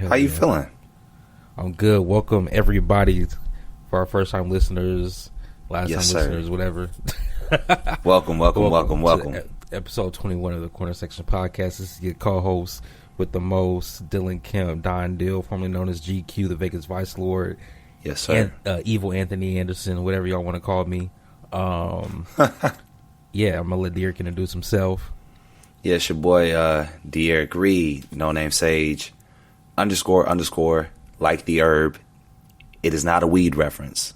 How you feeling? I'm good. Welcome everybody for our first time listeners, last time listeners, whatever. Welcome. Episode 21 of the Corner Section Podcast. This is your co-host with the most, Dylan Kemp, Don Dill, formerly known as GQ, the Vegas Vice Lord. Yes, sir. And, Evil Anthony Anderson, whatever y'all want to call me. Yeah, I'm gonna let DeErik introduce himself. Yes, your boy DeErik Reed, no name Sage, __ like the herb. It is not a weed reference.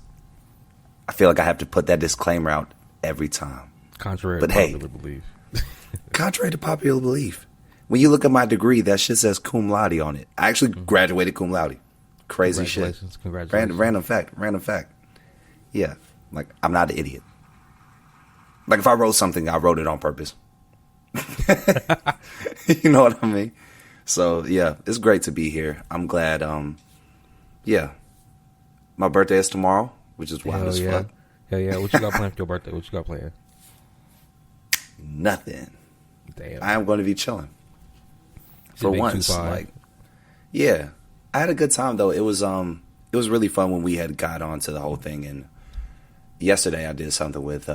I feel like I have to put that disclaimer out every time. Contrary to popular belief. Contrary to popular belief. When you look at my degree, that shit says cum laude on it. I actually graduated cum laude. Crazy shit. Congratulations. Random fact. Yeah, like I'm not an idiot. Like if I wrote something, I wrote it on purpose. You know what I mean? So yeah, it's great to be here. I'm glad. Yeah, my birthday is tomorrow, which is wild as fuck. Hell yeah! What you got planned for your birthday? What you got planned? Nothing. Damn. I am going to be chilling for once. Like, yeah, I had a good time though. It was really fun when we had got onto the whole thing. And yesterday I did something with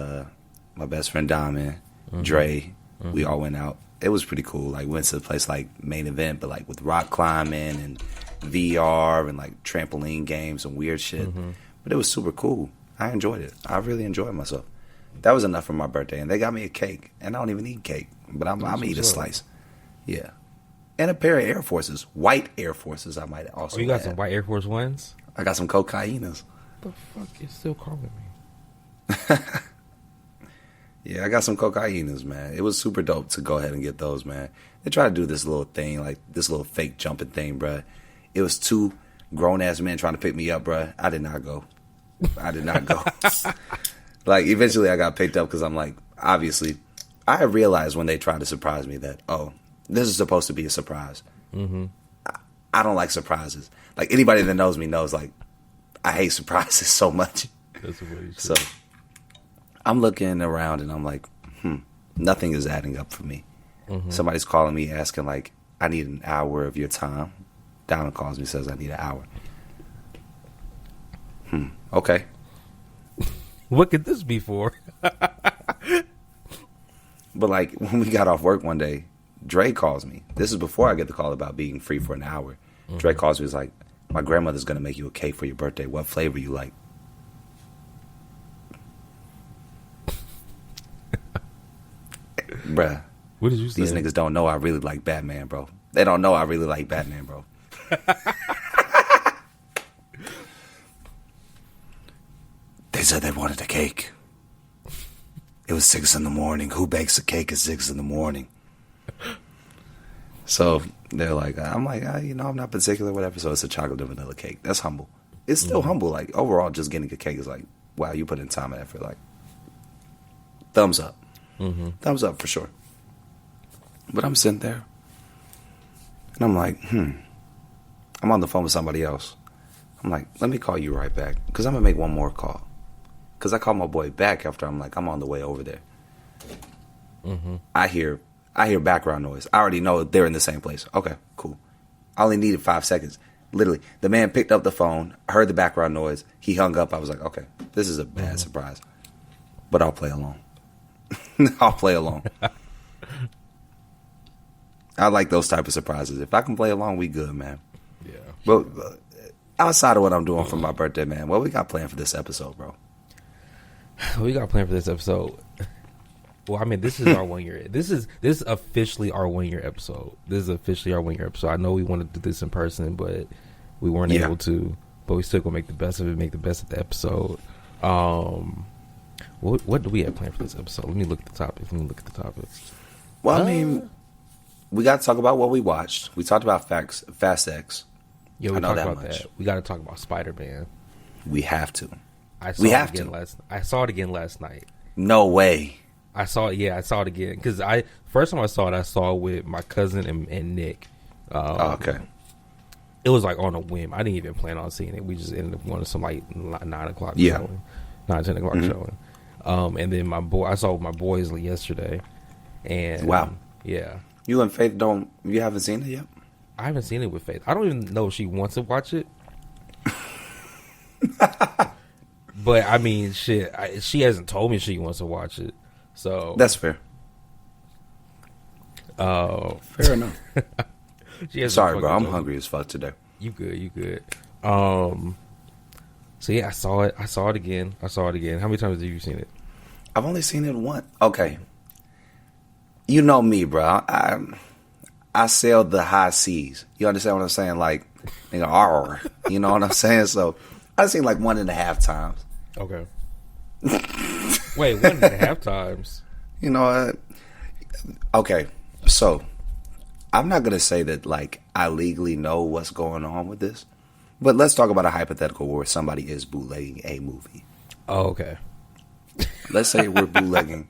my best friend Diamond, Dre. We all went out. It was pretty cool. Like, went to the place like Main Event, but like with rock climbing and VR and like trampoline games and weird shit. But it was super cool. I enjoyed it. I really enjoyed myself. That was enough for my birthday, and they got me a cake. And I don't even eat cake, but I'm gonna eat a slice. Yeah, and a pair of Air Forces, white Air Forces. I might also. Oh, you got some white Air Force Ones? I got some cocainas. The fuck is still calling me? Yeah, I got some cocainas, man. It was super dope to go ahead and get those, man. They tried to do this little thing, like this little fake jumping thing, bruh. It was two grown-ass men trying to pick me up, bruh. I did not go. Like, eventually I got picked up because I'm like, obviously, I realized when they tried to surprise me that, oh, this is supposed to be a surprise. I don't like surprises. Like, anybody that knows me knows, like, I hate surprises so much. That's what you said. So I'm looking around and I'm like, nothing is adding up for me. Somebody's calling me asking, like, I need an hour of your time. Donna calls me, says I need an hour. Okay. What could this be for? But like when we got off work one day, Dre calls me. This is before I get the call about being free for an hour. Dre calls me. He's like, my grandmother's going to make you a cake for your birthday. What flavor you like? Bruh. What did you say? These niggas don't know I really like Batman, bro. They don't know I really like Batman, bro. They said they wanted a cake. It was 6 a.m. Who bakes a cake at 6 a.m? So they're like, I'm like, I'm not particular, whatever. So it's a chocolate and vanilla cake. That's humble. It's still humble. Like, overall, just getting a cake is like, wow, you put in time and effort. Like, thumbs up. Thumbs up for sure. But I'm sitting there. And I'm like, I'm on the phone with somebody else. I'm like, let me call you right back. Because I'm going to make one more call. Because I called my boy back after I'm on the way over there. I hear background noise. I already know they're in the same place. Okay, cool. I only needed 5 seconds. Literally, the man picked up the phone, heard the background noise. He hung up. I was like, okay, this is a bad surprise. But I'll play along. I'll play along. I like those type of surprises. If I can play along, we good, man. Yeah. But outside of what I'm doing for my birthday, man, what we got planned for this episode, bro? We got planned for this episode. Well, I mean, this is our 1 year. This is officially our 1 year episode. This is officially our 1 year episode. I know we wanted to do this in person, but we weren't able to. But we still gonna make the best of it. Make the best of the episode. What do we have planned for this episode? Let me look at the topics. Well, I mean, we got to talk about what we watched. We talked about Fast X. Yeah, we talked about that. We got to talk about Spiderman. We have to. I saw it again last night. No way. I saw it. Yeah, I saw it again because first time I saw it with my cousin and Nick. Okay. It was like on a whim. I didn't even plan on seeing it. We just ended up going to some like 9 o'clock showing, 10 o'clock showing. And then I saw my boys yesterday. And wow. Yeah. You and Faith you haven't seen it yet? I haven't seen it with Faith. I don't even know if she wants to watch it. But I mean, shit, she hasn't told me she wants to watch it. So that's fair. Fair enough. Sorry, bro. I'm hungry as fuck today. You good. So yeah, I saw it again. How many times have you seen it? I've only seen it once. Okay. You know me, bro. I sailed the high seas. You understand what I'm saying? Like, nigga, arr. You know what I'm saying? So I've seen like 1.5 times. Okay. Wait, 1.5 times? You know, okay. So I'm not going to say that like I legally know what's going on with this, but let's talk about a hypothetical where somebody is bootlegging a movie. Oh, okay. Let's say we're bootlegging.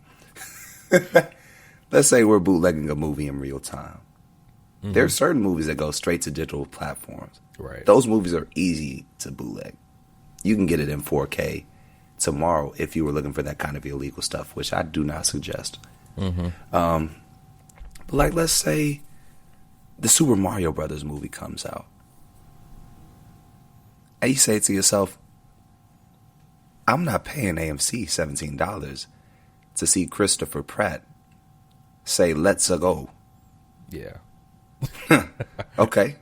Let's say we're bootlegging a movie in real time. Mm-hmm. There are certain movies that go straight to digital platforms. Right. Those movies are easy to bootleg. You can get it in 4K tomorrow if you were looking for that kind of illegal stuff, which I do not suggest. Mm-hmm. But like, let's say the Super Mario Brothers movie comes out, and you say to yourself, I'm not paying AMC $17 to see Christopher Pratt say "Let's go." Yeah. Okay.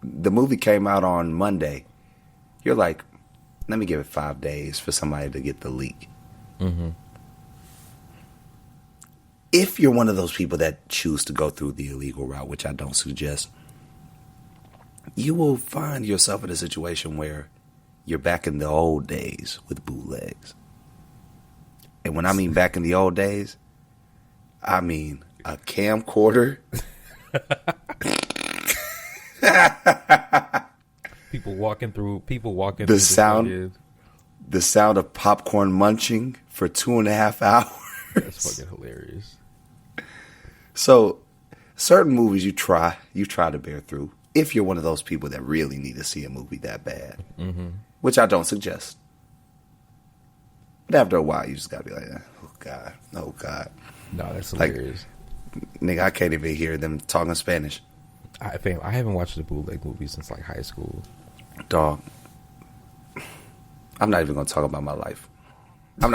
The movie came out on Monday. You're like, let me give it 5 days for somebody to get the leak. Mm-hmm. If you're one of those people that choose to go through the illegal route, which I don't suggest, you will find yourself in a situation where you're back in the old days with bootlegs. And when I mean back in the old days, I mean a camcorder. People walking through the sound of popcorn munching for 2.5 hours. That's fucking hilarious. So certain movies you try to bear through if you're one of those people that really need to see a movie that bad, mm-hmm. which I don't suggest. But after a while, you just gotta be like, oh god. No, that's hilarious. Like, nigga, I can't even hear them talking Spanish. I haven't watched a bootleg movie since like high school. Dog, I'm not even gonna talk about my life. I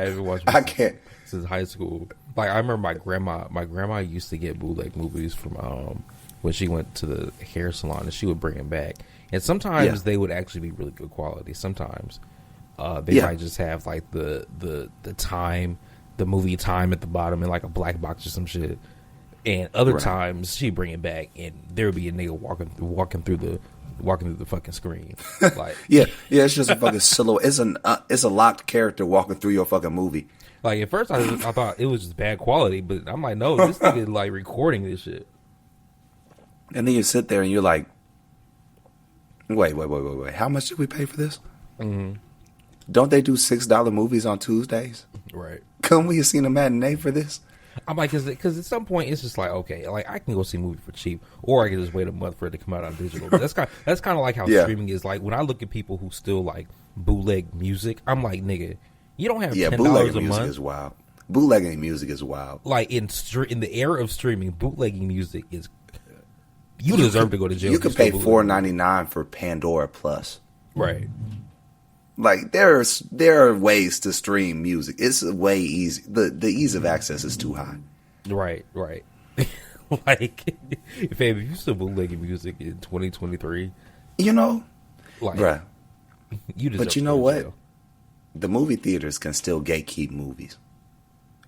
haven't watched. I can't since high school. Like I remember my grandma used to get bootleg movies from when she went to the hair salon, and she would bring them back. And sometimes they would actually be really good quality. Sometimes they might just have like the movie time at the bottom in like a black box or some shit. And other times she'd bring it back, and there would be a nigga walking through the fucking screen. Like it's just a fucking silhouette. It's a locked character walking through your fucking movie. Like at first I thought it was just bad quality, but I'm like, no, this nigga like recording this shit. And then you sit there and you're like, wait, how much did we pay for this? Mm-hmm. Don't they do $6 movies on Tuesdays? Right. Couldn't we have seen a matinee for this? I'm like, because at some point it's just like, okay, like I can go see a movie for cheap, or I can just wait a month for it to come out on digital. But that's kind of like how streaming is. Like when I look at people who still like bootleg music, I'm like, nigga, you don't have $10 a month. Is wild. Bootlegging music is wild. Like in the era of streaming, bootlegging music is. You deserve to go to jail. You can pay $4.99 for Pandora Plus. Right. Like there are ways to stream music. It's way easy. The ease of access is too high. Right. Like, if you still bootlegging music in 2023, you know, like, bruh. But you know what? The movie theaters can still gatekeep movies,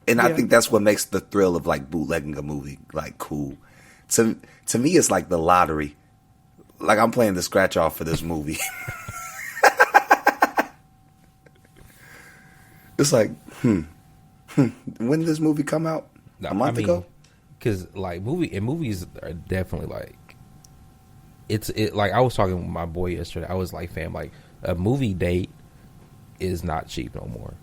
and I think that's what makes the thrill of like bootlegging a movie like cool. To me, it's like the lottery. Like I'm playing the scratch off for this movie. It's like, when did this movie come out? A month ago? Because like movies are definitely like, it's like I was talking with my boy yesterday. I was like, fam, like a movie date is not cheap no more.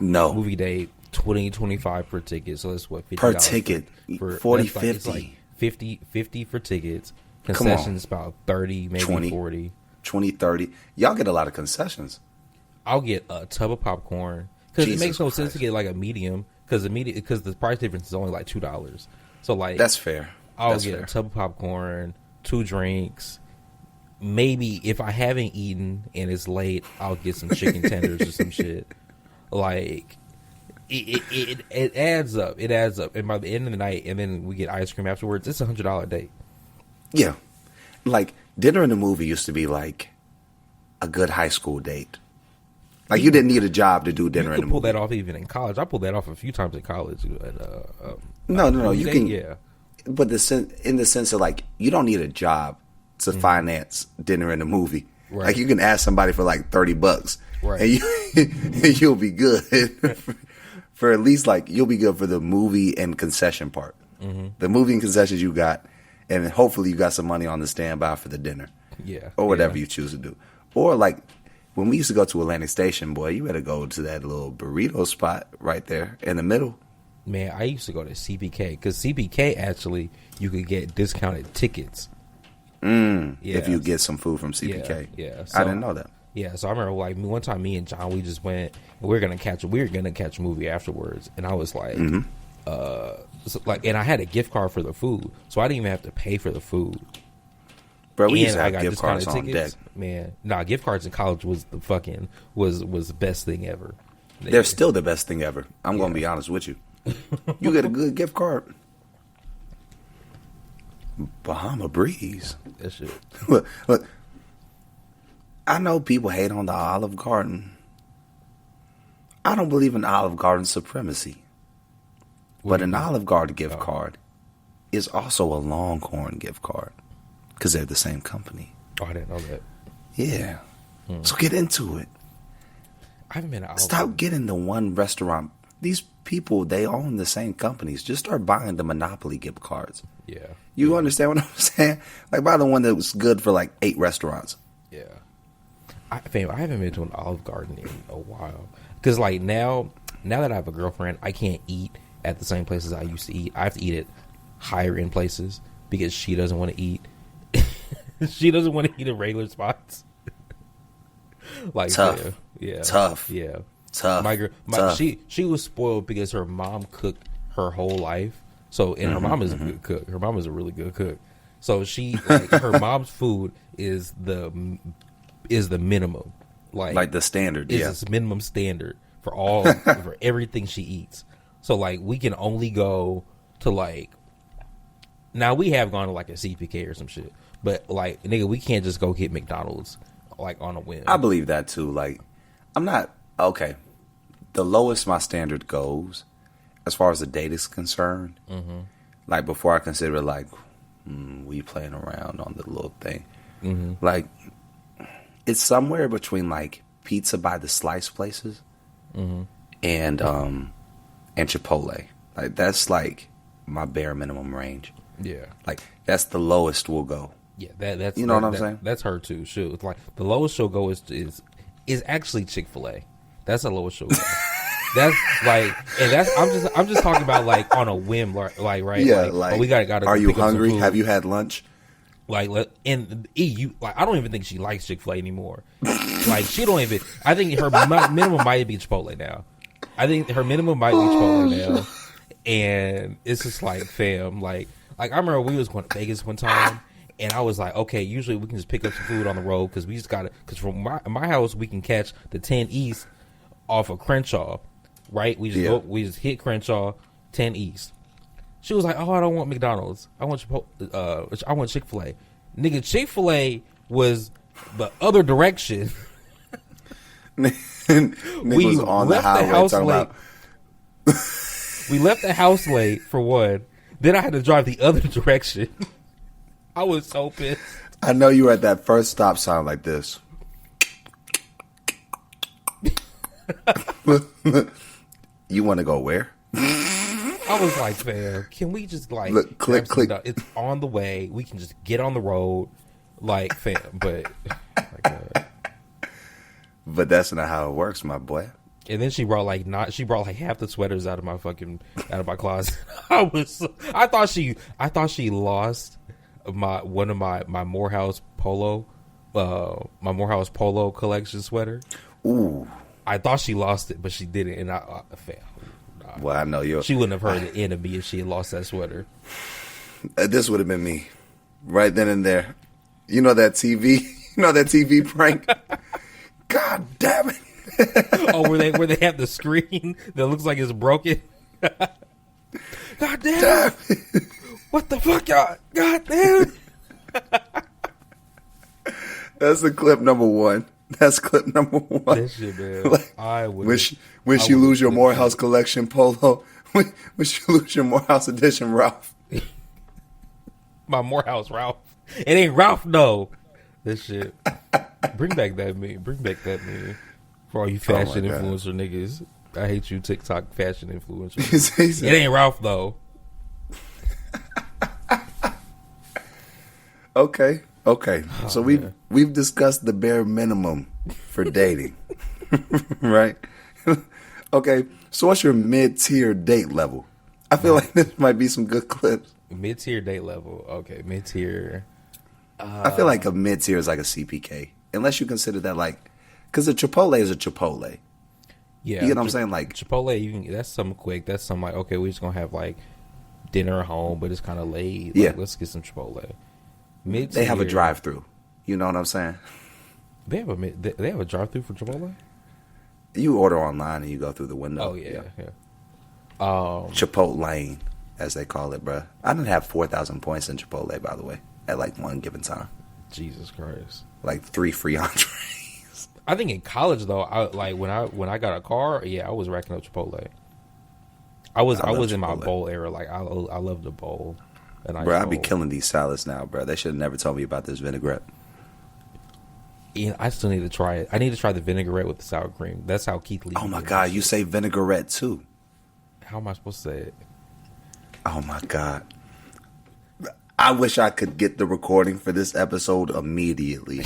No. Movie date, $20-$25 per ticket. So that's what, $50 per ticket. For 40, like, 50. It's like 50 for tickets. Concessions about 30, maybe 20, 40. 20, 30. Y'all get a lot of concessions. I'll get a tub of popcorn because it makes no sense to get like a medium because the price difference is only like $2. So like that's fair. I'll get a tub of popcorn, 2 drinks. Maybe if I haven't eaten and it's late, I'll get some chicken tenders or some shit. Like it adds up. It adds up. And by the end of the night, and then we get ice cream afterwards, it's $100 date. Yeah. Like, dinner in the movie used to be like a good high school date. Like, you didn't need a job to do dinner in the movie. You could pull that off even in college. I pulled that off a few times in college. No. You can. Yeah. But in the sense of, like, you don't need a job to finance dinner in the movie. Right. Like, you can ask somebody for like $30, right? And you'll be good for at least, like, you'll be good for the movie and concession part. Mm-hmm. The movie and concessions you got, and hopefully you got some money on the standby for the dinner, or whatever you choose to do. Or like when we used to go to Atlantic Station, boy, you better go to that little burrito spot right there in the middle. Man, I used to go to CPK because CPK actually you could get discounted tickets. If you get some food from CPK. Yeah. So, I didn't know that. Yeah, so I remember like one time me and John, we just went and we were gonna catch a movie afterwards, and I was like, and I had a gift card for the food, so I didn't even have to pay for the food. Bro, we used to have gift cards on deck. Man, gift cards in college was the fucking was the best thing ever. They're still the best thing ever. I'm gonna be honest with you. You get a good gift card. Bahama Breeze. That shit. Look, I know people hate on the Olive Garden. I don't believe in Olive Garden supremacy. But an Olive Garden gift card is also a Longhorn gift card because they're the same company. Oh, I didn't know that. Yeah. So get into it. I haven't been to Olive Stop Garden. getting the one restaurant. These people, they own the same companies. Just start buying the Monopoly gift cards. Yeah. You understand what I'm saying? Like, buy the one that was good for like 8 restaurants. Yeah. I haven't been to an Olive Garden in a while. Because, like, now that I have a girlfriend, I can't eat at the same places I used to eat. I have to eat at higher end places because she doesn't want to eat. She doesn't want to eat at regular spots. Like, tough. Yeah. Tough. Yeah. Tough. Tough. She was spoiled because her mom cooked her whole life. So, and her mom is a good cook. Her mom is a really good cook. So her mom's food is the minimum, like the standard. Is this minimum standard for everything she eats. So like we can only go to like. Now we have gone to like a CPK or some shit, but like nigga, we can't just go get McDonald's like on a whim. I believe that too. Like, I'm not okay. The lowest my standard goes, as far as the date is concerned, like before I consider like we playing around on the little thing, like it's somewhere between like pizza by the slice places and Chipotle. Like that's like my bare minimum range. Yeah, like that's the lowest we'll go. Yeah, that's you know what I'm saying. That's her too. It's like the lowest she'll go is actually Chick-fil-A. That's the lowest she'll go. That's like, and that's I'm just talking about like on a whim, like right? Yeah, like oh, we got. Are you hungry? Have you had lunch? Like, and you like, I don't even think she likes Chick-fil-A anymore. Like, she don't even. I think her minimum might be Chipotle now. I think her minimum might be Chipotle now, and it's just like, fam, like I remember we was going to Vegas one time. And I was like, okay, usually we can just pick up some food on the road because we just got to, because from my house, we can catch the 10 East off of Crenshaw, right? We just hit Crenshaw, 10 East. She was like, oh, I don't want McDonald's. I want Chick-fil-A. Nigga, Chick-fil-A was the other direction. We was on the highway talking about. We left the house late, for one. Then I had to drive the other direction. I was so pissed. I know you were at that first stop sign like this. You want to go where? I was like, fam, can we just like look, click. It's on the way. We can just get on the road, like, fam. But, but that's not how it works, my boy. And then she brought like half the sweaters out of my closet. I thought she lost one of my Morehouse Polo collection sweater. Ooh. I thought she lost it, but she didn't, and I failed. Well, I know you. She wouldn't have heard the end of me if she had lost that sweater. This would have been me, right then and there. You know that TV? You know that TV prank? God damn it! Oh, where they have the screen that looks like it's broken. God damn! What the fuck, y'all? God damn! That's the clip number one. That's clip number one. That shit, man. Like, I would. When she lose your Morehouse collection polo. When she lose your Morehouse edition, Ralph. My Morehouse Ralph. It ain't Ralph, no. This shit. Bring back that meme. Bring back that meme. For all you fashion influencer niggas. I hate you, TikTok fashion influencers. It ain't Ralph, though. Okay. So we've discussed the bare minimum for dating. Right? Okay. So what's your mid-tier date level? I feel like this might be some good clips. Mid-tier date level. Okay, mid-tier. I feel like a mid-tier is like a CPK. Unless you consider that like, because a Chipotle is a Chipotle. Yeah. You get what I'm saying? Like Chipotle, that's something quick. That's something like, okay, we're just going to have like dinner at home, but it's kind of late. Like, let's get some Chipotle. Mid-tier, they have a drive-through. You know what I'm saying? They have a drive-through for Chipotle? You order online and you go through the window. Oh, yeah. Chipotle, as they call it, bro. I didn't have 4,000 points in Chipotle, by the way, at like one given time. Jesus Christ. Like 3 free entrees. I think in college though, when I got a car, I was racking up Chipotle. I was in my bowl era. Like I love the bowl. Bro, I'd be killing these salads now, bro. They should have never told me about this vinaigrette. Yeah, I still need to try it. I need to try the vinaigrette with the sour cream. That's how Keith Lee. Oh my God, you say vinaigrette too? How am I supposed to say it? Oh my God. I wish I could get the recording for this episode immediately.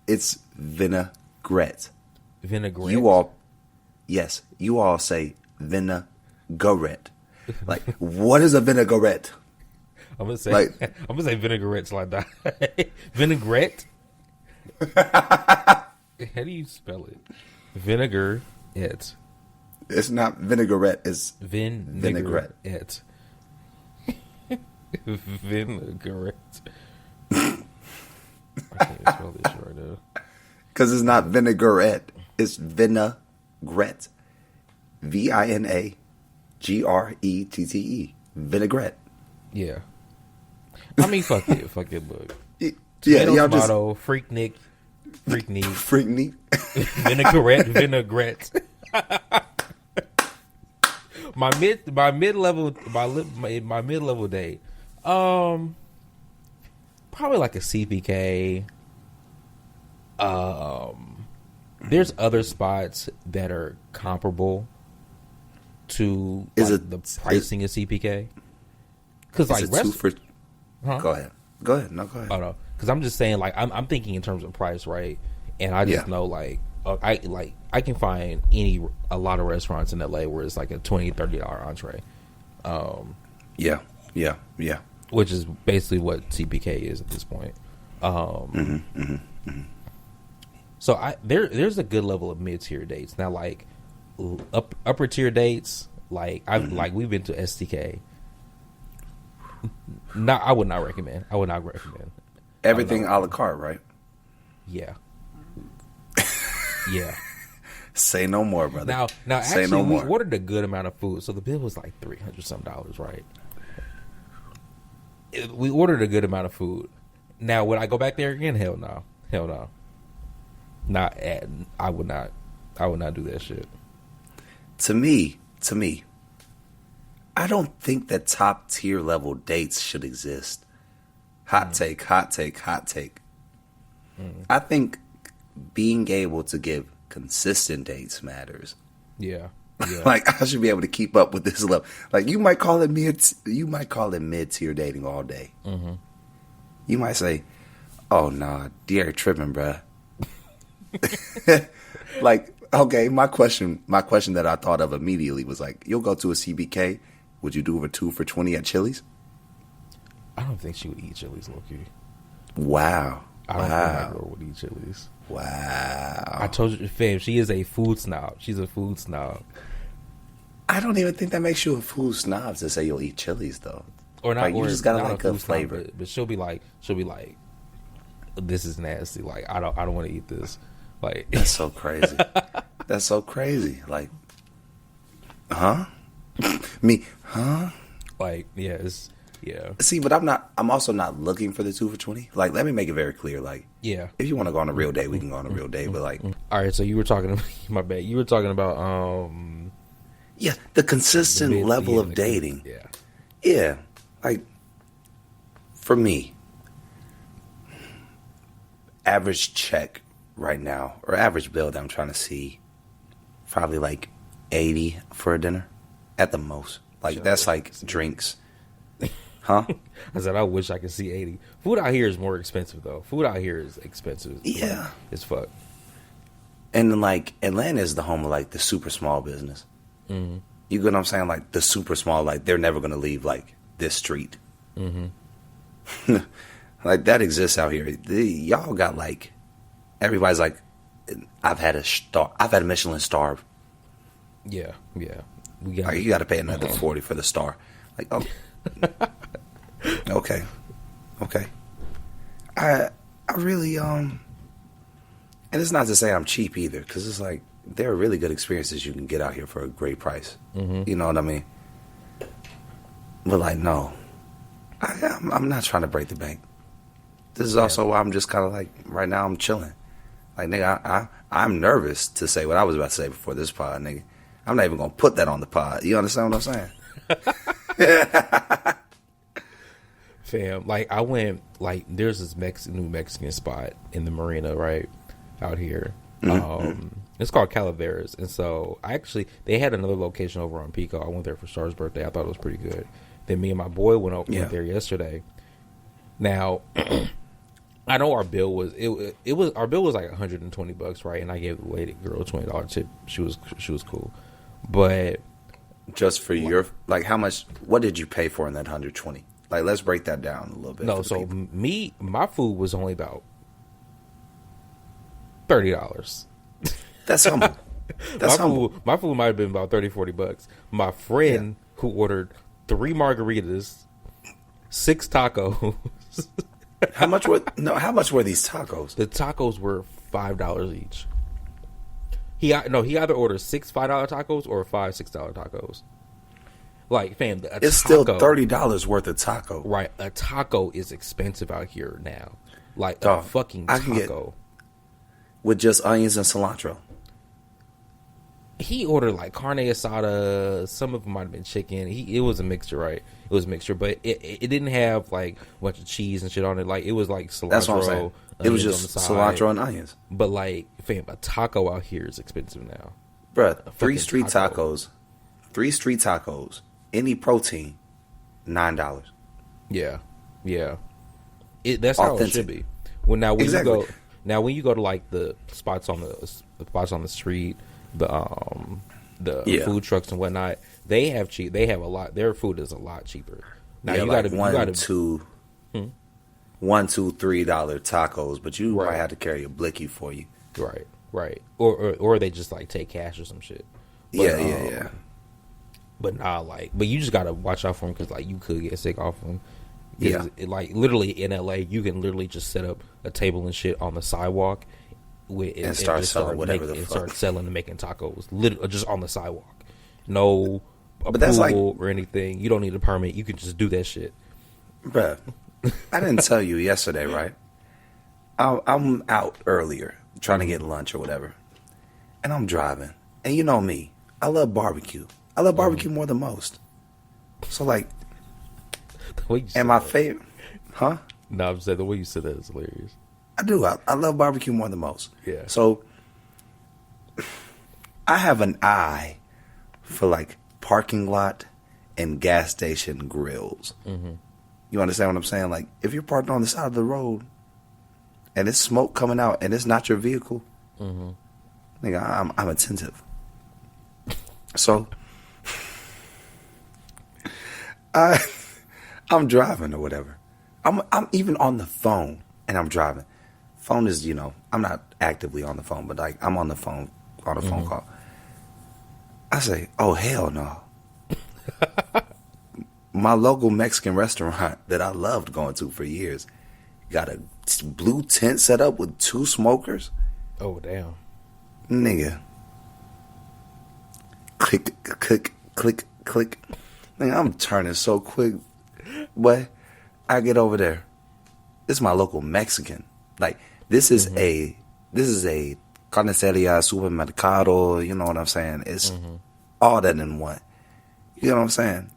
It's vinaigrette. Vinaigrette? You all say vinaigrette. Like, what is a vinaigrette? I'm gonna say vinaigrette till I die. Vinaigrette? How do you spell it? Vinaigrette. It's not vinaigrette, it's vinaigrette. Vinaigrette. I can't even spell this shit right now. Because it's not vinaigrette, it's vinaigrette. Vinaigrette. Vinaigrette. Yeah. I mean, fuck it, look. Yeah, y'all tomato, just freak neat. Vinaigrette. My mid level date. Probably like a CPK. There's other spots that are comparable to the pricing of CPK. Because like Go ahead. No, go ahead. Oh no, because I'm just saying like I'm thinking in terms of price, right? And I just know like I can find a lot of restaurants in LA where it's like a $20-$30 entree. Yeah. Which is basically what CPK is at this point. So there's a good level of mid-tier dates. Now like upper tier dates, like we've been to STK. No, I would not recommend. Everything a la carte, right? Yeah. Yeah. Say no more, brother. Now actually, we ordered a good amount of food, so the bill was like $300 some, right? We ordered a good amount of food. Now, would I go back there again? Hell no. I would not do that shit. To me, I don't think that top tier level dates should exist. Hot take. I think being able to give consistent dates matters. Yeah. Like I should be able to keep up with this level. Like you might call it mid tier dating all day. Mm-hmm. You might say, "Oh nah, DeErik tripping, bruh." Like, okay, my question that I thought of immediately was like, you'll go to a CBK. Would you do a 2 for $20 at Chili's? I don't think she would eat Chili's, low-key. Wow. I don't think my girl would eat Chili's. Wow. I told you, fam, she is a food snob. She's a food snob. I don't even think that makes you a food snob to say you'll eat Chili's though. Or not, like, you just gotta like good flavor. Snob, but she'll be like, this is nasty. Like, I don't want to eat this. Like, that's so crazy. That's so crazy. Like, huh? Me, huh? Like, yeah, it's, yeah. See, but I'm also not looking for the 2 for $20. Like, let me make it very clear. Like, yeah, if you want to go on a real date, we can go on a real date. But like, all right. So you were talking. My bad. You were talking about yeah, the consistent level of dating. Yeah, yeah. Like, for me, average check right now, or average bill that I'm trying to see, probably like 80 for a dinner at the most. Like, that's like drinks. Huh? I said, I wish I could see 80. Food out here is more expensive, though. Food out here is expensive. Yeah. It's fuck. And then, like, Atlanta is the home of, like, the super small business. Mm-hmm. You get what I'm saying? Like, the super small, like, they're never going to leave, like, this street. Mm-hmm. Like, that exists out here. Y'all got, like, everybody's like, I've had a Michelin star. Yeah, yeah. Like, you got to pay another $40 for the star. Like, oh. Okay. I really and it's not to say I'm cheap either, because it's like there are really good experiences you can get out here for a great price. Mm-hmm. You know what I mean? But like, no, I'm not trying to break the bank. This is also why I'm just kind of like right now I'm chilling. Like, nigga, I'm nervous to say what I was about to say before this pod, nigga. I'm not even gonna put that on the pod. You understand what I'm saying? Fam, like, I went, like, there's this new Mexican spot in the marina, right, out here. Mm-hmm. It's called Calaveras. And so, they had another location over on Pico. I went there for Star's birthday. I thought it was pretty good. Then me and my boy went there yesterday. Now, I know our bill was, our bill was like $120, right? And I gave the lady girl a $20 tip. She was cool. But just for your, like, how much, what did you pay for in that 120? Like, let's break that down a little bit. No, so my food was only about $30. That's humble. That's humble. My food might have been about $30-$40. My friend who ordered 3 margaritas, 6 tacos. How much were these tacos? The tacos were $5 each. He either ordered 6 $5 tacos or 5 $6 tacos. Like, fam, it's still $30 worth of taco. Right, a taco is expensive out here now. Like, a fucking taco. I can get with just onions and cilantro. He ordered like carne asada. Some of them might have been chicken. It was a mixture, right? It was a mixture, but it didn't have like a bunch of cheese and shit on it. Like, it was like cilantro. That's what I'm saying. It was just cilantro and onions. But like, fam, a taco out here is expensive now. Bruh, 3 street tacos. 3 street tacos. Any protein, $9. Yeah. That's how it should be. Well, now when you go to like the spots on the street, the food trucks and whatnot, they have a lot. Their food is a lot cheaper. Now you got $1, $2, $3 tacos, but you might have to carry a blicky for you. Right. Or they just like take cash or some shit. But, yeah. But but you just gotta watch out for them because like you could get sick off them. Yeah. Like literally in LA, you can literally just set up a table and shit on the sidewalk and start selling whatever the fuck. And start selling and making tacos, literally just on the sidewalk. No that's approval or anything. You don't need a permit. You can just do that shit. Bruh, I didn't tell you yesterday, right? I'm out earlier trying to get lunch or whatever, and I'm driving. And you know me, I love barbecue. I love barbecue more than most. So like, and my favorite, huh? No, I'm saying the way you said that is hilarious. I do. I love barbecue more than most. Yeah. So I have an eye for like parking lot and gas station grills. Mm-hmm. You understand what I'm saying? Like, if you're parked on the side of the road and it's smoke coming out and it's not your vehicle, nigga, I'm attentive. So I'm driving or whatever. I'm even on the phone and I'm driving. phone is, I'm not actively on the phone, but like I'm on the phone phone call. I say, oh hell no. My local Mexican restaurant that I loved going to for years got a blue tent set up with 2 smokers. Oh damn. Nigga. Click, click, click, click. Nigga, I'm turning so quick. But I get over there. This is my local Mexican. Like, this is a carniceria, supermercado, you know what I'm saying? It's all that in one. You know what I'm saying?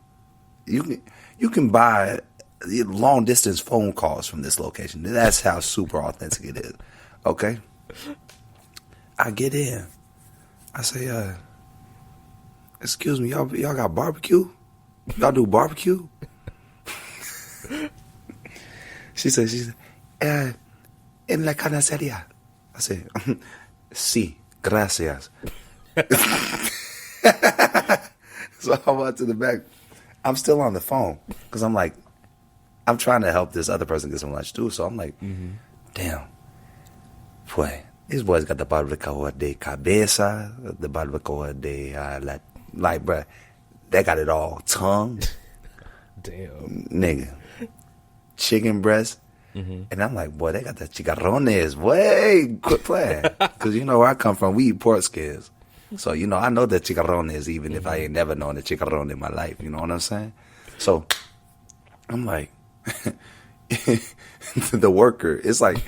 You can buy long distance phone calls from this location. That's how super authentic it is. Okay? I get in. I say, excuse me, y'all got barbecue? Y'all do barbecue? She said, en la carniceria. I said, sí, gracias. So I went to the back. I'm still on the phone because I'm like, I'm trying to help this other person get some lunch too. So I'm like, damn, boy, these boys got the barbacoa de cabeza, the barbacoa de, like, bruh, they got it all. Tongue. Damn. Nigga. Chicken breast. And I'm like, boy, they got the chicharrones. Boy, quit playing. Because you know where I come from, we eat pork skins. So, I know the chicharrones even if I ain't never known the chicharrón in my life. You know what I'm saying? So, I'm like, the worker, it's like,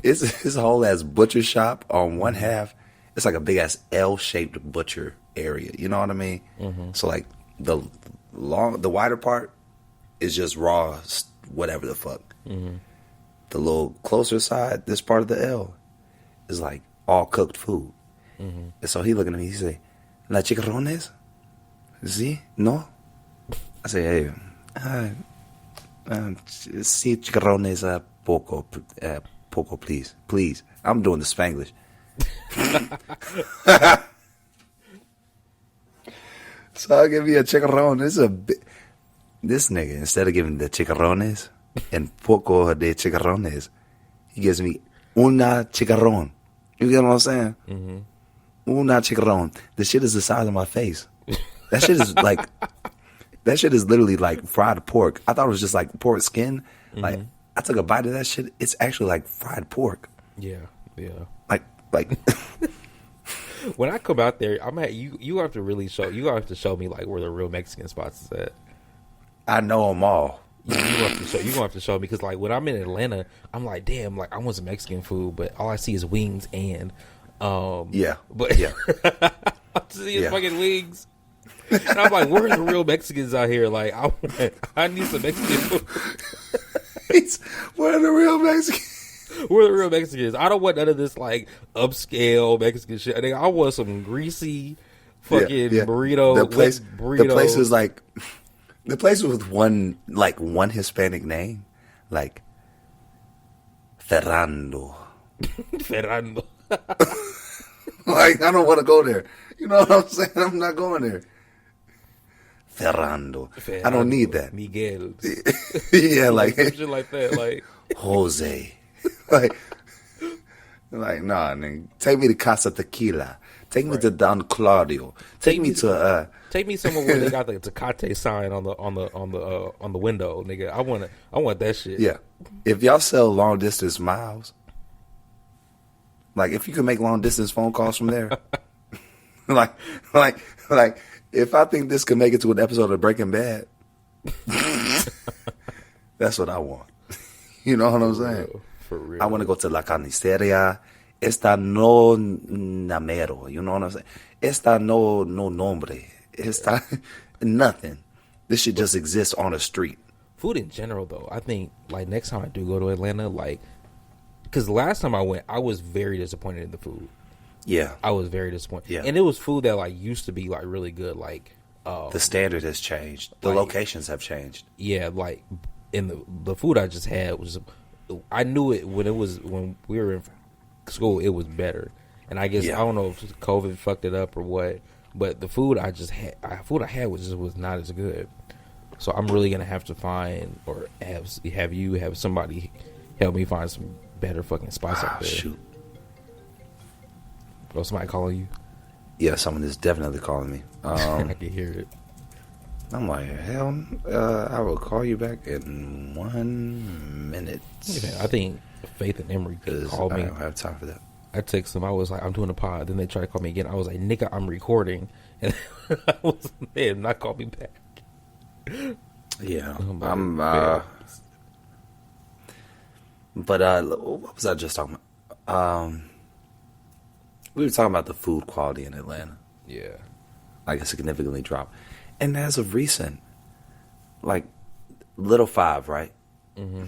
it's a whole ass butcher shop on one half. It's like a big ass L-shaped butcher area. You know what I mean? So, like, the wider part is just raw, whatever the fuck. The little closer side, this part of the L, is like all cooked food. And so he looking at me, he say, ¿La chicharrones? ¿Sí? ¿No? I say, hey, sí, chicharrones, poco, please. Please. I'm doing the Spanglish. So I give me a chicharrón. This nigga, instead of giving the chicharrones and poco de chicharrones, he gives me una chicharrón. You get what I'm saying? Una chicharrón. The shit is the size of my face. That shit is literally like fried pork. I thought it was just like pork skin. Like, I took a bite of that shit. It's actually like fried pork. Yeah. Like. When I come out there, I'm at you have to really show me like where the real Mexican spots is at. I know them all. You gonna have to show me because like when I'm in Atlanta, I'm like, damn, like I want some Mexican food, but all I see is wings and I see fucking wings, and I'm like, where are the real Mexicans out here? Like I need some Mexican food. Where are the real Mexicans? Where are the real Mexicans? I don't want none of this like upscale Mexican shit. I want some greasy fucking burrito. The place is like. The place with one Hispanic name, like Ferrando. Ferrando. Like, I don't want to go there. You know what I'm saying? I'm not going there. Ferrando. I don't need that. Miguel. Yeah, like some shit like that. Like Jose. like, nah, nigga. Take me to Casa Tequila. Take me to Don Claudio. Take me to Take me somewhere where they got the Tecate sign on the window, nigga. I want that shit. Yeah. If y'all sell long distance miles, like if you can make long distance phone calls from there, like if I think this could make it to an episode of Breaking Bad, that's what I want. You know what I'm saying? For real. I want to go to La Carniceria. Esta no namero. You know what I'm saying? Esta no nombre. Esta nothing. This shit just exists on a street. Food in general, though, I think, like, next time I do go to Atlanta, like, because the last time I went, I was very disappointed in the food. Yeah. I was very disappointed. Yeah. And it was food that, like, used to be, like, really good, like... the standard has changed. The locations have changed. Yeah, like, and the food I just had was... I knew it when we were in school, it was better. And I guess, I don't know if COVID fucked it up or what, but the food I had was not as good. So I'm really gonna have to find or have somebody help me find some better fucking spots up there. Shoot. Oh, somebody calling you? Yeah, someone is definitely calling me. I can hear it. I'm like, hell, I will call you back in 1 minute. Yeah, I think Faith and Emery called me. I don't have time for that. I texted them. I was like, I'm doing a pod. Then they tried to call me again. I was like, nigga, I'm recording. And they have not called me back. Yeah. But what was I just talking about? We were talking about the food quality in Atlanta. Yeah. Like, it significantly dropped. And as of recent, like, Little Five, right? Mm-hmm.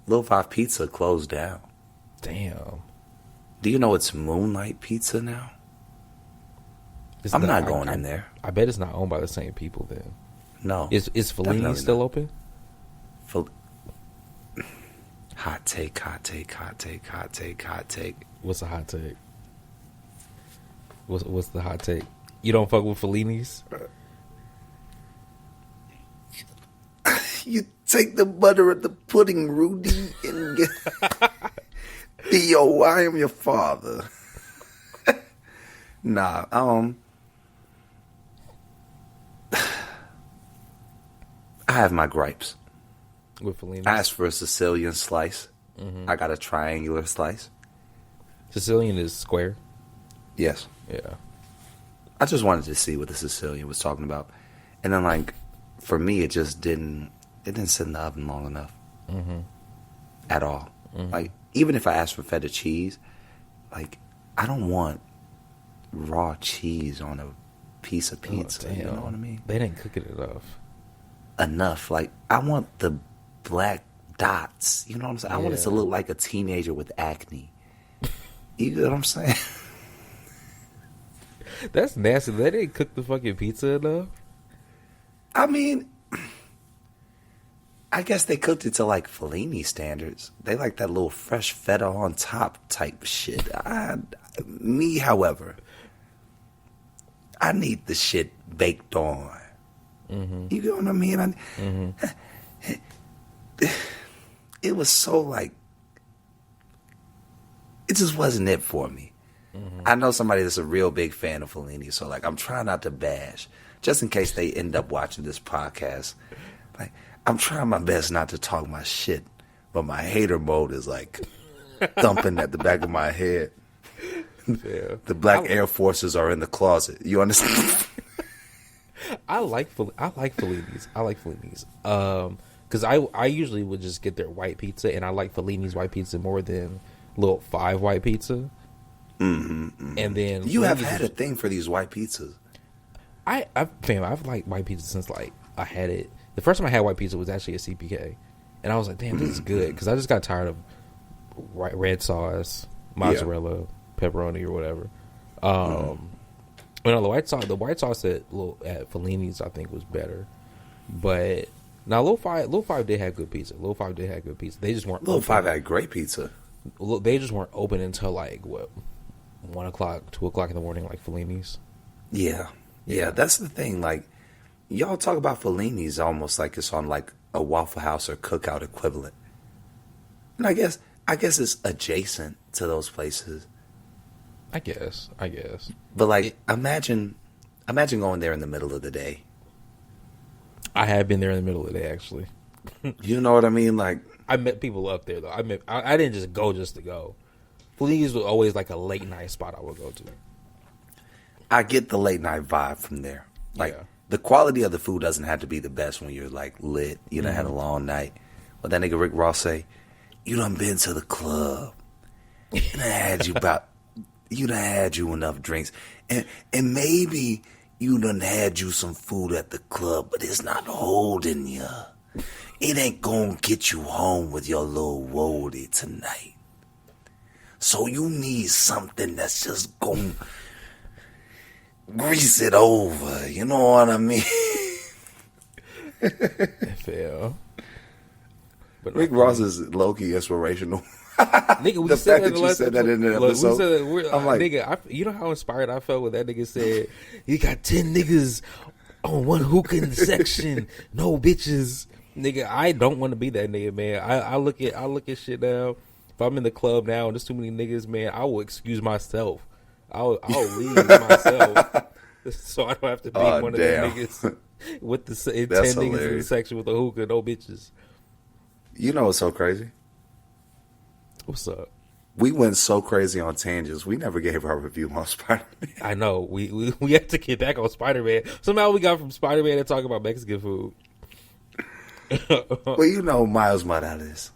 Little Five Pizza closed down. Damn. Do you know it's Moonlight Pizza now? I'm not going in there. I bet it's not owned by the same people then. No. Is Fellini still open? Hot take, hot take, hot take, hot take, hot take. What's a hot take? What's the hot take? You don't fuck with Fellini's? You take the butter of the pudding, Rudy, and get... Theo, I am your father. Nah, I have my gripes. With Fellini's? I asked for a Sicilian slice. Mm-hmm. I got a triangular slice. Sicilian is square? Yes. Yeah. I just wanted to see what the Sicilian was talking about. And then, like, for me, it just didn't sit in the oven long enough. Mm-hmm. At all. Mm-hmm. Like, even if I asked for feta cheese, like, I don't want raw cheese on a piece of pizza. You know what I mean? They didn't cook it enough. Like, I want the black dots. You know what I'm saying? I want it to look like a teenager with acne. You know what I'm saying? That's nasty. They didn't cook the fucking pizza enough? I mean, I guess they cooked it to, like, Fellini standards. They like that little fresh feta on top type shit. Me, however, I need the shit baked on. Mm-hmm. You know what I mean? It was so, like, it just wasn't it for me. Mm-hmm. I know somebody that's a real big fan of Fellini, so, like, I'm trying not to bash, just in case they end up watching this podcast. Like, I'm trying my best not to talk my shit, but my hater mode is, like, thumping at the back of my head. Yeah. The black Air Forces are in the closet. You understand? I like Fellini's. Because I usually would just get their white pizza, and I like Fellini's white pizza more than Little Five white pizza. Mm-hmm, mm-hmm. And then you have had a thing for these white pizzas. I've liked white pizza since, like, I had it. The first time I had white pizza was actually at CPK, and I was like, damn, this is good, because I just got tired of red sauce, mozzarella, pepperoni, or whatever. But no, the white sauce at Fellini's I think was better. But now Little Five did have good pizza. They just weren't. Little Five had great pizza. They just weren't open until, like, what, 1 o'clock, 2 o'clock in the morning, like Fellini's. Yeah, that's the thing. Like, y'all talk about Fellini's almost like it's on, like, a Waffle House or Cookout equivalent. And I guess it's adjacent to those places. I guess. But, like, imagine going there in the middle of the day. I have been there in the middle of the day, actually. You know what I mean? Like, I met people up there, though. I didn't just go to go. Fellini's was always, like, a late night spot I would go to. I get the late night vibe from there. Like, the quality of the food doesn't have to be the best when you're, like, lit. You done had a long night. But that nigga Rick Ross say, you done been to the club. You done had you enough drinks. And maybe you done had you some food at the club, but it's not holding you. It ain't gonna get you home with your little woody tonight. So you need something that's just gonna grease it over. You know what I mean? Fair. But Rick Ross is low-key inspirational. Nigga, we the said fact that you said that in the episode. I'm like, nigga, you know how inspired I felt when that nigga said, "You got 10 niggas on one hookah in the section, no bitches." Nigga, I don't want to be that nigga, man. I look at shit now. If I'm in the club now and there's too many niggas, man, I will excuse myself. I'll leave myself so I don't have to be one of the niggas with the 10 niggas in the section with the hookah, no bitches. You know what's so crazy? What's up? We went so crazy on tangents. We never gave our review on Spider-Man. I know. We have to get back on Spider-Man. Somehow we got from Spider-Man to talk about Mexican food. Well, you know Miles Morales.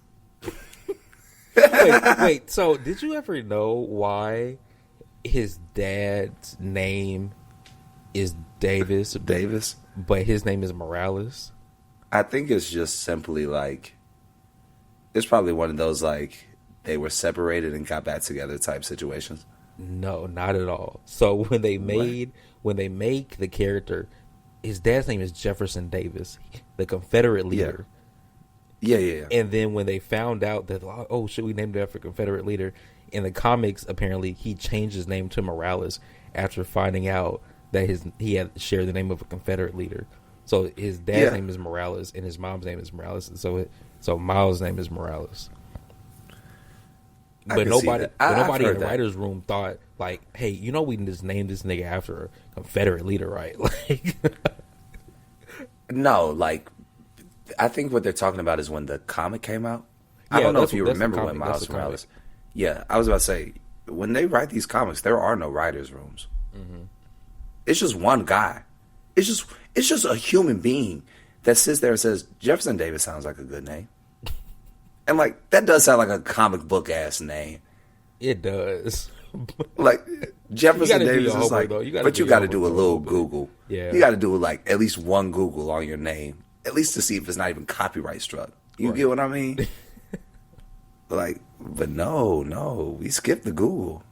Wait. So, did you ever know why his dad's name is Davis? Davis? But his name is Morales? I think it's just simply like, it's probably one of those like, they were separated and got back together type situations. No, not at all. So when they make the character, his dad's name is Jefferson Davis, the Confederate leader. Yeah. And then when they found out that, oh shit, we named him after Confederate leader, in the comics apparently he changed his name to Morales after finding out that he had shared the name of a Confederate leader. So his dad's name is Morales and his mom's name is Morales. So Miles' name is Morales. But nobody in the writer's room thought, like, hey, you know we can just name this nigga after a Confederate leader, right? Like, no, like, I think what they're talking about is when the comic came out. I don't know if you remember when Miles Morales. Yeah, I was about to say, when they write these comics, there are no writers' rooms. Mm-hmm. It's just one guy. It's just a human being that sits there and says, Jefferson Davis sounds like a good name. And, like, that does sound like a comic book ass name. It does. Like, Jefferson Davis is like, but you got to do a little Google. Yeah. You got to do, like, at least one Google on your name, at least to see if it's not even copyright struck. You get what I mean? Like, but no, we skipped the Google.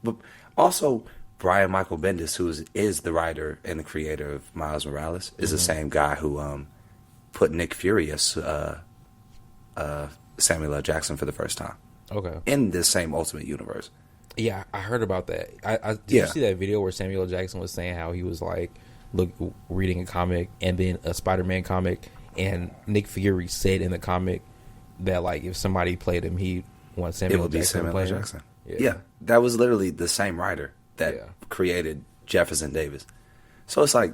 But also, Brian Michael Bendis, who is the writer and the creator of Miles Morales, is the same guy who put Nick Fury as Samuel L. Jackson for the first time. Okay. In this same Ultimate Universe. Yeah, I heard about that. Did you see that video where Samuel L. Jackson was saying how he was like, reading a comic and then a Spider-Man comic, and Nick Fury said in the comic that like if somebody played him, he wants Samuel L. Jackson to play him. Yeah, that was literally the same writer that created Jefferson Davis. So it's like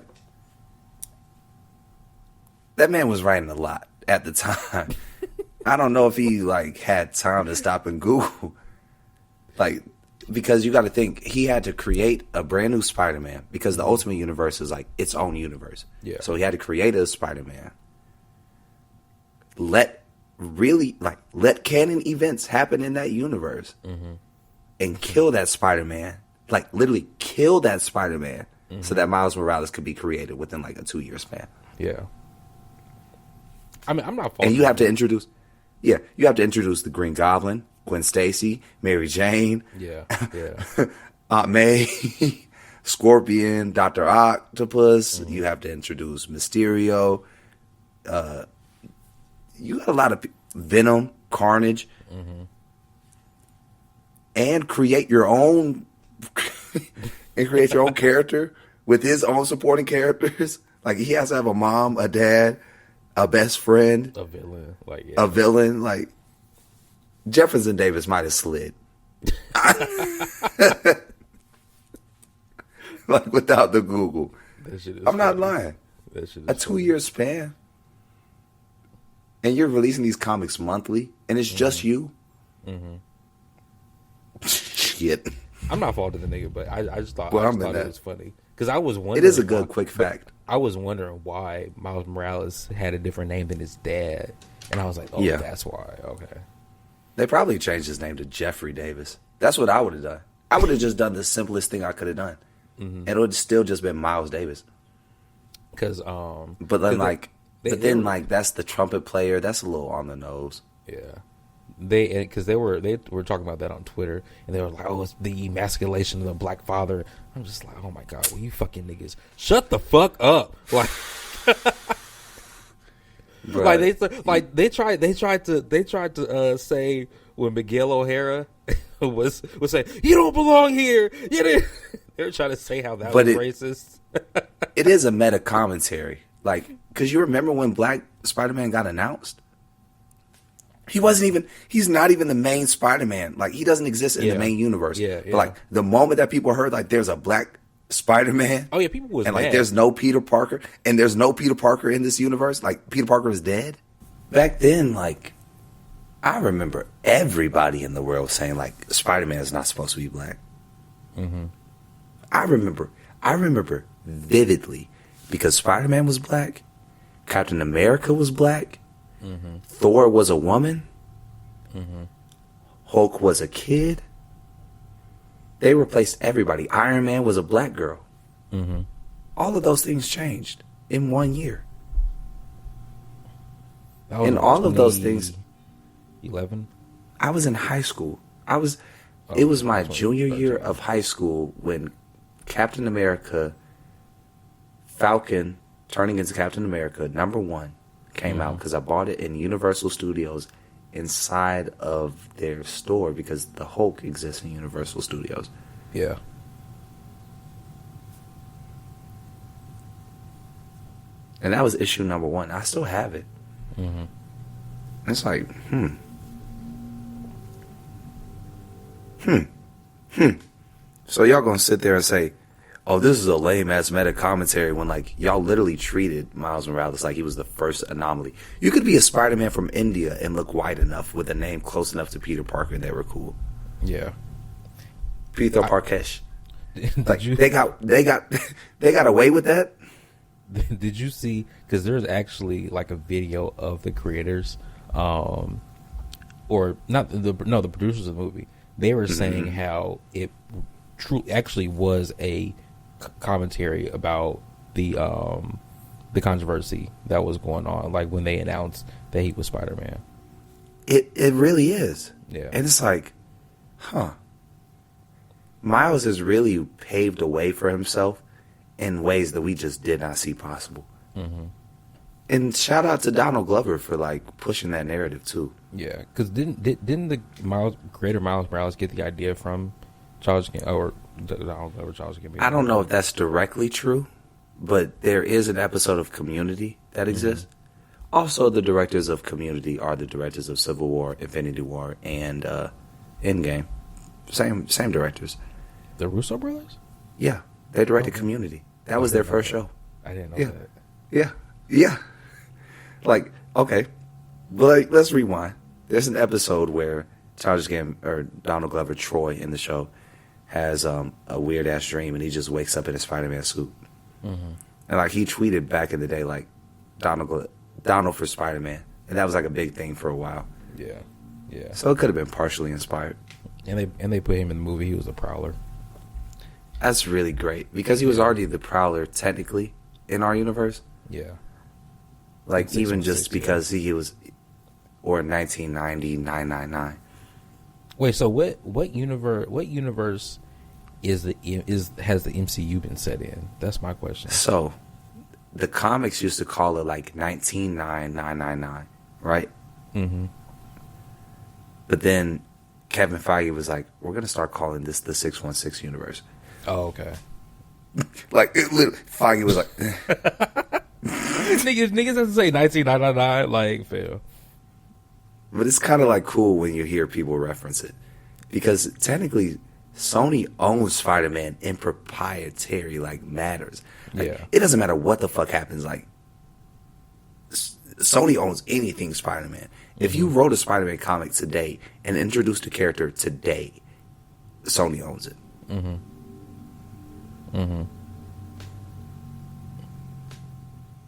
that man was writing a lot at the time. I don't know if he like had time to stop and Google, like, because you got to think he had to create a brand new Spider-Man because the Ultimate Universe is like its own universe. Yeah. So he had to create a Spider-Man. Let canon events happen in that universe, and kill that Spider-Man. Like literally kill that Spider-Man, so that Miles Morales could be created within like a 2-year span. Yeah. I mean, I'm not. And you have to introduce. Yeah, you have to introduce the Green Goblin, Gwen Stacy, Mary Jane, Aunt May, Scorpion, Dr. Octopus. You have to introduce Mysterio. You got a lot of Venom, Carnage, and create your own character with his own supporting characters. Like he has to have a mom, a dad, a best friend, a villain, a villain. Like Jefferson Davis might have slid, like without the Google. I'm not lying. A 2-year span, and you're releasing these comics monthly, and it's just you. Shit. I'm not faulting the nigga, but I just thought, it was funny because I was wondering. It is a good quick fact. I was wondering why Miles Morales had a different name than his dad, and I was like, "Oh, that's why." Okay. They probably changed his name to Jeffrey Davis. That's what I would have done. I would have just done the simplest thing I could have done, and it would still just been Miles Davis. Because, but then that's the trumpet player. That's a little on the nose. Yeah. Because they were talking about that on Twitter, and they were like, "Oh, it's the emasculation of the black father." I'm just like, "Oh my god, well, you fucking niggas, shut the fuck up!" Like, they tried to say when Miguel O'Hara was saying, "You don't belong here." They were trying to say how that was racist. It is a meta commentary. Like Because you remember when Black Spider-Man got announced? He's not even the main Spider-Man. Like, he doesn't exist in the main universe. Yeah. But, like, the moment that people heard, like, there's a Black Spider-Man. Oh, yeah, people was and, mad. like, there's no Peter Parker. And there's no Peter Parker in this universe. Like, Peter Parker is dead. Back then, like, I remember everybody in the world saying, like, Spider-Man is not supposed to be black. Mm-hmm. I remember vividly, because Spider-Man was black, Captain America was black, mm-hmm. Thor was a woman, mm-hmm. Hulk was a kid. They replaced everybody. Iron Man was a black girl. Mm-hmm. All of those things changed in 1 year. And like all of those things... 11? I was in high school. It was my junior year of high school when Captain America, Falcon, turning into Captain America, #1, came out, because I bought it in Universal Studios inside of their store, because the Hulk exists in Universal Studios. Yeah. And that was issue #1. I still have it. Mm-hmm. It's like, So y'all gonna sit there and say, oh, this is a lame-ass meta commentary, when, like, y'all literally treated Miles Morales like he was the first anomaly. You could be a Spider-Man from India and look white enough with a name close enough to Peter Parker, and they were cool. Yeah. Peter Parkesh. Like, they got away with that? Did you see, because there's actually, like, a video of the creators, or not the producers of the movie. They were saying how it actually was a commentary about the controversy that was going on, like when they announced that he was Spider-Man. It really is. Yeah. And it's like, Miles has really paved a way for himself in ways that we just did not see possible. Mm-hmm. And shout out to Donald Glover for, like, pushing that narrative too. Yeah, because didn't the creator Miles Morales get the idea from Charles Gambino? I don't know if that's directly true, but there is an episode of Community that exists. Mm-hmm. Also, the directors of Community are the directors of Civil War, Infinity War, and Endgame. Same directors. The Russo brothers? Yeah, they directed Community. That was their first show. I didn't know that. Yeah. Like, okay, but, like, let's rewind. There's an episode where Donald Glover, Troy, in the show, has a weird ass dream, and he just wakes up in a Spider-Man suit. Mm-hmm. And, like, he tweeted back in the day, like, Donald for Spider-Man, and that was, like, a big thing for a while. Yeah. So it could have been partially inspired. And they put him in the movie. He was a Prowler. That's really great, because he was already the Prowler technically in our universe. Yeah. Like, even just because he was, or 1990 999. Wait, so what universe has the MCU been set in? That's my question. So, the comics used to call it, like, 199999, right? Mm-hmm. But then Kevin Feige was like, we're gonna start calling this the 616 universe. Oh, okay. Like, Feige was like, niggas have to say 1999, like, fail. But it's kind of, like, cool when you hear people reference it, because technically Sony owns Spider-Man in proprietary, like, matters. Like, yeah. It doesn't matter what the fuck happens. Like, Sony owns anything Spider-Man. If you wrote a Spider-Man comic today and introduced a character today, Sony owns it. Mm-hmm. Mm-hmm.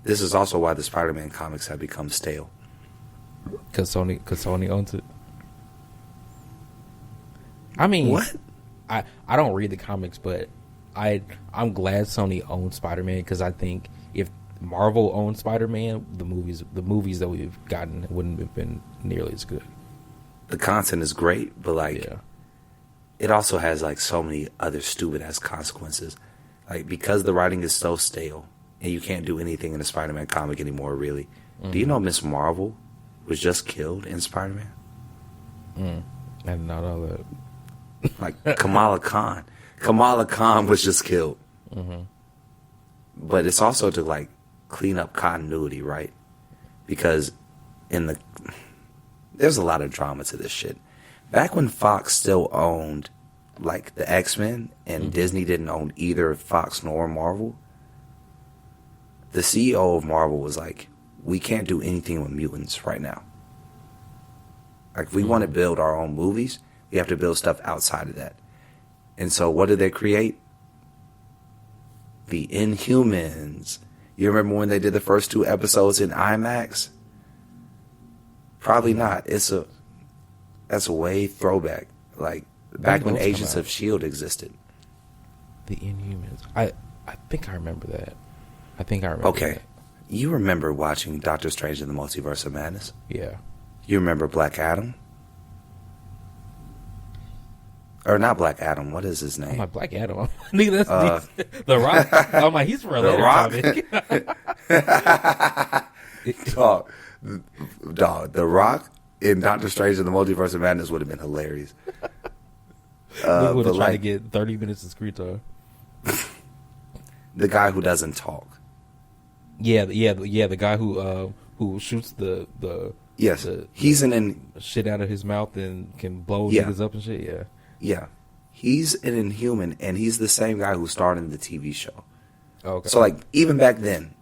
This is also why the Spider-Man comics have become stale. Because Sony owns it. I mean, what? I don't read the comics, but I'm glad Sony owns Spider-Man, because I think if Marvel owned Spider-Man, the movies that we've gotten wouldn't have been nearly as good. The content is great, but, like, it also has, like, so many other stupid ass consequences. Like, because the writing is so stale and you can't do anything in a Spider-Man comic anymore, really. Mm-hmm. Do you know Miss Marvel was just killed in Spider-Man? I did not know that. Like, Kamala Khan. Kamala Khan was just killed. Mm-hmm. But it's also to, like, clean up continuity, right? Because there's a lot of drama to this shit. Back when Fox still owned like the X-Men and Disney didn't own either Fox nor Marvel, the CEO of Marvel was like, we can't do anything with mutants right now. Like, if we want to build our own movies, we have to build stuff outside of that. And so what did they create? The Inhumans. You remember when they did the first 2 episodes in IMAX? Probably not. That's a way throwback. Like, back when Agents of S.H.I.E.L.D. existed. The Inhumans. I think I remember that. Okay. That. You remember watching Doctor Strange in the Multiverse of Madness? Yeah. You remember Black Adam? Or not Black Adam. What is his name? I'm like, Black Adam. Nigga, that's The Rock. I'm like, he's for a later topic. Dog, The Rock in Doctor Strange in the Multiverse of Madness would have been hilarious. Nigga would have tried to get 30 minutes of screen time. The guy who doesn't talk. Yeah. The guy who shoots the he's an shit out of his mouth and can blow niggas up and shit. Yeah. Yeah, he's an Inhuman, and he's the same guy who starred in the TV show. Okay. So, like, even back then,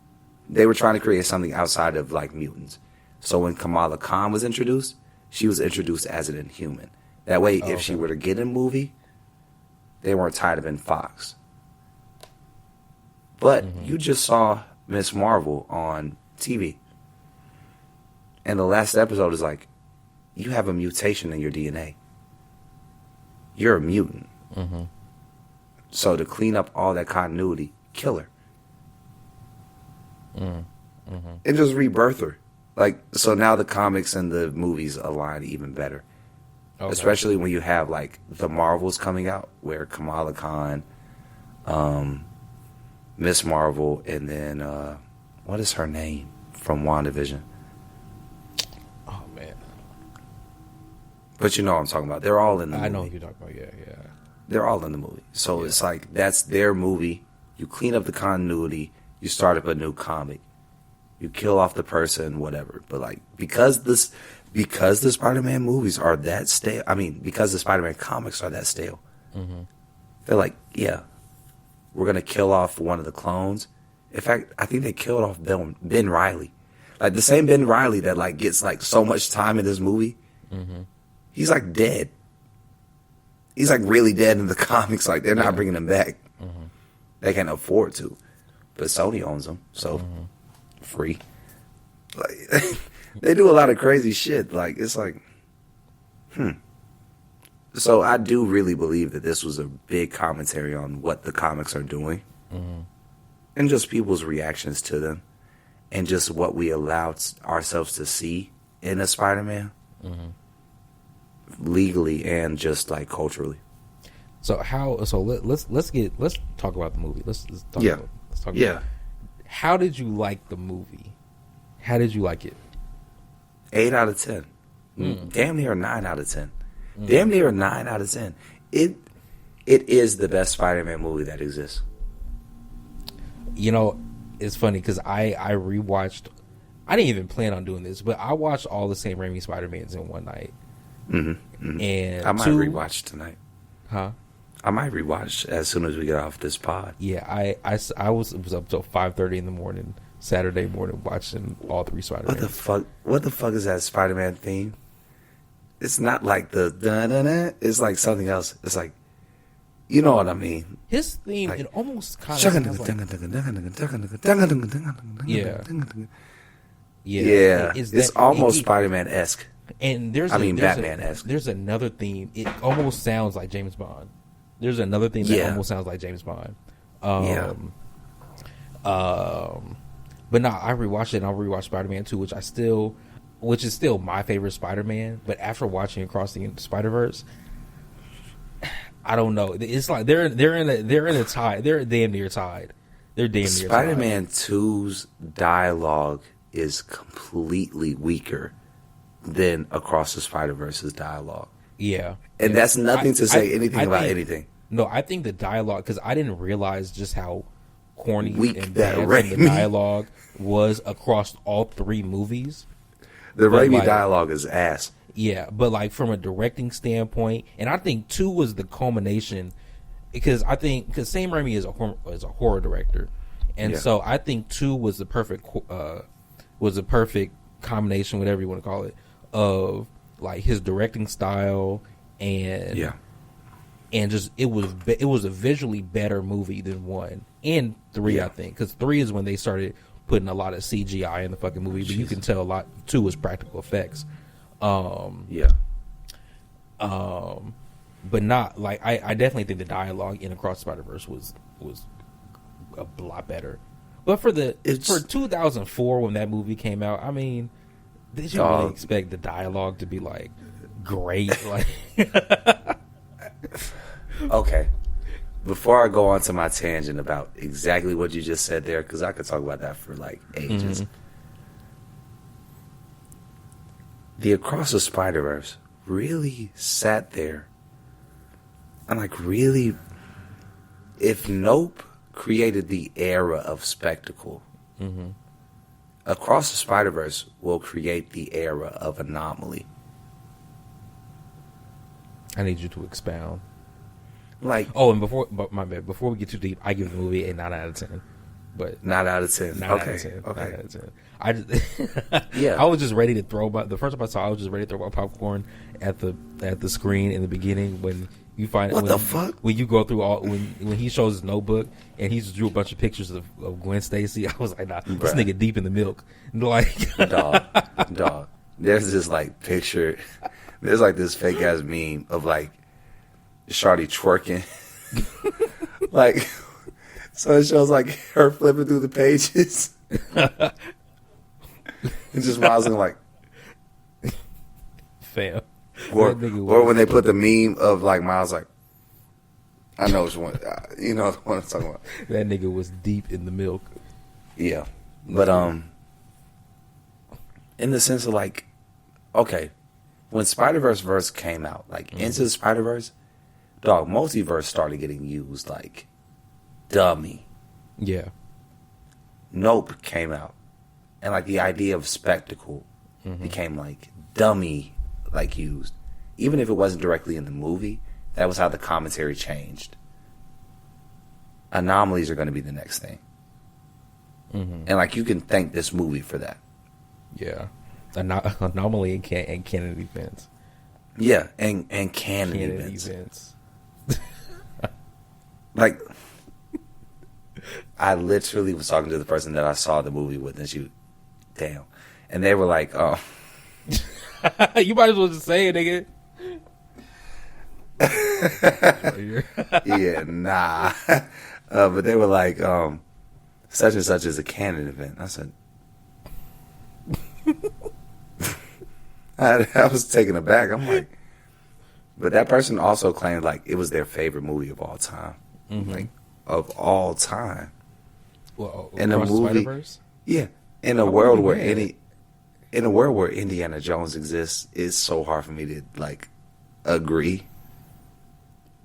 they were trying to create something outside of, like, mutants. So when Kamala Khan was introduced, she was introduced as an Inhuman. That way, if she were to get a movie, they weren't tied up in Fox. But you just saw Miss Marvel on TV. And the last episode is like, you have a mutation in your DNA. You're a mutant. So to clean up all that continuity, kill her. And just rebirth her. Like, so now the comics and the movies align even better. Okay. Especially when you have, like, the Marvels coming out, where Kamala Khan, Miss Marvel, and then, what is her name from WandaVision? Oh, man. But you know what I'm talking about. They're all in the movie. I know what you're talking about, yeah. They're all in the movie. So it's like, that's their movie. You clean up the continuity. You start up a new comic. You kill off the person, whatever. But, like, because the Spider-Man movies are that stale, because the Spider-Man comics are that stale, they're like, yeah, we're going to kill off one of the clones. In fact, I think they killed off Ben Reilly. Like, the same Ben Reilly that, like, gets, like, so much time in this movie, he's, like, dead. He's, like, really dead in the comics. Like, they're not bringing him back. They can't afford to. But Sony owns them, so free. Like, they do a lot of crazy shit. Like, it's like, So I do really believe that this was a big commentary on what the comics are doing. And just people's reactions to them. And just what we allowed ourselves to see in a Spider-Man. Legally and just, like, culturally. So let's talk about the movie. Let's talk about it. How did you like the movie? How did you like it? 8 out of 10. Damn near 9 out of 10. Damn near 9 out of 10. It is the best Spider-Man movie that exists. You know, it's funny because I rewatched. I didn't even plan on doing this, but I watched all the Sam Raimi Spider-Mans in one night. And I might rewatch tonight. Huh? I might rewatch as soon as we get off this pod. Yeah, I was up till 5:30 in the morning, Saturday morning, watching all 3 Spider-Man. What the fuck is that Spider-Man theme? It's not like the da-da-da. It's like something else. It's like, you know what I mean. His theme, like, it almost kind of sounds like... Yeah. It's almost Spider-Man-esque. And Batman-esque. There's another theme. It almost sounds like James Bond. There's another theme that almost sounds like James Bond. But no, I rewatched it, and I'll rewatch Spider-Man 2, which is still my favorite Spider-Man. But after watching Across the Spiderverse, I don't know. It's like they're in a tie. They're damn near tied. Spider-Man 2's dialogue is completely weaker than Across the Spider-Verse's dialogue. Yeah. And that's nothing to say anything about anything. No, I think the dialogue, because I didn't realize just how corny and bad the dialogue was across all three movies. The Raimi dialogue is ass. Yeah, but like from a directing standpoint, and I think 2 was the culmination, because Sam Raimi is a horror director, and so I think 2 was the perfect combination, whatever you want to call it, of like his directing style and just it was a visually better movie than 1 and 3. I think because 3 is when they started putting a lot of CGI in the fucking movie, but you can tell a lot. 2 was practical effects. But not like I definitely think the dialogue in Across Spider-Verse was a lot better. But for 2004 when that movie came out, I mean, did you really expect the dialogue to be like great? Like, okay. Before I go on to my tangent about exactly what you just said there, because I could talk about that for like ages. The Across the Spider-Verse really sat there and like really, if Nope created the era of spectacle, Across the Spider-Verse will create the era of anomaly. I need you to expound. Like, and before we get too deep, I give the movie a 9 out of 10. But 9 out of 10. 9 Okay. Out of 10. Okay. 9 out of 10. I just, yeah. I was just ready to throw the first time I saw, I was just ready to throw my popcorn at the screen in the beginning when you find what the fuck when you go through when he shows his notebook and he just drew a bunch of pictures of Gwen Stacy. I was like, nah, this nigga deep in the milk. Like, dog. There's this like picture. There's like this fake ass meme of like Shawty twerking. Like, so it shows like her flipping through the pages. And just Miles like, fam. Or when they put the meme of like Miles like, I know which one, you know what I'm talking about. That nigga was deep in the milk. Yeah, but in the sense of like, okay, when Spider-Verse came out, like Into the Spider-Verse, dog, multiverse started getting used like dummy. Yeah. Nope came out, and like the idea of spectacle became like dummy, like used. Even if it wasn't directly in the movie, that was how the commentary changed. Anomalies are going to be the next thing. And like you can thank this movie for that. Yeah. Anomaly and canon events. Yeah, and canon events. Like, I literally was talking to the person that I saw the movie with, and and they were like, "Oh, you might as well just say it, nigga." Yeah, nah. But they were like, such and such is a canon event. I said, I was taken aback. I'm like, but that person also claimed like it was their favorite movie of all time, like of all time. Well, in a movie, yeah, in a world where Indiana Jones exists, it's so hard for me to like agree.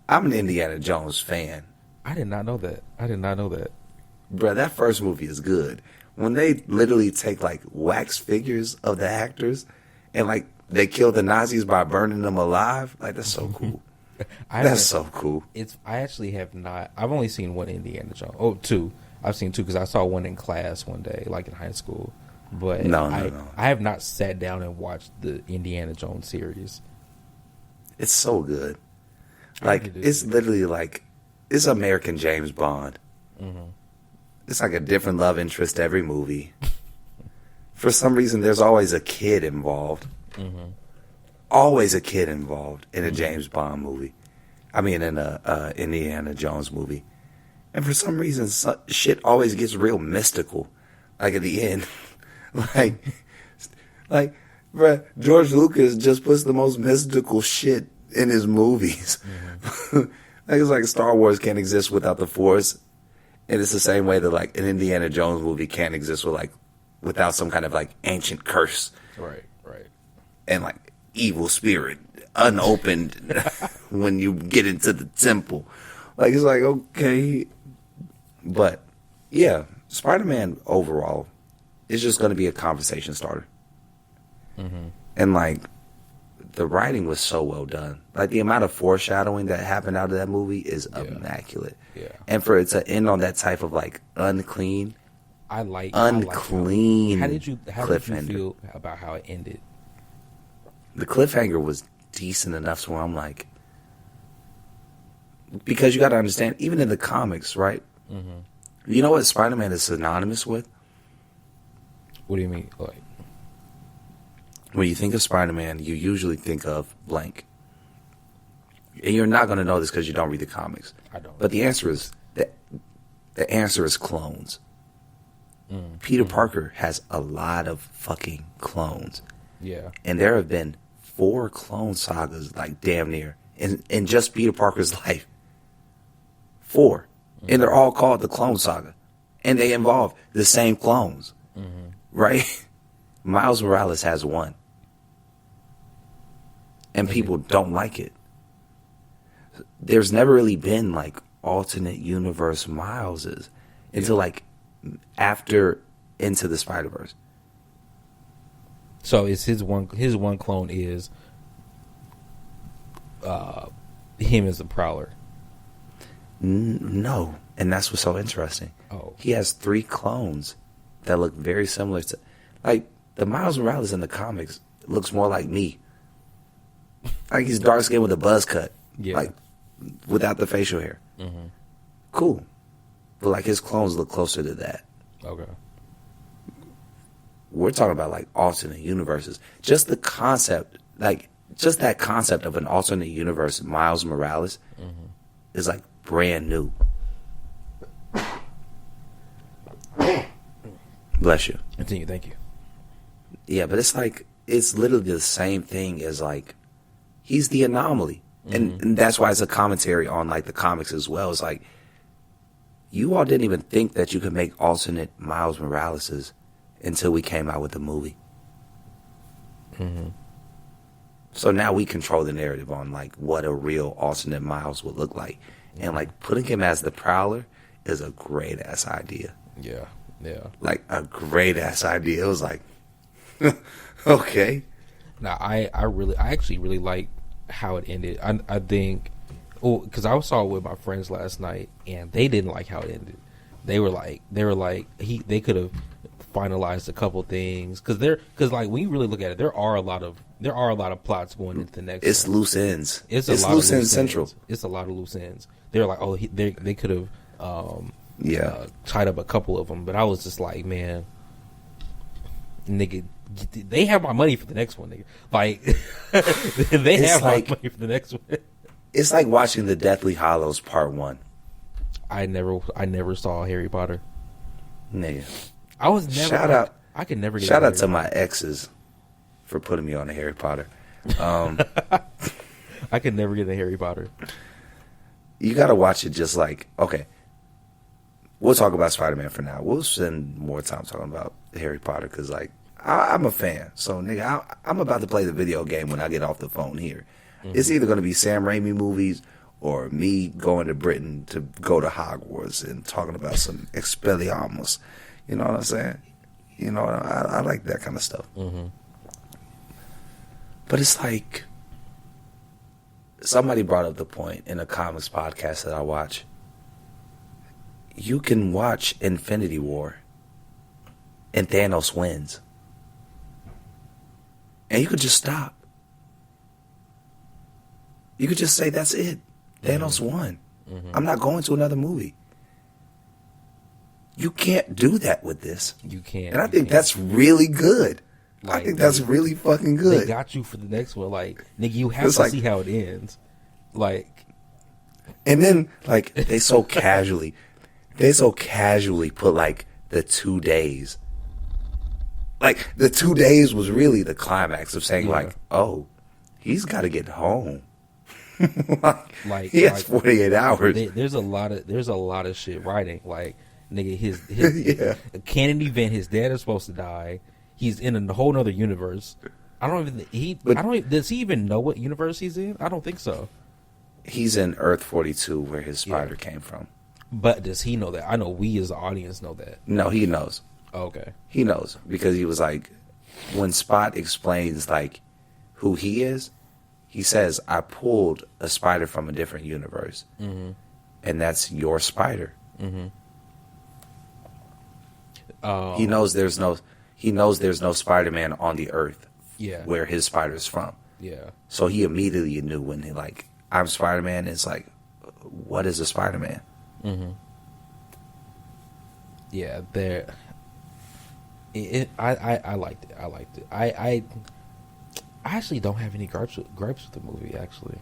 I'm an Indiana Jones fan. I did not know that. Bruh, that first movie is good. When they literally take like wax figures of the actors and like they kill the Nazis by burning them alive, like that's so cool. That's so cool. I actually have not. I've only seen one Indiana Jones. Oh, two. I've seen two because I saw one in class one day, like in high school. But no. I have not sat down and watched the Indiana Jones series. It's so good. Like it's literally like it's American James Bond. It's like a different love interest every movie. For some reason, there's always a kid involved. Always a kid involved in a James Bond movie. I mean, in a Indiana Jones movie. And for some reason, shit always gets real mystical. Like at the end, like, bruh, George Lucas just puts the most mystical shit in his movies. Like it's like Star Wars can't exist without the Force, and it's the same way that like an Indiana Jones movie can't exist without some kind of like ancient curse, right, and like evil spirit unopened when you get into the temple. Like it's like okay, but Yeah, Spider-Man overall is just going to be a conversation starter. Mm-hmm. And, like, the writing was so well done. Like, the amount of foreshadowing that happened out of that movie is immaculate. Yeah. And for it to end on that type of, like, unclean. How did you feel about how it ended? The cliffhanger was decent enough to where I'm like, because you got to understand, even in the comics, right? Mm-hmm. You know what Spider-Man is synonymous with? What do you mean? Like, when you think of Spider-Man, you usually think of blank. And you're not going to know this because you don't read the comics. I don't. But the answer is clones. Peter Parker has a lot of fucking clones. Yeah. And there have been 4 clone sagas, like, damn near, in just Peter Parker's life. 4. And they're all called the Clone Saga. And they involve the same clones. Mm-hmm. Right? Miles Morales has 1. And people don't like it. There's never really been, like, alternate universe Mileses until, like, after Into the Spiderverse. So is his one clone is him as a Prowler? No, and that's what's so interesting. Oh, he has 3 clones that look very similar to, like, the Miles Morales in the comics looks more like me. Like, he's dark skinned with a buzz cut, like, without the facial hair. Mm-hmm. Cool, but like his clones look closer to that. Okay. We're talking about, like, alternate universes. Just the concept, like, just that concept of an alternate universe Miles Morales is, like, brand new. Bless you. Continue, thank you. Yeah, but it's like, it's literally the same thing as, like, he's the anomaly. And that's why it's a commentary on, like, the comics as well. It's like, you all didn't even think that you could make alternate Miles Moraleses until we came out with the movie. Mm-hmm. So now we control the narrative on, like, what a real alternate Miles would look like. And, like, putting him as the Prowler is a great-ass idea. Yeah, yeah. Like, a great-ass idea. It was like, okay. Now, I actually really like how it ended. I think, because I saw it with my friends last night, and they didn't like how it ended. They were like, they could have finalized a couple things, because like when you really look at it, there are a lot of plots going into the next. It's one. Loose ends. It's loose ends central. It's a lot of loose ends. They're like, they could have tied up a couple of them, but I was just like, man, nigga, they have my money for the next one, nigga. Like, they have my money for the next one. It's like watching the Deathly Hallows Part 1. I never saw Harry Potter. Nigga. I was never. Shout out. I could never get. Shout out to my exes for putting me on a Harry Potter. I could never get a Harry Potter. You got to watch it just like, okay, we'll talk about Spider-Man for now. We'll spend more time talking about Harry Potter because, like, I'm a fan. So, nigga, I'm about to play the video game when I get off the phone here. Mm-hmm. It's either going to be Sam Raimi movies or me going to Britain to go to Hogwarts and talking about some Expelliarmus. You know what I'm saying? You know, I like that kind of stuff. Mm-hmm. But it's like, somebody brought up the point in a comics podcast that I watch. You can watch Infinity War and Thanos wins. And you could just stop. You could just say, that's it. Thanos won. Mm-hmm. I'm not going to another movie. You can't do that with this. You can't. And I think that's really good. Like, I think that's really fucking good. They got you for the next one. Like, nigga, you have to see how it ends. Like, and then, like, they so casually put, like, the 2 days. Like, the 2 days was really the climax of saying, like, oh, he's got to get home. like he has 48 hours. There's a lot of shit writing. Like, nigga, his canon event. His dad is supposed to die. He's in a whole nother universe. Does he even know what universe he's in? I don't think so. He's in Earth 42, where his spider came from. But does he know that? I know we as the audience know that. No, he knows. Oh, okay. He knows because he was like, when Spot explains like who he is, he says, "I pulled a spider from a different universe, and that's your spider." He knows there's no Spider-Man on the Earth. Yeah. Where his spider's from. Yeah. So he immediately knew when he like, I'm Spider-Man. It's like, what is a Spider-Man? Yeah, there. I liked it. I liked it. I actually don't have any gripes with the movie. Actually,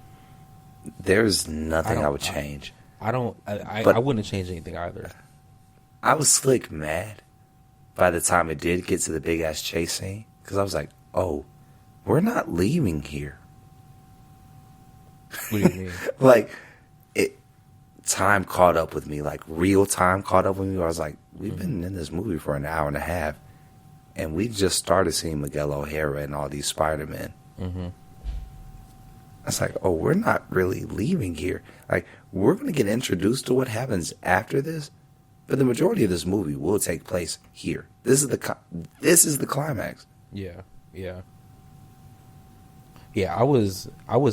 there's nothing I would change. I wouldn't change anything either. I was slick mad by the time it did get to the big ass chase scene because I was like, oh, we're not leaving here. What do you mean? Like, time caught up with me, like real time caught up with me. Where I was like, we've been in this movie for an hour and a half, and we just started seeing Miguel O'Hara and all these Spider-Men. It's like, oh, we're not really leaving here. Like, we're going to get introduced to what happens after this, but the majority of this movie will take place here. This is the climax. Yeah. I was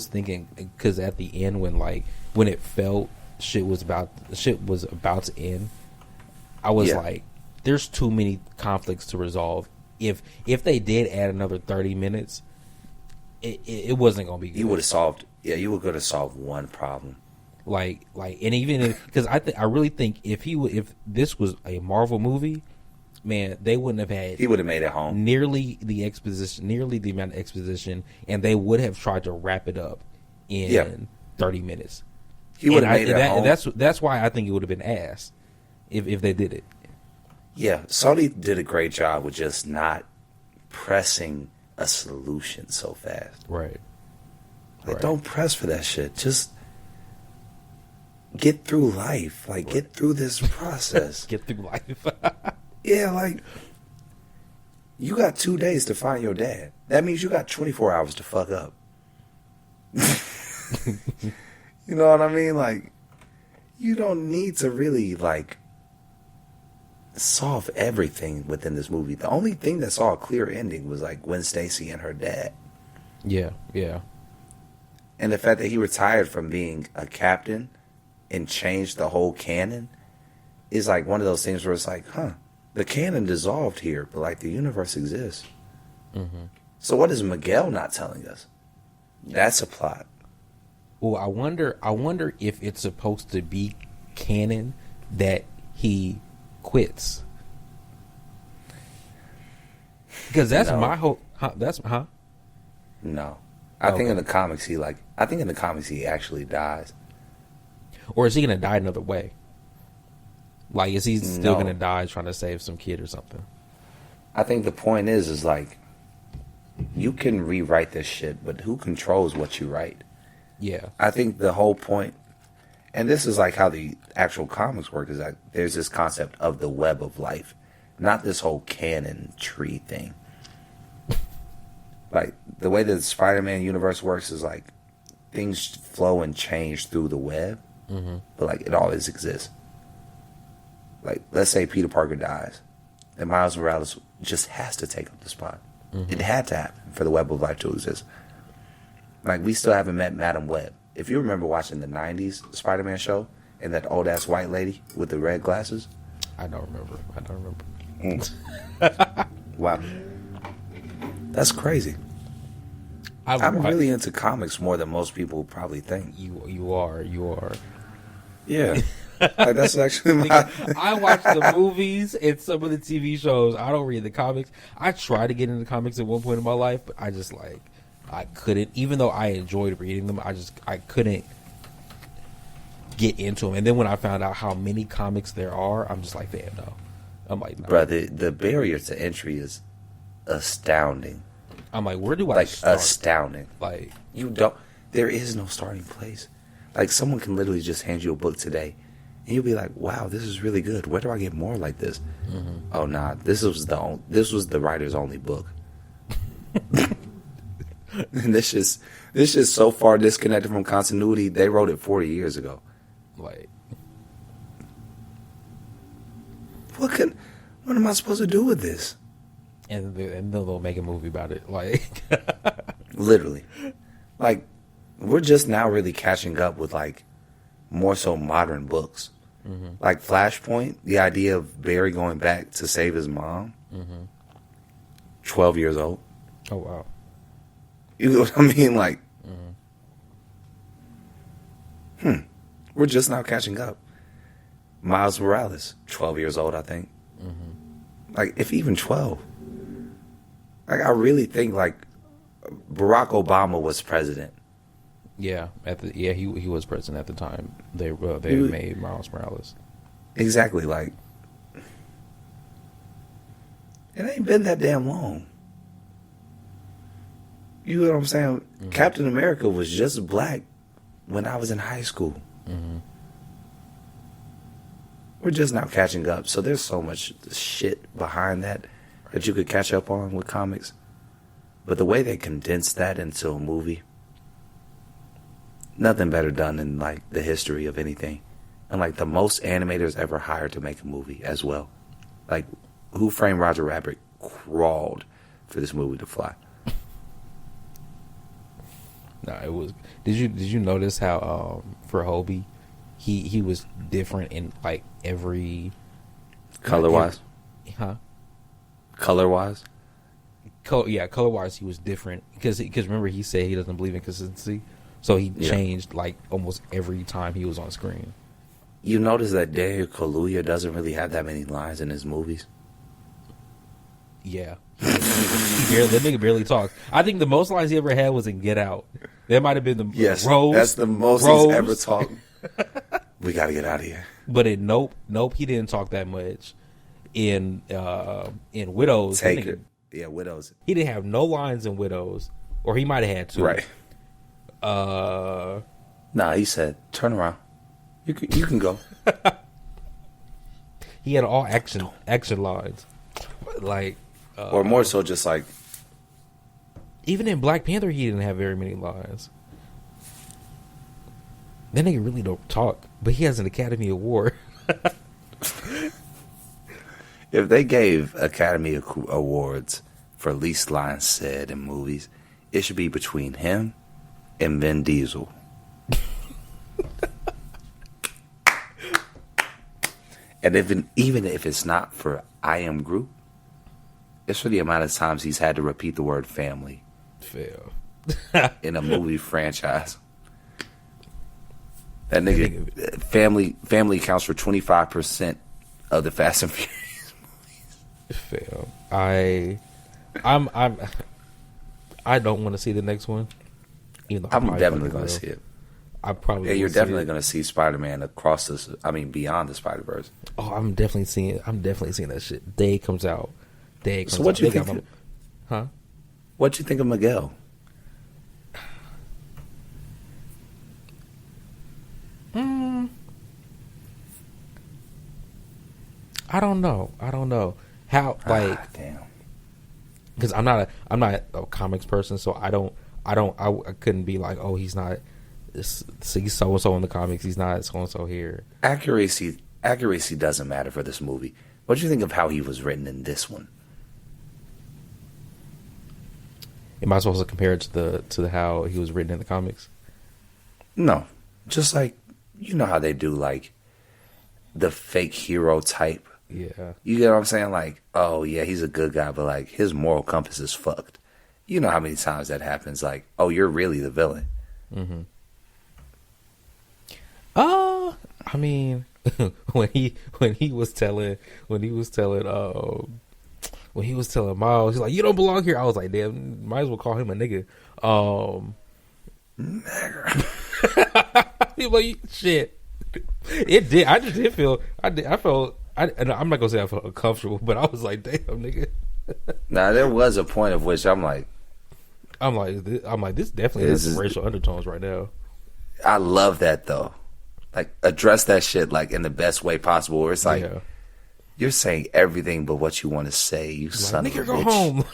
thinking because at the end when it felt shit was about to end, I was like, there's too many conflicts to resolve. If they did add another 30 minutes, it wasn't gonna be good. You would have solved. Yeah, you were going to solve one problem. Like, and even because I really think if this was a Marvel movie, man, they wouldn't have had. He would have made it home. Nearly the amount of exposition, and they would have tried to wrap it up in 30 minutes. He would have made it home. That's why I think it would have been ass if they did it. Yeah, Sony did a great job with just not pressing a solution so fast. Right. Like, don't press for that shit. Just get through life. Like, get through this process. Get through life. Yeah, like, you got 2 days to find your dad. That means you got 24 hours to fuck up. You know what I mean? Like, you don't need to really, like, solve everything within this movie. The only thing that saw a clear ending was, like, Gwen Stacy and her dad. Yeah. And the fact that he retired from being a captain and changed the whole canon is, like, one of those things where it's like, the canon dissolved here, but, like, the universe exists. So what is Miguel not telling us? That's a plot. Well, I wonder if it's supposed to be canon that he quits, because that's my whole. No, I think in the comics he actually dies. Or is he gonna die another way? Like, is he still gonna die trying to save some kid or something? I think the point is like, you can rewrite this shit, but who controls what you write? Yeah. I think the whole point, and this is like how the actual comics work, is that there's this concept of the web of life, not this whole canon tree thing. Like, the way that the Spider-Man universe works is like, things flow and change through the web, but like, it always exists. Like, let's say Peter Parker dies, and Miles Morales just has to take up the spot. It had to happen for the web of life to exist. Like, we still haven't met Madam Web. If you remember watching the 90s Spider-Man show and that old-ass white lady with the red glasses. I don't remember. Wow. That's crazy. I'm really into comics more than most people probably think. You are. Yeah. Like, that's actually my... I watch the movies and some of the TV shows. I don't read the comics. I tried to get into comics at one point in my life, but I just, like, I couldn't. Even though I enjoyed reading them, I couldn't get into them. And then when I found out how many comics there are, I'm just like, damn, no. I'm like, no. Bro, the barrier to entry is astounding. I'm like, where do I start? Astounding. Like, there is no starting place. Like, someone can literally just hand you a book today, and you'll be like, wow, this is really good. Where do I get more like this? Oh, nah, this was the writer's only book. And this is so far disconnected from continuity. They wrote it 40 years ago. Like, what am I supposed to do with this? And they'll make a movie about it, like literally, like we're just now really catching up with like more so modern books, like Flashpoint. The idea of Barry going back to save his mom, 12 years old. Oh wow, you know what I mean? Like, we're just now catching up. Miles Morales, 12 years old, I think. Like, if even 12. Like, I really think, like, Barack Obama was president. Yeah, he was president at the time. They made Miles Morales. Exactly, like, it ain't been that damn long. You know what I'm saying? Captain America was just black when I was in high school. We're just now catching up. So there's so much shit behind that you could catch up on with comics. But the way they condensed that into a movie, nothing better done in like the history of anything. And like the most animators ever hired to make a movie as well. Like Who Framed Roger Rabbit crawled for this movie to fly. No, it was. Did you notice how for Hobie, he was different in like every color wise? Huh? Color wise? Color wise, he was different because remember he said he doesn't believe in consistency, so he changed like almost every time he was on screen. You notice that Daniel Kaluuya doesn't really have that many lines in his movies. Yeah, that nigga barely talks. I think the most lines he ever had was in Get Out. That might have been the Rose. That's the most he's ever talked. We got to get out of here. But in Nope, he didn't talk that much. In Widows, Taker. Widows. He didn't have no lines in Widows, or he might have had two. Right. Nah, he said, "Turn around. You can go." He had all action lines, like, or more so, just like. Even in Black Panther, he didn't have very many lines. That nigga really don't talk, but he has an Academy Award. If they gave Academy Awards for least lines said in movies, it should be between him and Vin Diesel. And even if it's not for I Am Groot, it's for the amount of times he's had to repeat the word family. Fail. In a movie franchise. That nigga family accounts for 25% of the Fast and Furious movies. Fail. I don't want to see the next one. I'm definitely going to see it. I probably. Yeah, you're definitely going to see Spider-Man beyond the Spiderverse. Oh, I'm definitely seeing that shit. Day comes out. So what you think? Huh? What you think of Miguel? I don't know how, like, damn. Because I'm not a comics person, so I couldn't be like, oh, he's not. He's so and so in the comics. He's not so and so here. Accuracy doesn't matter for this movie. What do you think of how he was written in this one? Am I supposed to compare it to how he was written in the comics? No, just like you know how they do like the fake hero type. Yeah, you get what I'm saying? Like, oh yeah, he's a good guy, but like his moral compass is fucked. You know how many times that happens? Like, oh, you're really the villain. Mm-hmm. I mean, when he was telling Miles, he's like, "You don't belong here." I was like, "Damn, might as well call him a nigga." Nigger. He's like, "Shit." It did. I just did feel. I felt. I'm not gonna say I felt uncomfortable, but I was like, "Damn, nigga." Now there was a point of which I'm like, this definitely has some racial undertones right now. I love that though. Like, address that shit like in the best way possible. Where it's like, you're saying everything but what you want to say. You son of a bitch. Nigga, go home.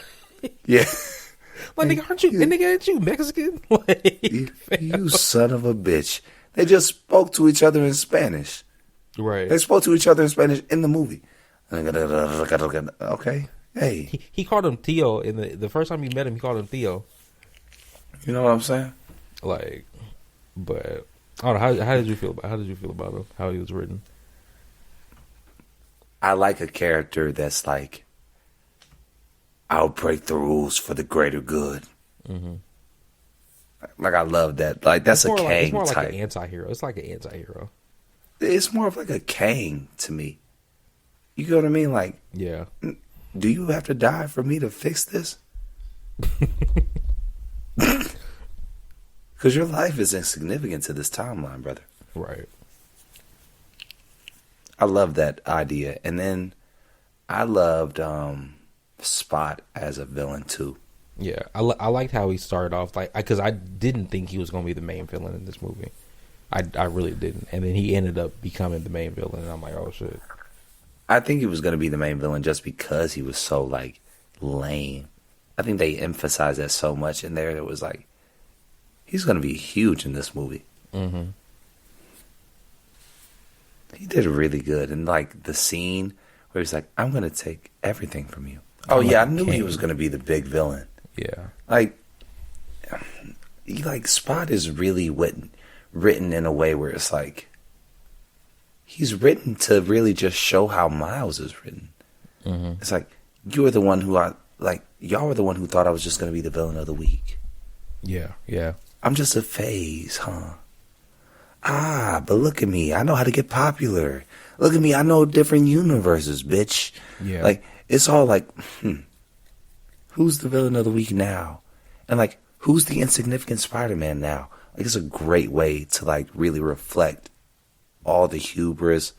Yeah. Like, nigga, aren't you Mexican? Like, you son of a bitch. They just spoke to each other in Spanish. Right. They spoke to each other in Spanish in the movie. Okay. Hey. He called him Theo in the first time you met him. He called him Theo. You know what I'm saying? Like, but I don't know. How did you feel about him? How he was written? I like a character that's like, I'll break the rules for the greater good. Mm-hmm. Like, I love that. Like, that's a Kang it's more type. like an anti-hero. It's like an anti-hero. It's more of like a Kang to me. You know what I mean? Like, yeah. Do you have to die for me to fix this? Because your life is insignificant to this timeline, brother. Right. I love that idea. And then I loved Spot as a villain, too. Yeah. I liked how he started off, like, because I didn't think he was going to be the main villain in this movie. I really didn't. And then he ended up becoming the main villain, and I'm like, oh, shit. I think he was going to be the main villain just because he was so, like, lame. I think they emphasized that so much in there. It was like, he's going to be huge in this movie. Mm-hmm. He did really good. And, like, the scene where he's like, I'm going to take everything from you. Oh, yeah, I knew he was going to be the big villain. Yeah. Like, Spot is really written in a way where it's like, he's written to really just show how Miles is written. Mm-hmm. It's like, you were the one who y'all were the one who thought I was just going to be the villain of the week. Yeah, yeah. I'm just a phase, huh? But look at me. I know how to get popular. Look at me. I know different universes, bitch. Yeah. Like, it's all like, who's the villain of the week now? And, like, who's the insignificant Spider-Man now? Like, it's a great way to, like, really reflect all the hubris,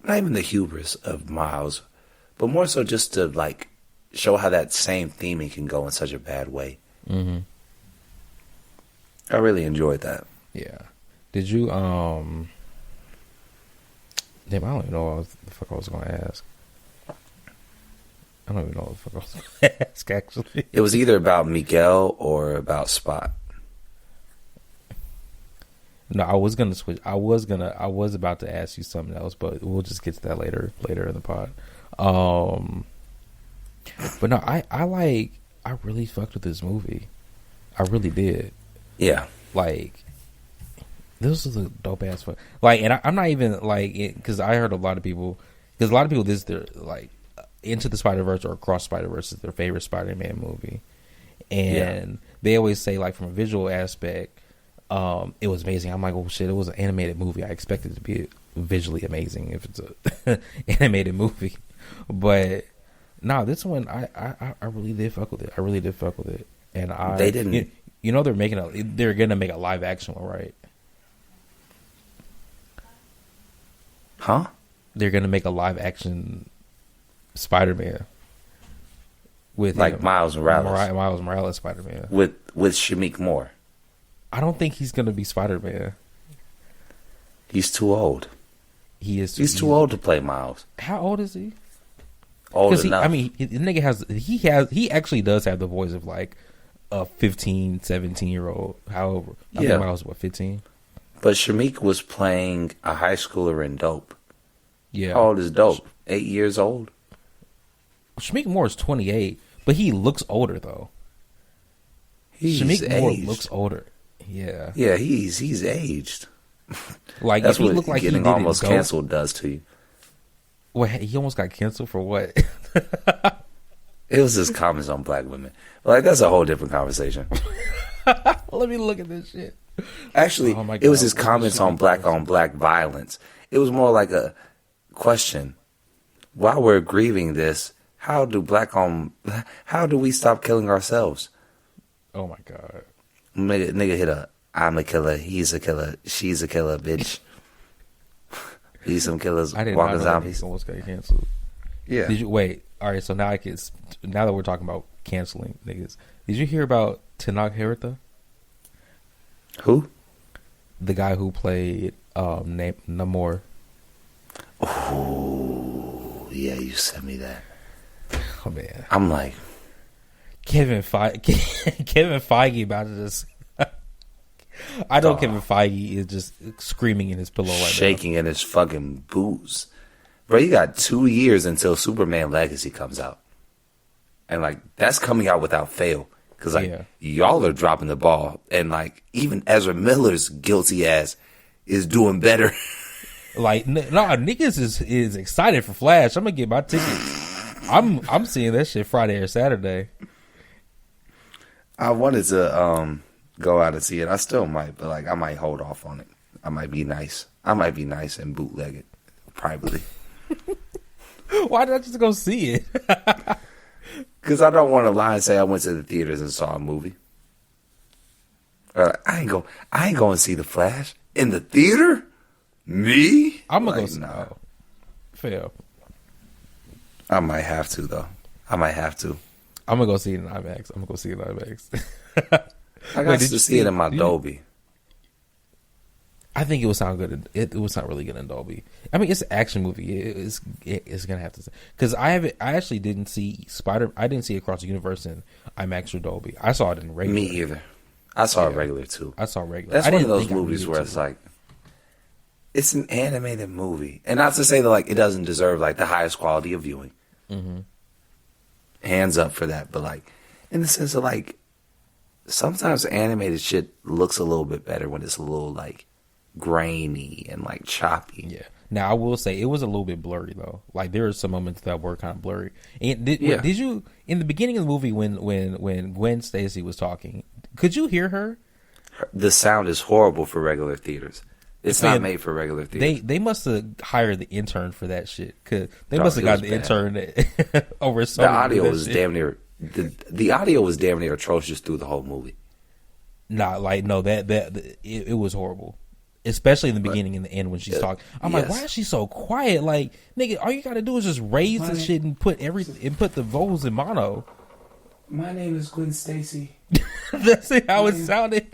not even the hubris of Miles, but more so just to, like, show how that same theming can go in such a bad way. Mm-hmm. I really enjoyed that. Yeah. Did you, damn, I don't even know what the fuck I was going to ask. I don't even know what the fuck I was going to ask, actually. It was either about Miguel or about Spot. No, I was gonna switch. I was about to ask you something else, but we'll just get to that later in the pod. But no, I really fucked with this movie. I really did. Yeah. Like, this was a dope ass fuck. Like, and I'm not even like, because I heard a lot of people, this is their, like, Into the Spiderverse or Across Spiderverse is their favorite Spider-Man movie, and they always say, like, from a visual aspect, it was amazing. I'm like, oh shit, it was an animated movie. I expected it to be visually amazing if it's a animated movie. But no, this one I really did fuck with it. I really did fuck with it. And they didn't. You know they're gonna make a live action one, right? Huh? They're gonna make a live action Spider-Man with like Miles Morales. Miles Morales Spider-Man with Shameik Moore. I don't think he's gonna be Spider-Man. He's too old. He's too old to play Miles. How old is he? Old enough. I mean, the nigga he actually does have the voice of like a 15, 17-year-old. However, I think Miles was 15. But Shameik was playing a high schooler in Dope. Yeah. How old is Dope? 8 years old. Shameik Moore is 28, but he looks older though. Shameik Moore looks older. Yeah. Yeah, he's aged. Like, that's if he what looked like getting he did almost canceled does to you. Well, he almost got canceled for what? It was his comments on black women. Like, that's a whole different conversation. Let me look at this shit. Actually, it was his comments on black violence. It was more like a question. While we're grieving this, how do we stop killing ourselves? Oh my God. Nigga hit I'm a killer, he's a killer, she's a killer, bitch. These some killers walking zombies. Almost got canceled. Yeah. Did you wait? All right, so now now that we're talking about canceling niggas, did you hear about Tenoch Huerta? Who? The guy who played Namor. Oh, yeah, you sent me that. Oh man, I'm like, Kevin Feige about to just. I know Kevin Feige is just screaming in his pillow right now. Shaking in his fucking boots. Bro, you got 2 years until Superman Legacy comes out. And, like, that's coming out without fail. Because, like, y'all are dropping the ball. And, like, even Ezra Miller's guilty ass is doing better. Like, no, niggas is excited for Flash. I'm going to get my tickets. I'm seeing that shit Friday or Saturday. I wanted to go out and see it. I still might, but, like, I might hold off on it. I might be nice. And bootleg it privately. Why did I just go see it? Because I don't want to lie and say I went to the theaters and saw a movie. I ain't going to see The Flash in the theater. Me? I'm gonna go see. No. Fail. I might have to though. I'm gonna go see it in IMAX. I got to see it in my Dolby. I think it would sound good. It would sound really good in Dolby. I mean, it's an action movie. It's gonna have to, because I actually didn't see I didn't see Across the Universe in IMAX or Dolby. I saw it in regular. Me either. I saw it regular too. I saw regular. That's one of those movies where it's like, it's an animated movie, and not to say that like it doesn't deserve like the highest quality of viewing. Mm-hmm. Hands up for that, but like in the sense of like sometimes animated shit looks a little bit better when it's a little like grainy and like choppy. Yeah. Now I will say it was a little bit blurry though. Like there are some moments that were kind of blurry. And did you in the beginning of the movie when Gwen Stacy was talking? Could you hear her? The sound is horrible for regular theaters. It's not made for regular theaters. They must have hired the intern for that shit. Cause they must have got the intern over. The audio was damn near. The audio was damn near atrocious through the whole movie. Nah, like no, it was horrible. Especially in the beginning and the end when she's talking. I'm like, why is she so quiet? Like, nigga, all you gotta do is just raise the shit and put the vocals in mono. My name is Gwen Stacy. That's how it sounded.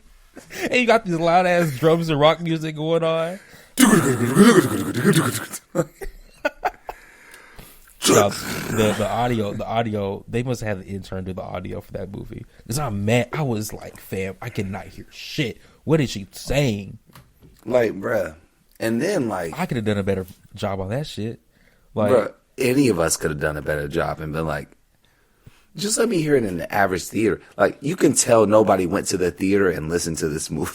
And you got these loud ass drums and rock music going on. The audio, they must have the intern do the audio for that movie. Because I'm mad. I was like, fam, I cannot hear shit. What is she saying? Like, bruh. And then, like, I could have done a better job on that shit. Like, bruh, any of us could have done a better job and been like, just let me hear it in the average theater. Like, you can tell nobody went to the theater and listened to this movie.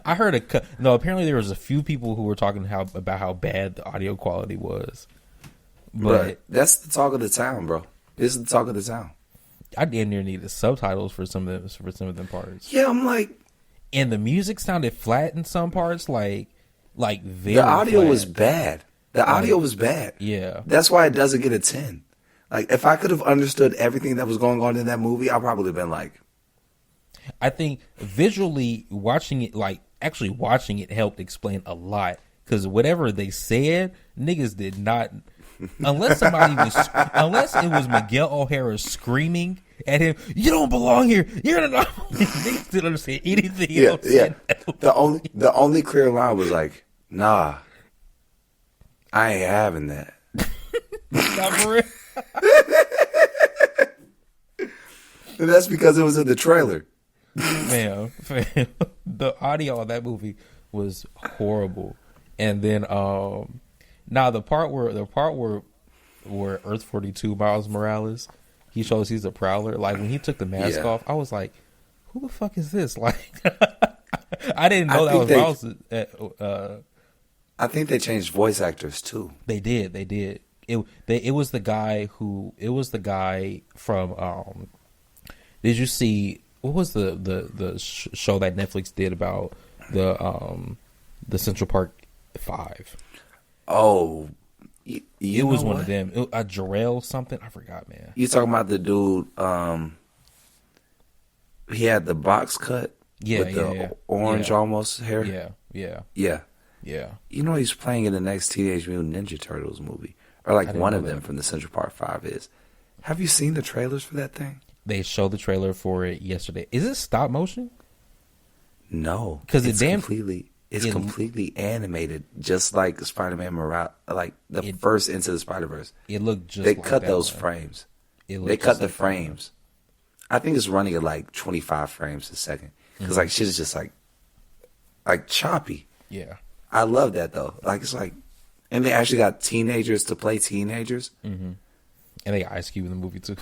I heard apparently there was a few people who were talking about how bad the audio quality was. But that's the talk of the town, bro. This is the talk of the town. I damn near needed subtitles for some of them parts. Yeah, I'm like, and the music sounded flat in some parts, like very. The audio flat. was bad. The audio was bad. Yeah, that's why it doesn't get a 10. Like, if I could have understood everything that was going on in that movie, I'd probably been like, I think visually watching it, like actually watching it, helped explain a lot. Because whatever they said, niggas did not. Unless it was Miguel O'Hara screaming at him, "You don't belong here. You're not." Niggas didn't understand anything else. Yeah. The only clear line was like, "Nah, I ain't having that." Not for real. And that's because it was in the trailer. Man, the audio of that movie was horrible. And then now the part where Earth 42 Miles Morales, he shows he's a prowler. Like when he took the mask off, I was like, who the fuck is this? Like I didn't know that was Miles. I think they changed voice actors too. They did. It was the guy from did you see what was the show that Netflix did about the Central Park 5? Oh, it was one of them. A Jarrell something, I forgot, man. You talking about the dude? He had the box cut, with the orange almost hair. Yeah. You know he's playing in the next Teenage Mutant Ninja Turtles movie, or like one of them from the Central Park 5 is. Have you seen the trailers for that thing? They showed the trailer for it yesterday. Is it stop motion? No, because it's completely animated, just like Spider-Man like the first Into the Spiderverse. It looked just. They like cut that those one. frames. They cut the frames. I think it's running at like 25 frames a second because like shit is just like choppy. Yeah, I love that though. Like it's like And they actually got teenagers to play teenagers. Mm-hmm. And they got Ice Cube in the movie too.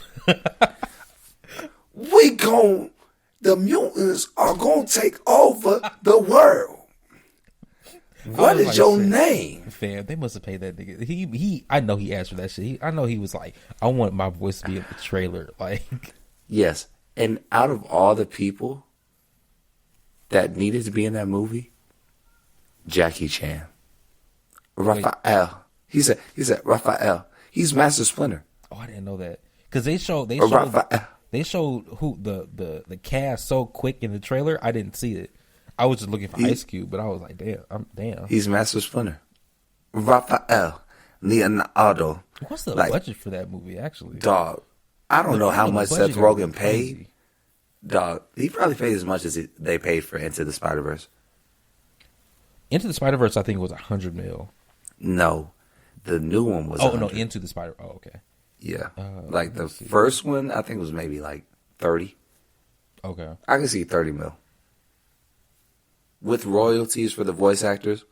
The mutants are gonna take over the world. What is your name? Fam, they must have paid that nigga. He I know he asked for that shit. I know he was like, I want my voice to be in the trailer. Like, yes. And out of all the people that needed to be in that movie, Jackie Chan. Raphael. He said Raphael. He's Master Splinter. Oh, I didn't know that. Because they showed who the cast so quick in the trailer. I didn't see it. I was just looking for Ice Cube, but I was like, damn. He's Master Splinter. Raphael. Leonardo. What's the budget for that movie, actually? Dog, I don't know how much Seth Rogen paid. Dog, he probably paid as much as they paid for Into the Spiderverse. Into the Spiderverse, I think it was $100 million. No, the new one was. Oh, no, Into the Spider. Oh, okay. Yeah, like the first one, I think was maybe like 30. Okay, I can see 30 mil with royalties for the voice actors.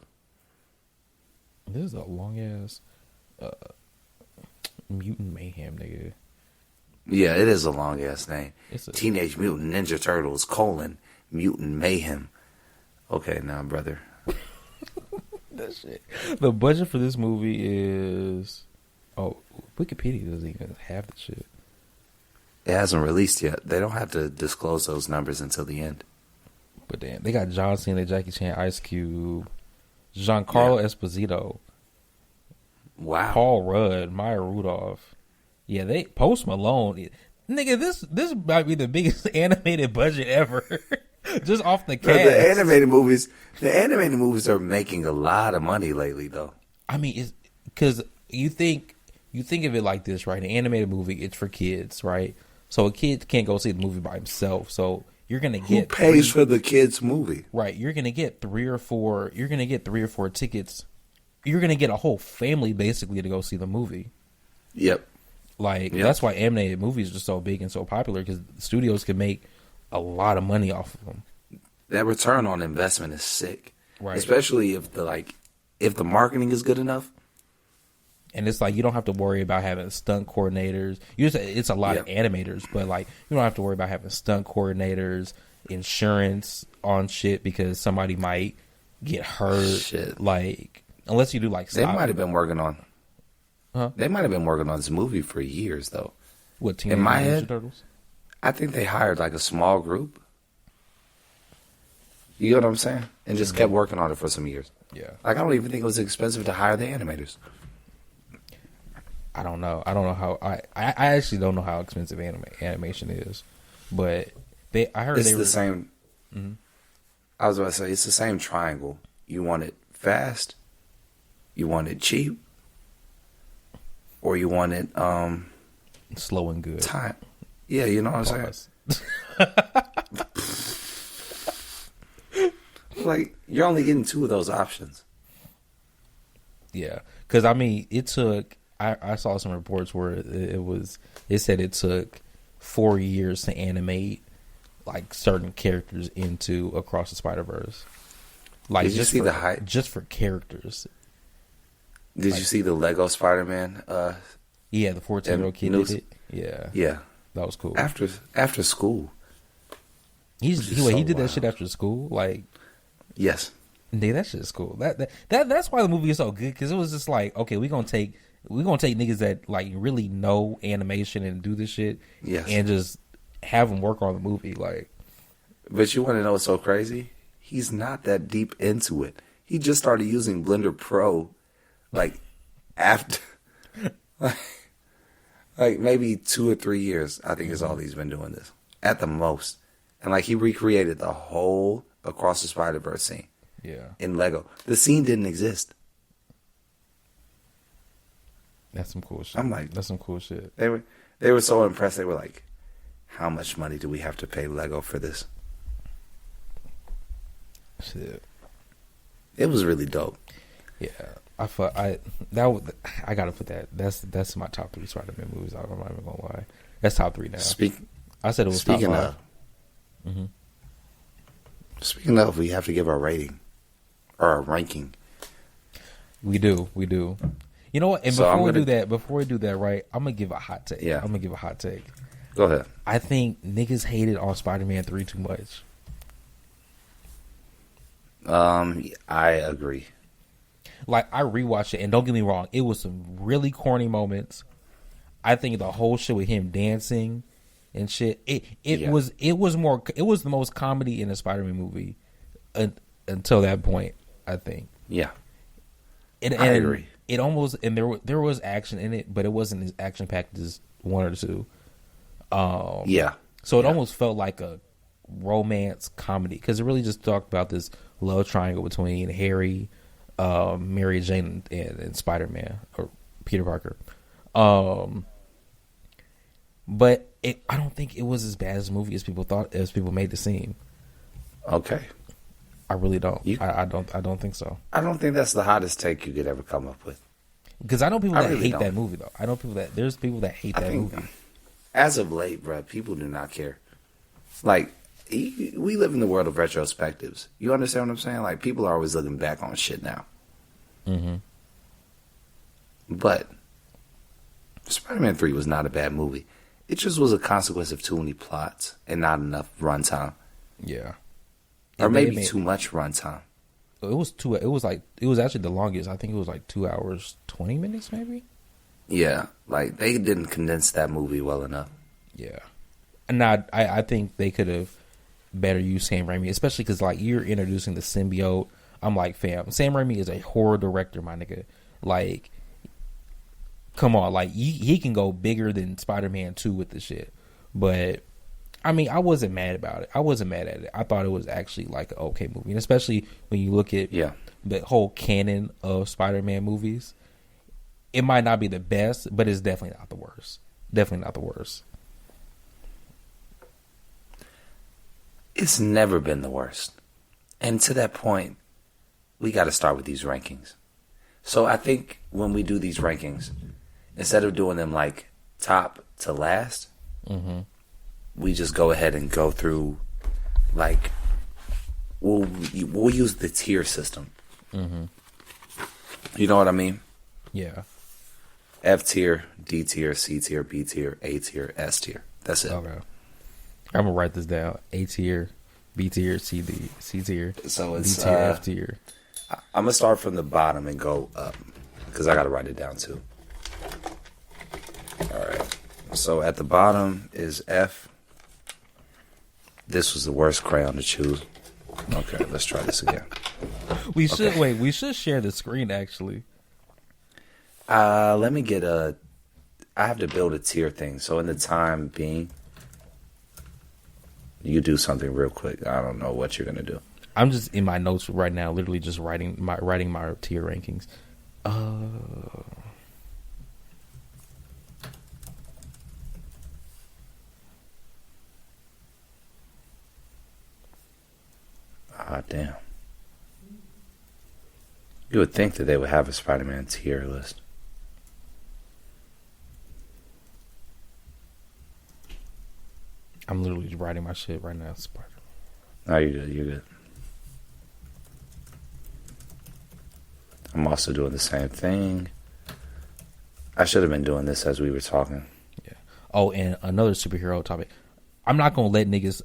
This is a long ass Mutant Mayhem, nigga. Yeah, it is a long ass name. It's Teenage Mutant Ninja Turtles : Mutant Mayhem. Okay, now, brother. That shit. The budget for this movie is... Oh, Wikipedia doesn't even have the shit. It hasn't released yet. They don't have to disclose those numbers until the end. But damn, they got John Cena, Jackie Chan, Ice Cube, Giancarlo Esposito, wow, Paul Rudd, Maya Rudolph. Yeah, they Post Malone. Nigga, this might be the biggest animated budget ever. Just off the cast. The animated movies are making a lot of money lately, though. I mean, it's because you think of it like this, right? An animated movie, it's for kids, right? So a kid can't go see the movie by himself. So you're gonna get who pays for the kids' movie, right? You're gonna get three or four tickets. You're gonna get a whole family basically to go see the movie. Yep. That's why animated movies are so big and so popular, because studios can make a lot of money off of them. That return on investment is sick, right? Especially if the marketing is good enough. And it's like you don't have to worry about having stunt coordinators. It's a lot of animators, but like you don't have to worry about having stunt coordinators, insurance on shit because somebody might get hurt. Shit. Like unless you do like they might have been working on. Huh? They might have been working on this movie for years, though. What Teenage in my Mutant head? Ninja Turtles? I think they hired like a small group. You know what I'm saying? And just kept working on it for some years. Yeah. Like I don't even think it was expensive to hire the animators. I don't know how I actually don't know how expensive animation is, but I heard it's they were the same. Mm-hmm. I was about to say it's the same triangle. You want it fast, you want it cheap, or you want it slow and good. Time. Yeah, you know what I'm saying. Like you're only getting two of those options. Yeah, because I mean, it took. I saw some reports where it said it took 4 years to animate like certain characters into Across the Spiderverse. Like, did you see the hype? Just for characters. Did you see the Lego Spider-Man? Yeah, the 14-year-old kid did it. Yeah, yeah, that was cool. After school, he did that shit after school. Like, yes, nigga, that shit is cool. That's why the movie is so good, because it was just like, okay, we're gonna take niggas that like really know animation and do this shit, and just have them work on the movie. Like, but you want to know what's so crazy? He's not that deep into it. He just started using Blender Pro, like after, like maybe 2 or 3 years. I think is all he's been doing this at the most, and like he recreated the whole Across the Spiderverse scene. Yeah, in Lego, the scene didn't exist. That's some cool shit. I'm like, that's some cool shit. They were so impressed. They were like, how much money do we have to pay Lego for this? Shit. It was really dope. Yeah, I gotta put that. That's my top 3 Spider-Man movies. I'm not even gonna lie. That's top 3 now. I said it was top 5. Mm-hmm. Speaking of, we have to give our rating or our ranking. We do. You know what? And before we do that, right? I'm gonna give a hot take. Yeah. I'm gonna give a hot take. Go ahead. I think niggas hated on Spider-Man 3 too much. I agree. Like, I rewatched it, and don't get me wrong, it was some really corny moments. I think the whole shit with him dancing and shit, it was the most comedy in a Spider-Man movie until that point, I think. Yeah. I agree. It almost, and there was action in it, but it wasn't as action packed as 1 or 2. So it almost felt like a romance comedy, because it really just talked about this love triangle between Harry, Mary Jane, and Spider-Man, or Peter Parker. But I don't think it was as bad as a movie as people made it seem. Okay. I really don't. I don't think so. I don't think that's the hottest take you could ever come up with. Because I know people that hate that movie, though. There's people that hate that movie. As of late, bro, people do not care. Like, we live in the world of retrospectives. You understand what I'm saying? Like, people are always looking back on shit now. Mm-hmm. But Spider-Man 3 was not a bad movie. It just was a consequence of too many plots and not enough runtime. Yeah. Or maybe too much runtime. It was actually the longest. I think it was like 2 hours, 20 minutes maybe? Yeah. Like, they didn't condense that movie well enough. Yeah. And I think they could have better used Sam Raimi, especially because, like, you're introducing the symbiote. I'm like, fam, Sam Raimi is a horror director, my nigga. Like, come on. Like, he can go bigger than Spider-Man 2 with this shit. But, I mean, I wasn't mad about it. I wasn't mad at it. I thought it was actually, like, an okay movie. And especially when you look at the whole canon of Spider-Man movies, it might not be the best, but it's definitely not the worst. Definitely not the worst. It's never been the worst. And to that point, we got to start with these rankings. So I think when we do these rankings, instead of doing them like top to last, we just go ahead and go through, like, we'll use the tier system. You know what I mean? Yeah. F tier, D tier, C tier, B tier, A tier, S tier. That's it. Okay. I'm gonna write this down. A tier, B tier, C tier, so it's D tier, F tier. I'm gonna start from the bottom and go up because I gotta write it down too. All right. So at the bottom is F. This was the worst crayon to choose. Okay, let's try this again. We should share the screen actually. Let me get I have to build a tier thing. So in the time being, you do something real quick. I don't know what you're gonna do. I'm just in my notes right now, literally just writing my tier rankings. Damn. You would think that they would have a Spider-Man tier list. I'm literally writing my shit right now. Spider. No, you're good. You're good. I'm also doing the same thing. I should have been doing this as we were talking. Yeah. Oh, and another superhero topic. I'm not gonna let niggas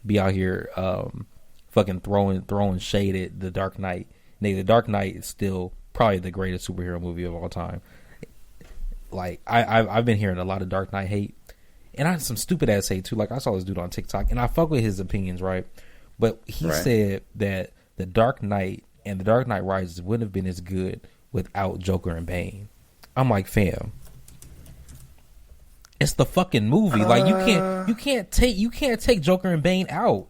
be out here fucking throwing shade at The Dark Knight. Nigga, The Dark Knight is still probably the greatest superhero movie of all time. Like, I've been hearing a lot of Dark Knight hate. And I had some stupid ass hate too. Like, I saw this dude on TikTok, and I fuck with his opinions, right? But he said that The Dark Knight and The Dark Knight Rises wouldn't have been as good without Joker and Bane. I'm like, fam, it's the fucking movie. Like, you can't take Joker and Bane out.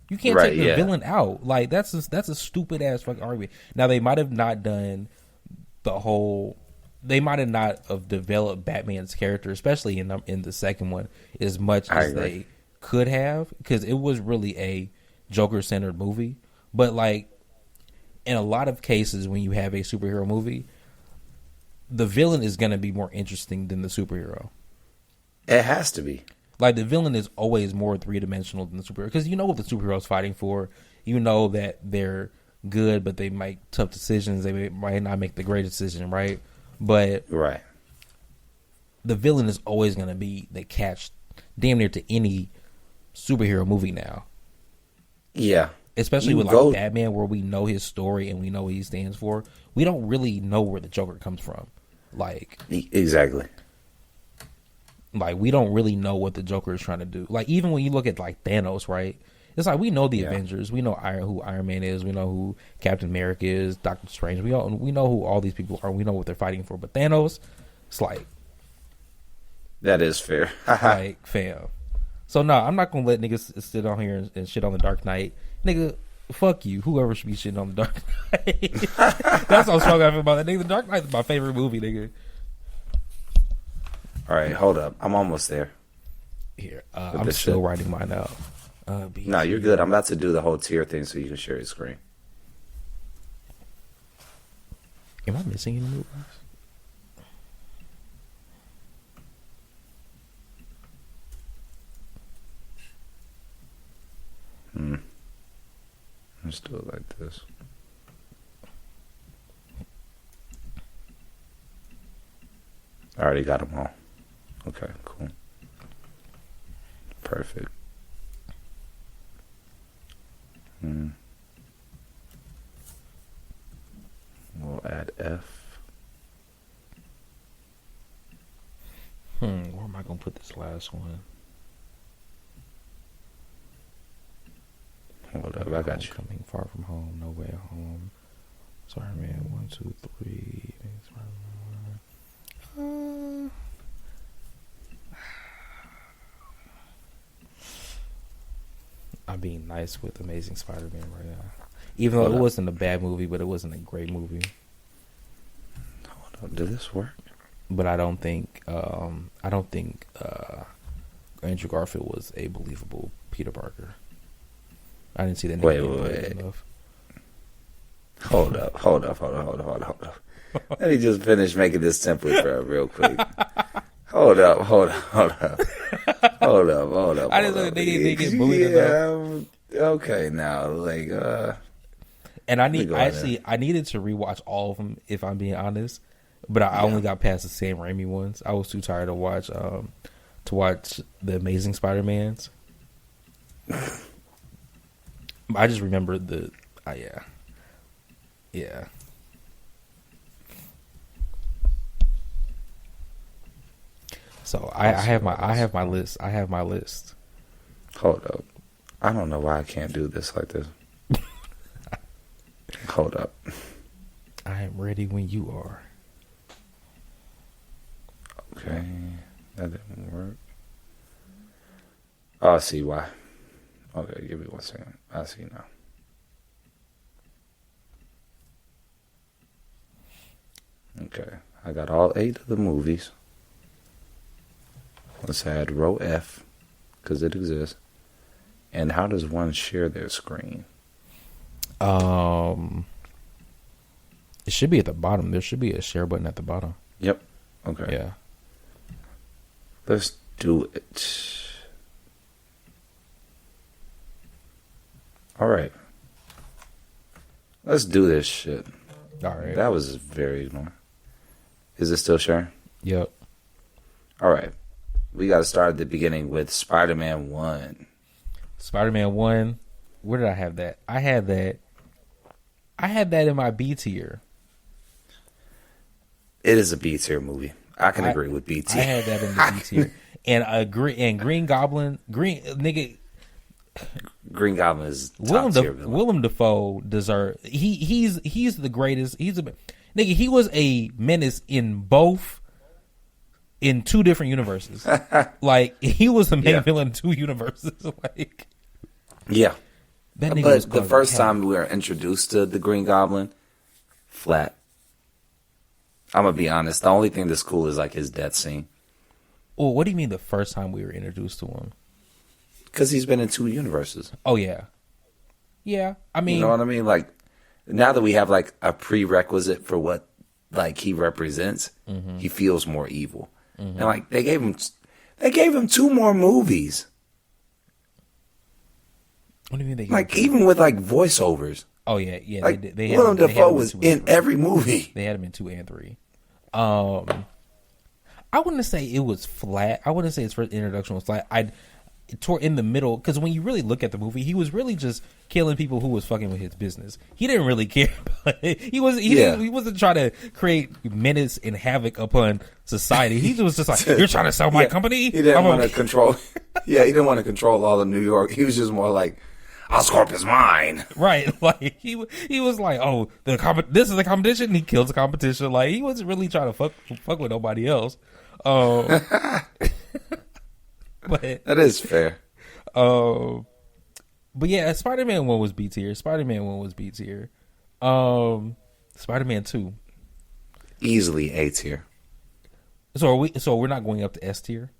You can't take the villain out. Like, that's a stupid ass fucking argument. Now, they might have not done the whole. They might have not have developed Batman's character, especially in the second one, as much as they could have, because it was really a Joker-centered movie. But, like, in a lot of cases, when you have a superhero movie, the villain is going to be more interesting than the superhero. It has to be. Like, the villain is always more three-dimensional than the superhero, because you know what the superhero's fighting for. You know that they're good, but they make tough decisions. They might not make the great decision, right? But right, the villain is always going to be the catch, damn near to any superhero movie now. Yeah, especially with like Batman, where we know his story and we know what he stands for. We don't really know where the Joker comes from. Like exactly. Like we don't really know what the Joker is trying to do. Like even when you look at like Thanos, right? It's like we know the Avengers, we know who Iron Man is, we know who Captain America is, Doctor Strange. We know who all these people are. We know what they're fighting for. But Thanos, it's like that is fair. Like fam. So no, I'm not gonna let niggas sit on here and shit on the Dark Knight, nigga. Fuck you. Whoever should be shitting on the Dark Knight. That's what I'm strong about that. Nigga, the Dark Knight is my favorite movie, nigga. All right, hold up. I'm almost there. Here, I'm still writing mine out. No, you're good. I'm about to do the whole tier thing so you can share your screen. Am I missing any movies? Let's do it like this. I already got them all. Okay, cool. Perfect. We'll add F. Where am I going to put this last one? Hold up, I got you. Coming Far From Home, No Way Home. Sorry, man. 1, 2, 3. I'm being nice with Amazing Spider-Man right now. Even though it wasn't a bad movie, but it wasn't a great movie. Hold up, did this work? But I don't think Andrew Garfield was a believable Peter Parker. I didn't see that. Wait. Enough. Hold up. Let me just finish making this template for real quick. Hold up. I just look at niggas get bullied enough. Okay, now like and I needed to rewatch all of them if I'm being honest, but I only got past the Sam Raimi ones. I was too tired to watch the Amazing Spider-Mans. I just remember yeah. So I have my list. Hold up. I don't know why I can't do this like this. Hold up. I am ready when you are. Okay. That didn't work. Oh, I see why. Okay, give me 1 second. I see now. Okay. I got all 8 of the movies. Let's add row F, because it exists. And how does one share their screen? It should be at the bottom. There should be a share button at the bottom. Yep. Okay. Yeah. Let's do it. All right. Let's do this shit. All right. That was very annoying. Is it still sharing? Yep. All right. We got to start at the beginning with Spider-Man 1. Spider-Man 1. Where did I have that? I had that in my B tier. It is a B tier movie. I can agree with B tier. I had that in the B tier. And Green Goblin, Green Goblin is top tier villain. Willem Dafoe deserves. He's the greatest. He was a menace in 2 different universes. Like he was the main villain in 2 universes. Like yeah. But the first time we were introduced to the Green Goblin, flat. I'm gonna be honest. The only thing that's cool is like his death scene. Well, what do you mean the first time we were introduced to him? Because he's been in 2 universes. Oh yeah, yeah. I mean, you know what I mean. Like now that we have like a prerequisite for what like he represents, he feels more evil. And like they gave him 2 more movies. What do you mean they like even with like voiceovers? Oh yeah, yeah. Like Willem Dafoe was in every movie. They had him in 2 and 3. I wouldn't say it was flat. I wouldn't say his first introduction was flat. Toward in the middle, because when you really look at the movie, he was really just killing people who was fucking with his business. He didn't really care. He wasn't trying to create menace and havoc upon society. He was just like, you're trying to sell my company? He didn't want to control. Yeah, he didn't want to control all of New York. He was just more like, I'll scorp his mine. Right. Like he was like, oh, this is the competition. And he kills the competition. Like he wasn't really trying to fuck with nobody else. But that is fair. But yeah, Spider-Man 1 was B tier. Spider-Man 1 was B tier. Spider-Man 2 easily A tier. So we're not going up to S tier.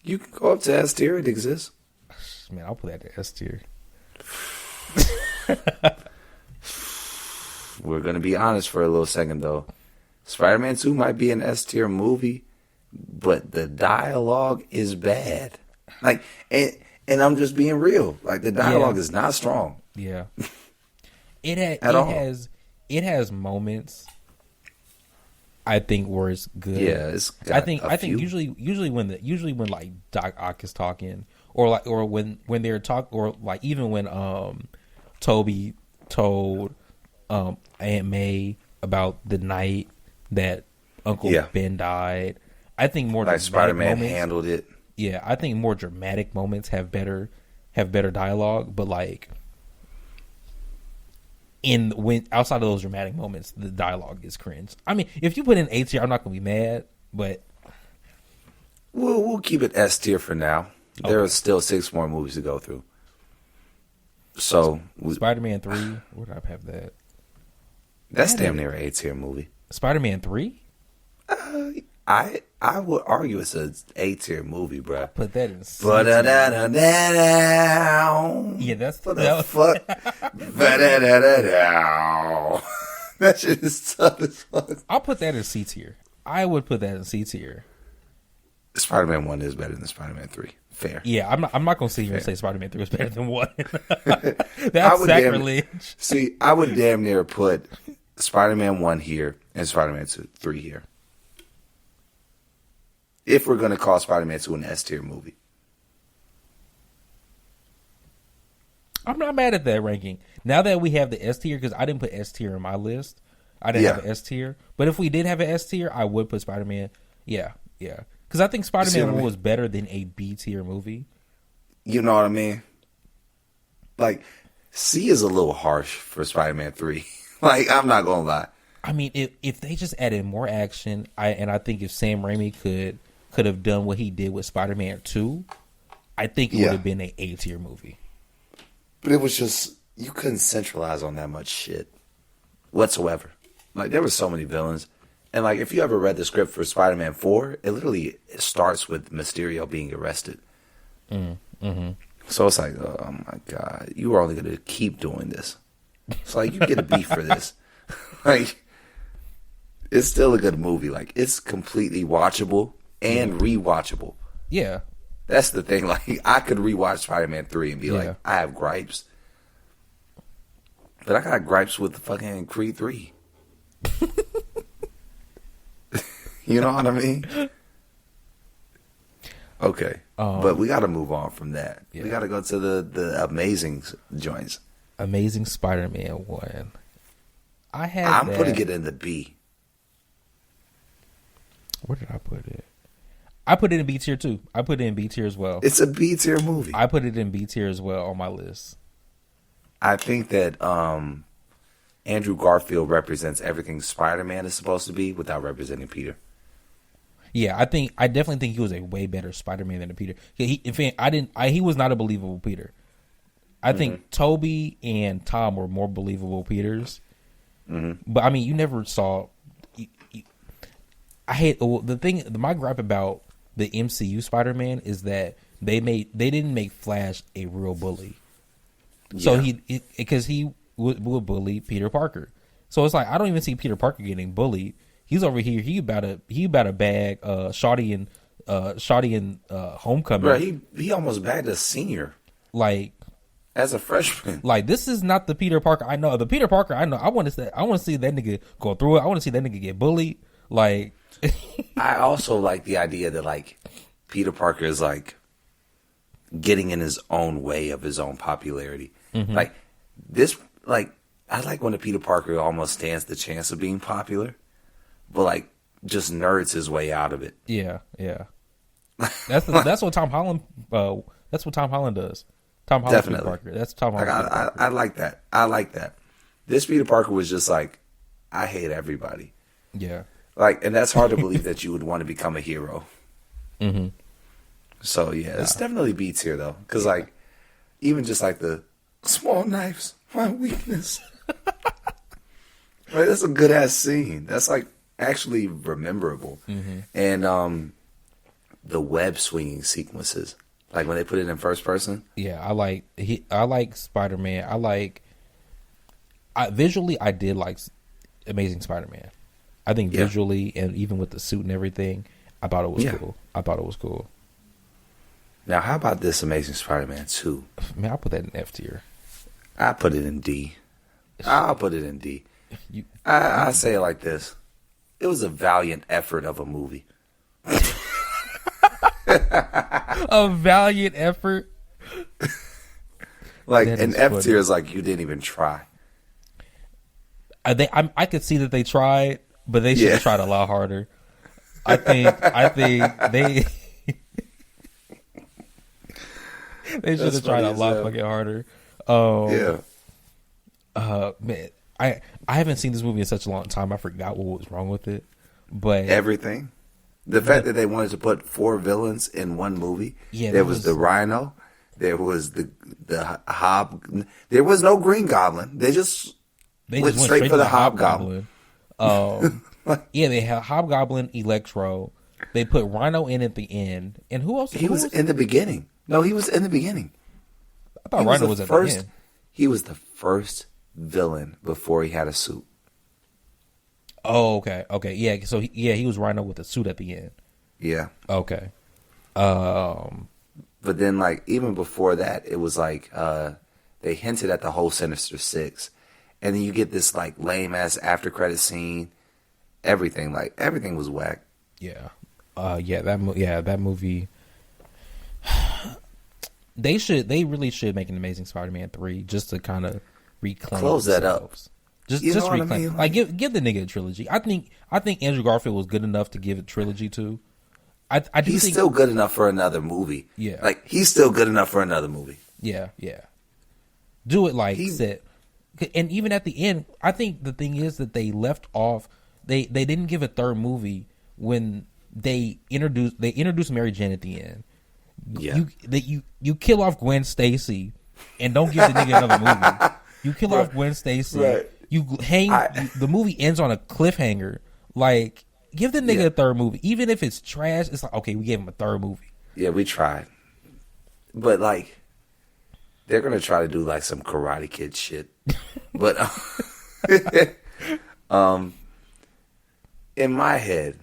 You can go up to S tier. It exists. Man, I'll put that to S tier. We're gonna be honest for a little second though. Spider-Man 2 might be an S tier movie, but the dialogue is bad. Like, and I'm just being real. Like, the dialogue is not strong. Yeah. It has moments, I think, where it's good. Yeah, it's got I think usually when like Doc Ock is talking, or when they're talking, or like even when Toby told Aunt May about the night that Uncle Ben died. I think more like Spider-Man moments, handled it. Yeah, I think more dramatic moments have better dialogue, but like when outside of those dramatic moments, the dialogue is cringe. I mean, if you put in A tier, I'm not gonna be mad, but we'll keep it S tier for now. Okay. There are still 6 more movies to go through. So Spider-Man 3, where did I have that? That's damn near an A tier movie. Spider-Man 3? I would argue it's an A tier movie, bro. Put that in C tier. Yeah, that's what the fuck. That shit is tough as fuck. I'll put that in C tier. I would put that in C tier. Spider-Man 1 is better than Spider-Man 3. Fair. Yeah, I'm not gonna sit here and say Spider-Man 3 is better than 1. That's sacrilege. I would damn near put Spider-Man 1 here and Spider-Man 3 here. If we're going to call Spider-Man 2 an S tier movie. I'm not mad at that ranking. Now that we have the S tier, because I didn't put S tier in my list. I didn't have an S tier. But if we did have an S tier, I would put Spider-Man. Yeah. Because I think Spider-Man 1 was better than a B tier movie. You know what I mean? Like, C is a little harsh for Spider-Man 3. Like, I'm not going to lie. I mean, if they just added more action, I think if Sam Raimi could have done what he did with Spider-Man 2, I think it would have been an A tier movie. But it was just, you couldn't centralize on that much shit whatsoever. Like, there were so many villains. And, like, if you ever read the script for Spider-Man 4, it literally starts with Mysterio being arrested. Mm-hmm. So it's like, oh, my God, you are only going to keep doing this. It's like, you get a beef for this. Like, it's still a good movie. Like, it's completely watchable and rewatchable. Yeah. That's the thing. Like, I could rewatch Spider-Man 3 and be like, I have gripes. But I got gripes with the fucking Creed 3. You know what I mean? Okay. But we got to move on from that. Yeah. We got to go to the amazing joints. Amazing Spider-Man 1. I'm putting it in the B. Where did I put it? I put it in B tier too. I put it in B tier as well. It's a B tier movie. I put it in B tier as well on my list. I think that Andrew Garfield represents everything Spider-Man is supposed to be without representing Peter. Yeah, I definitely think he was a way better Spider-Man than a Peter. He was not a believable Peter. I think Toby and Tom were more believable Peters. Mm-hmm. But I mean, you never saw. I hate my gripe about the MCU Spider-Man is that they didn't make Flash a real bully. So because he would bully Peter Parker. So it's like I don't even see Peter Parker getting bullied. He's over here. He about a bag Shawty and Homecoming. Bro, he almost bagged a senior. Like as a freshman. Like, this is not the Peter Parker I know. The Peter Parker I know, I want to see that nigga go through it. I want to see that nigga get bullied. Like, I also like the idea that, like, Peter Parker is, like, getting in his own way of his own popularity. Mm-hmm. Like, this, like, I like when a Peter Parker almost stands the chance of being popular, but, like, just nerds his way out of it. Yeah. That's what Tom Holland. That's what Tom Holland does. Tom Holland, Peter Parker. That's Tom Holland. Like, I like that. I like that. This Peter Parker was just like, I hate everybody. Yeah. Like, and that's hard to believe that you would want to become a hero. Mm-hmm. So yeah, it's definitely B tier though, because like, even just like the small knives, my weakness. Right, that's a good ass scene. That's like actually rememberable. Mm-hmm. And the web swinging sequences, like when they put it in first person. Yeah, I like Spider-Man. Visually, I did like Amazing Spider-Man. I think visually and even with the suit and everything, I thought it was cool. Now, how about this Amazing Spider-Man 2? Man, I'll put that in F tier. I put it in D. I'll put it in D. I say it like this. It was a valiant effort of a movie. A valiant effort? Like, an F tier is like, you didn't even try. I could see that they tried, but they should have tried a lot harder. I think they they should have tried a lot fucking harder. Man, I haven't seen this movie in such a long time. I forgot what was wrong with it. But everything. The fact that they wanted to put 4 villains in one movie. Yeah, there was the Rhino. There was the Hob. There was no Green Goblin. They went straight for the Hobgoblin. Yeah, they had Hobgoblin, Electro. They put Rhino in at the end. And who else? He was in the beginning. No, he was in the beginning. I thought Rhino was at the end. He was the first villain before he had a suit. Oh, okay. Yeah, so he was Rhino with a suit at the end. Yeah. Okay. But then, like, even before that, it was like they hinted at the whole Sinister Six. And then you get this, like, lame-ass after-credit scene. Everything was whack. Yeah. That movie. They really should make an Amazing Spider-Man 3 just to kind of reclaim close themselves. That up. Just reclaim. I mean? Like give the nigga a trilogy. I think Andrew Garfield was good enough to give a trilogy to. He's still good enough for another movie. Yeah. Like, he's still good enough for another movie. Yeah. Do it like set. And even at the end, I think the thing is that they left off. They didn't give a third movie when they introduced Mary Jane at the end. Yeah. You kill off Gwen Stacy and don't give the nigga another movie. You kill off Gwen Stacy. Right. You hang. The movie ends on a cliffhanger. Like, give the nigga a third movie, even if it's trash. It's like, okay, we gave him a third movie. Yeah, we tried, but like, they're gonna try to do like some Karate Kid shit. But in my head,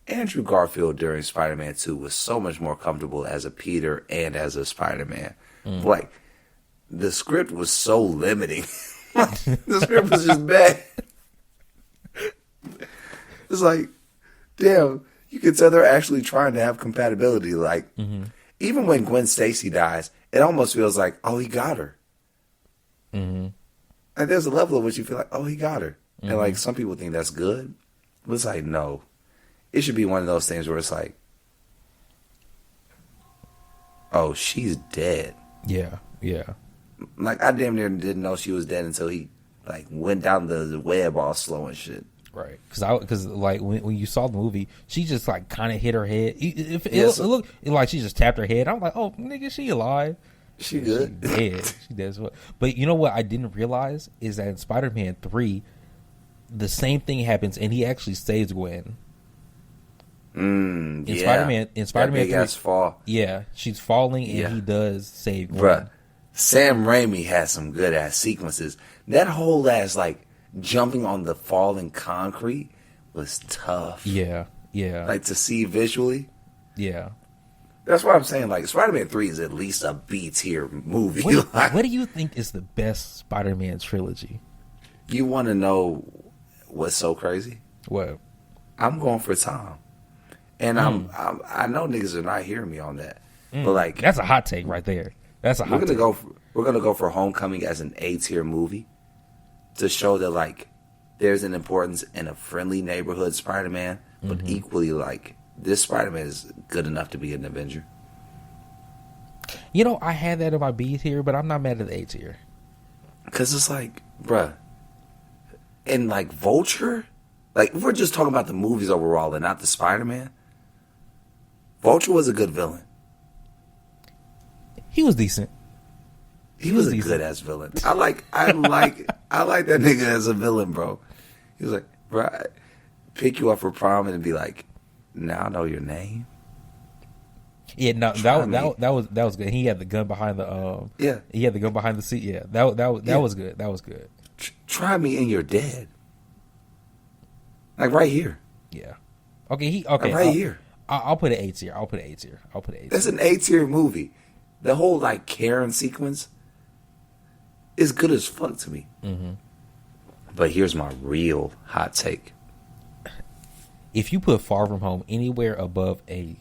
Andrew Garfield during Spider-Man 2 was so much more comfortable as a Peter and as a Spider-Man. Like, the script was so limiting. The script was just bad. It's like, damn, you can tell they're actually trying to have compatibility. Like, even when Gwen Stacy dies, it almost feels like, oh, he got her. Mm-hmm. And there's a level of which you feel like, oh, he got her. Mm-hmm. And like, some people think that's good. But it's like, no. It should be one of those things where it's like, oh, she's dead. Yeah. Like, I damn near didn't know she was dead until he like went down the web all slow and shit. Right, because like when you saw the movie, she just like kind of hit her head. It looked like she just tapped her head. I'm like, oh nigga, she alive? She good? She dead? She dead as well. But you know what I didn't realize is that in Spider-Man 3, the same thing happens, and he actually saves Gwen. In Spider-Man 3, fall. Yeah, she's falling, and he does save Gwen. Bruh, Sam Raimi has some good ass sequences. That whole ass like jumping on the falling concrete was tough. Yeah. Like, to see visually. Yeah. That's what I'm saying. Like, Spider-Man 3 is at least a B tier movie. What do you think is the best Spider-Man trilogy? You want to know what's so crazy? What? I'm going for Tom, and I know niggas are not hearing me on that, but like that's a hot take right there. That's a hot take. We're gonna go for Homecoming as an A tier movie to show that like there's an importance in a friendly neighborhood Spider-Man, but equally like this Spider-Man is good enough to be an Avenger. You know, I had that in my B tier, but I'm not mad at the A tier. Cause it's like, bruh, and like Vulture, like if we're just talking about the movies overall and not the Spider-Man, Vulture was a good villain. He was decent. He was a good ass villain. I like that nigga as a villain, bro. He was like, bro, I pick you up for prom and be like, now I know your name. Yeah, no, that was good. He had the gun behind the he had the gun behind the seat. Yeah, that was good. That was good. Try me and you're dead. Like right here. Yeah. Okay. Like right here. I'll put an A tier. That's an A tier movie. The whole like Karen sequence is good as fuck to me. Mm-hmm. But here's my real hot take. If you put Far From Home anywhere above a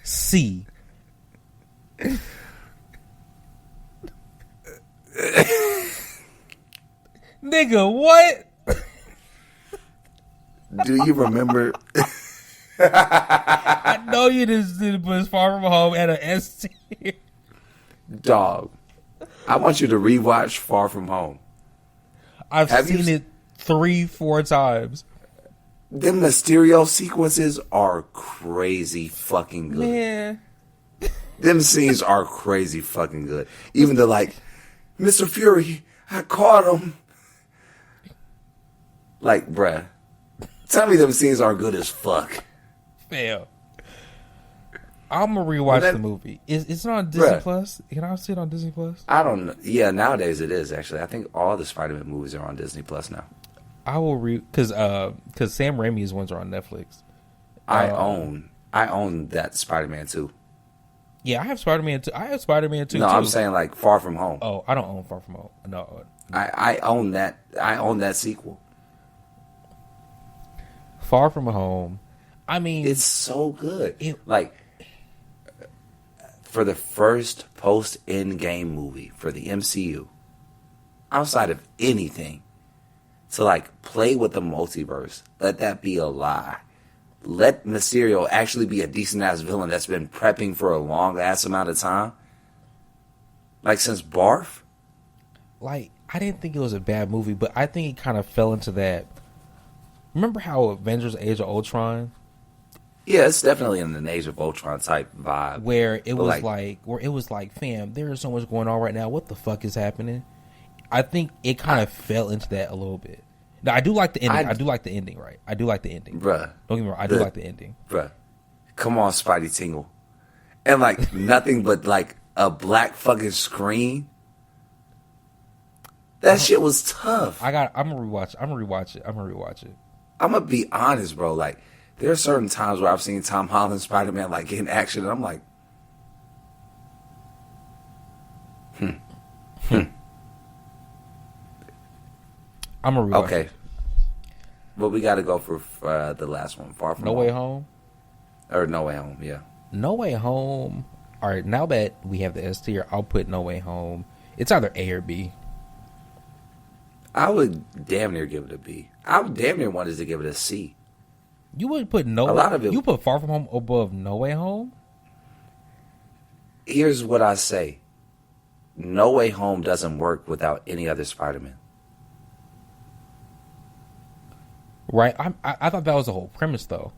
C, nigga, what? Do you remember? I know you didn't put Far From Home at an S tier. Dog, I want you to rewatch Far From Home. I've seen it 3-4 times. Them Mysterio sequences are crazy fucking good. Man. Them scenes are crazy fucking good. Even the like, Mr. Fury, I caught him. Like, bruh. Tell me them scenes are good as fuck. Fail. I'm gonna rewatch the movie. It's not on Disney Plus. Can I see it on Disney Plus? I don't know. Yeah, nowadays it is actually. I think all the Spider-Man movies are on Disney Plus now. I will because Sam Raimi's ones are on Netflix. I own that Spider-Man 2. Yeah, I have Spider-Man 2. No, too. I'm saying like Far From Home. Oh, I don't own Far From Home. No. I own that. I own that sequel. Far From Home. I mean, it's so good. Like for the first post-Endgame movie for the MCU, outside of anything, to like play with the multiverse, let that be a lie. Let Mysterio actually be a decent ass villain that's been prepping for a long ass amount of time, like since Barf. Like, I didn't think it was a bad movie, but I think it kind of fell into that. Remember how Avengers: Age of Ultron? Yeah, it's definitely in an Age of Ultron type vibe. Where it was like, fam, there is so much going on right now. What the fuck is happening? I think it kind of fell into that a little bit. Now, I do like the ending. I do like the ending, right? I do like the ending. Bruh. Don't get me wrong. I do like the ending. Bruh. Come on, Spidey Tingle. And like nothing but like a black fucking screen. That shit was tough. I'm gonna rewatch it. I'm gonna be honest, bro. Like, there are certain times where I've seen Tom Holland Spider-Man like in action, and I'm like, I'm gonna rewatch. Okay, but we got to go for the last one, Far From No Way Home, or No Way Home. Yeah, No Way Home. All right, now that we have the S tier, I'll put No Way Home. It's either A or B. I would damn near give it a B. I would damn near wanted to give it a C. You would put You put Far From Home above No Way Home? Here's what I say. No Way Home doesn't work without any other Spider-Man. Right. I thought that was the whole premise, though.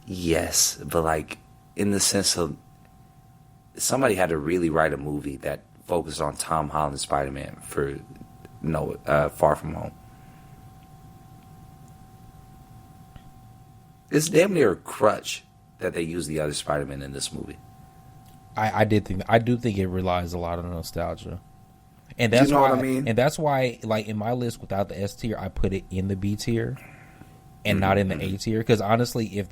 Yes, but like in the sense of somebody had to really write a movie that focused on Tom Holland Spider-Man for Far From Home. It's damn near a crutch that they use the other Spider-Man in this movie. I do think it relies a lot on nostalgia. And that's why, what I mean? And that's why, like, in my list without the S tier, I put it in the B tier and not in the A tier. Because honestly, if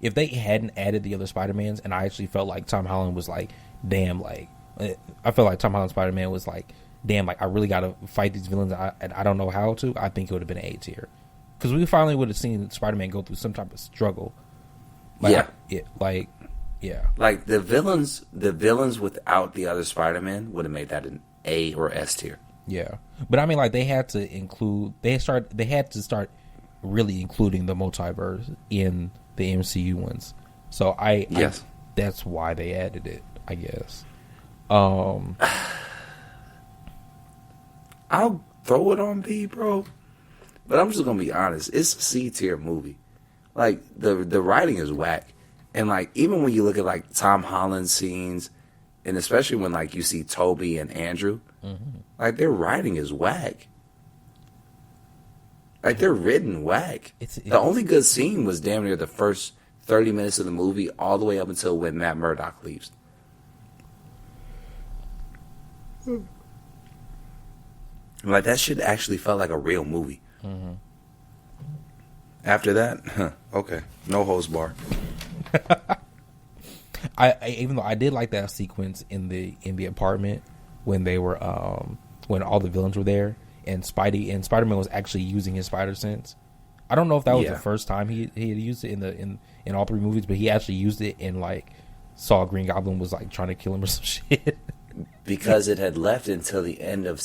if they hadn't added the other Spider-Mans, and I actually felt like Tom Holland was like, damn, like I felt like Tom Holland Spider-Man was like, damn, like I really got to fight these villains, and I don't know how to. I think it would have been an A tier, because we finally would have seen Spider-Man go through some type of struggle. Like, yeah. Like the villains without the other Spider-Man would have made that an A or S tier. Yeah, but I mean, like they had to start really including the multiverse in the MCU ones. So that's why they added it, I guess. I'll throw it on B, bro. But I'm just gonna be honest. It's a C tier movie. Like the writing is whack, and like even when you look at like Tom Holland scenes, and especially when like you see Toby and Andrew, like their writing is whack. Like they're written whack. The only good scene was damn near the first 30 minutes of the movie, all the way up until when Matt Murdock leaves. Like that shit actually felt like a real movie. After that, okay, no hose bar. I even though I did like that sequence in the apartment when they were when all the villains were there and Spider-Man was actually using his spider sense. I don't know if that was the first time he had used it in all three movies, but he actually used it and like saw Green Goblin was like trying to kill him or some shit. Because it had left until the end of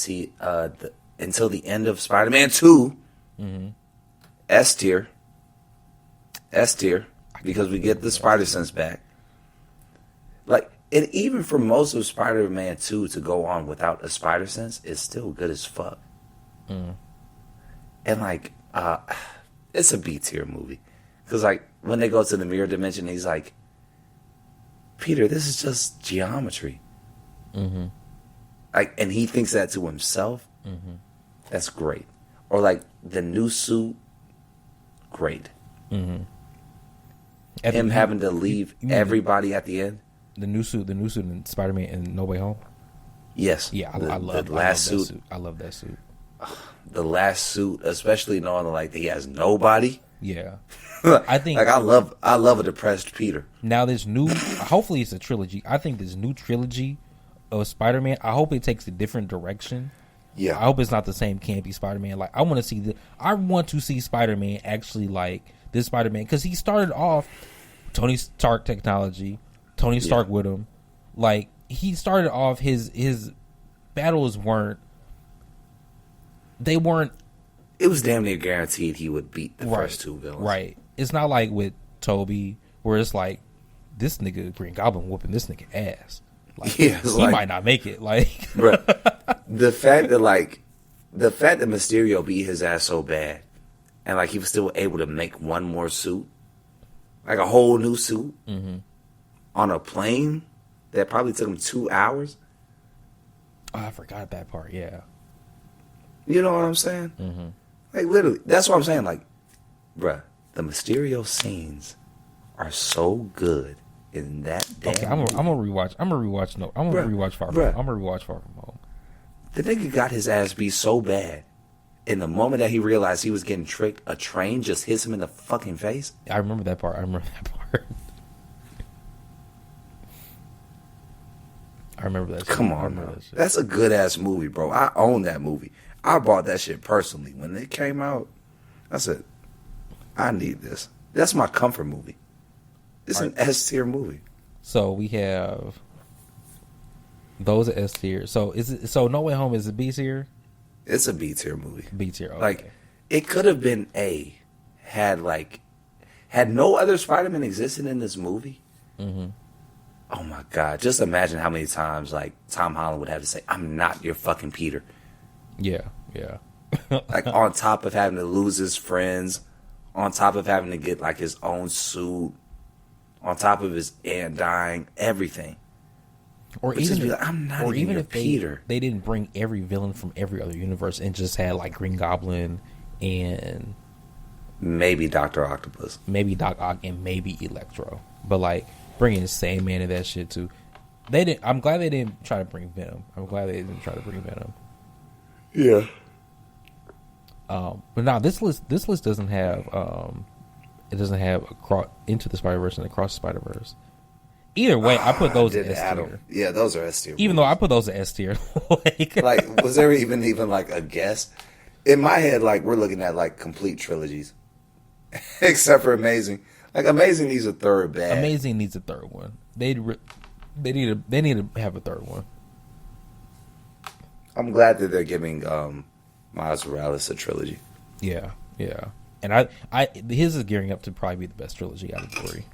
Spider-Man 2. S tier, because we get the spider sense back. Like, and even for most of Spider-Man 2 to go on without a spider sense is still good as fuck. And like, it's a B tier movie, because like when they go to the mirror dimension, he's like, Peter, this is just geometry. Like, and he thinks that to himself. That's great. Or like the new suit. Great. Him having to leave everybody at the end. The new suit in Spider-Man in No Way Home. Yes. Yeah, I love that suit. I love that suit. The last suit, especially knowing like he has nobody. Yeah. I think like I love a depressed Peter. Now this new, hopefully it's a trilogy. I think this new trilogy of Spider-Man, I hope it takes a different direction. Yeah, I hope it's not the same campy Spider-Man. Like I want to see Spider-Man actually like this Spider-Man, because he started off Tony Stark technology, Tony Stark with him. Like he started off his battles weren't. It was damn near guaranteed he would beat the first two villains. Right. It's not like with Toby where it's like this nigga Green Goblin whooping this nigga ass. Like, he might not make it. Like, bruh, the fact that Mysterio beat his ass so bad, and like he was still able to make one more suit, like a whole new suit, on a plane that probably took him 2 hours. Oh, I forgot that part. Yeah, you know what I'm saying? Like literally, that's what I'm saying. Like, bruh, the Mysterio scenes are so good. In that damn okay, I'm gonna rewatch. I'm gonna rewatch Far From Home. The nigga got his ass beat so bad. In the moment that he realized he was getting tricked, a train just hits him in the fucking face. I remember that part. I remember that. Come on, bro. That's a good ass movie, bro. I own that movie. I bought that shit personally when it came out. I said, I need this. That's my comfort movie. It's an S tier movie. So we have those are S tier. So No Way Home is a B tier? It's a B tier movie. B tier. Okay. Like it could have been A had no other Spider-Man existed in this movie. Oh my God. Just imagine how many times like Tom Holland would have to say, I'm not your fucking Peter. Yeah. Like on top of having to lose his friends, on top of having to get like his own suit, on top of his aunt dying, everything. Or even like, I'm not even your Peter. They didn't bring every villain from every other universe and just had like Green Goblin and maybe Dr. Octopus, maybe Doc Ock, and maybe Electro. But like bringing the same man in that shit too. I'm glad they didn't try to bring Venom. Yeah. But now this list doesn't have It doesn't have Into the Spider-Verse and Across the Spiderverse. Either way, I put those in S tier. Yeah, those are S tier. Even though I put those in S tier. like, was there even like a guess? In my head, like, we're looking at like complete trilogies, except for Amazing. Like, Amazing needs a third bad. Amazing needs a third one. They need to have a third one. I'm glad that they're giving Miles Morales a trilogy. Yeah. And his is gearing up to probably be the best trilogy out of the three.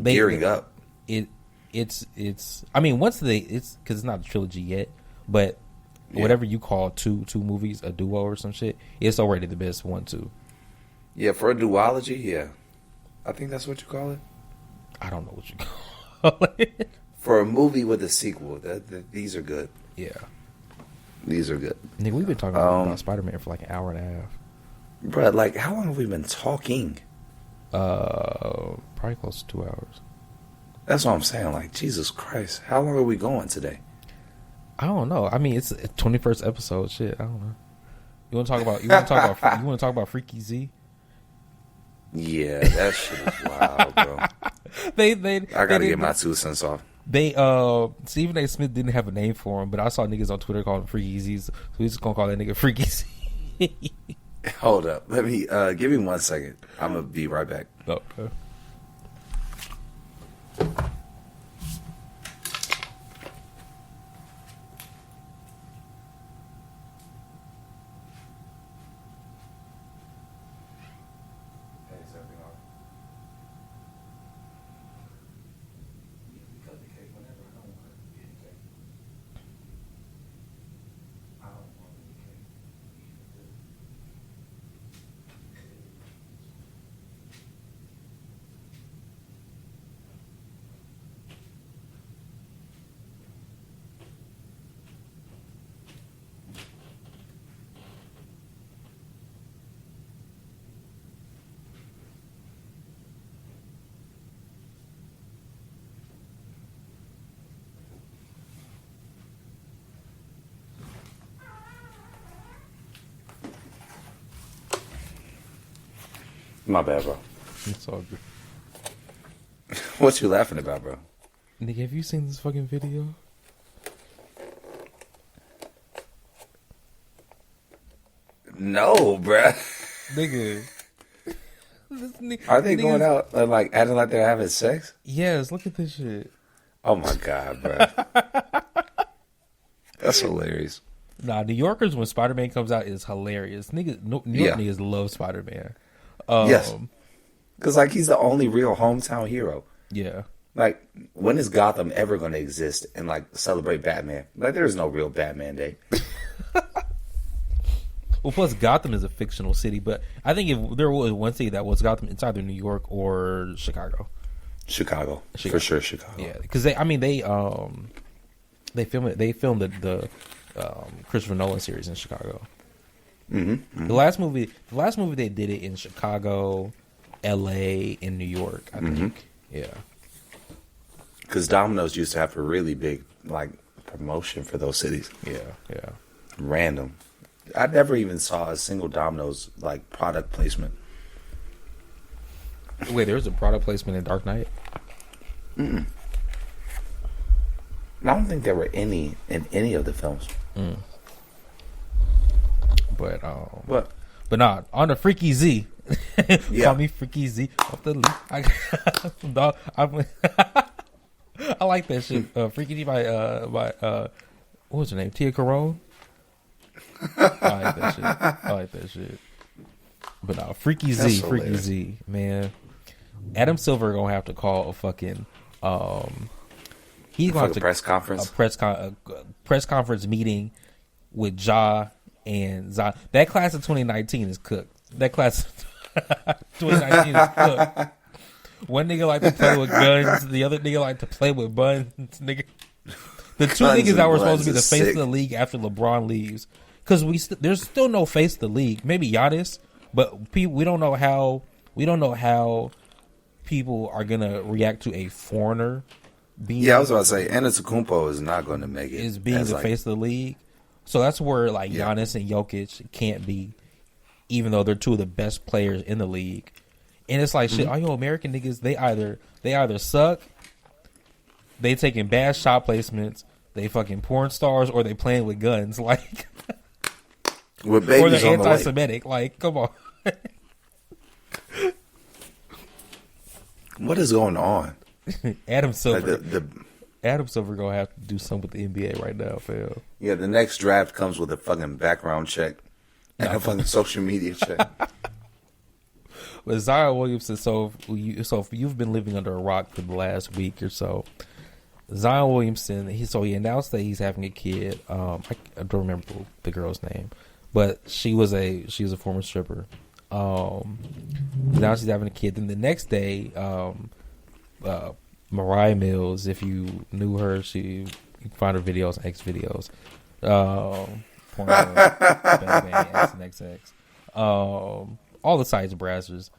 Gearing up. It's. I mean, once it's because it's not a trilogy yet, but whatever you call two movies, a duo or some shit, it's already the best one too. Yeah, for a duology, yeah, I think that's what you call it. I don't know what you call it. For a movie with a sequel, these are good. Yeah, these are good. Nigga, we've been talking about Spider-Man for like an hour and a half. Bruh, like, how long have we been talking? Probably close to 2 hours. That's what I'm saying. Like, Jesus Christ, how long are we going today? I don't know. I mean, it's a 21st episode. Shit, I don't know. You want to talk about Freaky Z? Yeah, that shit is wild, bro. I gotta get my 2 cents off. Stephen A. Smith didn't have a name for him, but I saw niggas on Twitter calling him Freaky Z, so we just gonna call that nigga Freaky Z. Hold up. Let me give me 1 second. I'm gonna be right back. Okay. My bad, bro. It's all good. What you laughing about, bro? Nigga, have you seen this fucking video? No, bruh. Nigga. Are they going out and like acting like they're having sex? Yes, look at this shit. Oh my god, bruh. That's hilarious. Nah, New Yorkers when Spider-Man comes out is hilarious. New York niggas love Spider-Man. Yes. Because, like, he's the only real hometown hero. Yeah. Like, when is Gotham ever going to exist and, like, celebrate Batman? Like, there's no real Batman Day. Well, plus Gotham is a fictional city, but I think if there was one city that was Gotham, it's either New York or Chicago. Chicago. For sure, Chicago. Yeah, because they filmed the Christopher Nolan series in Chicago. Mm-hmm. The last movie they did it in Chicago, L.A., and New York, I think. Yeah. Because Domino's used to have a really big, like, promotion for those cities. Yeah. Random. I never even saw a single Domino's, like, product placement. Wait, there was a product placement in Dark Knight? Mm-mm. I don't think there were any in any of the films. Mm. But nah, on the Freaky Z. Call me Freaky Z off the leaf. I like that shit. Freaky Z by what was her name? Tia Carone. I like that shit. But nah, Freaky Z, Freaky Z, man. Adam Silver gonna have to call a fucking he's gonna have to press conference. A press conference meeting with Ja and Zion. That class of 2019 is cooked. That class of 2019 is cooked. One nigga like to play with guns. The other nigga like to play with buns. Nigga, the two niggas that were supposed to be the face of the league after LeBron leaves, because there's still no face of the league. Maybe Giannis, but we don't know how people are gonna react to a foreigner. I was about to say, Antetokounmpo is not going to make it. Is being the face of the league. So that's where like Giannis and Jokic can't be, even though they're two of the best players in the league. And it's like, shit, all you American niggas, they either suck, they taking bad shot placements, they fucking porn stars, or they playing with guns, like, with babies, or they're anti-Semitic. Like, come on. What is going on? Adam Silver. Adam Silver gonna have to do something with the NBA right now, fam. Yeah, the next draft comes with a fucking background check and a fucking social media check. But Zion Williamson, so if you've been living under a rock for the last week or so, Zion Williamson, he announced that he's having a kid. I don't remember the girl's name, but she was a former stripper. Now she's having a kid. Then the next day, Mariah Mills, if you knew her, you can find her videos on X videos. Bang, X and XX. All the sites browsers.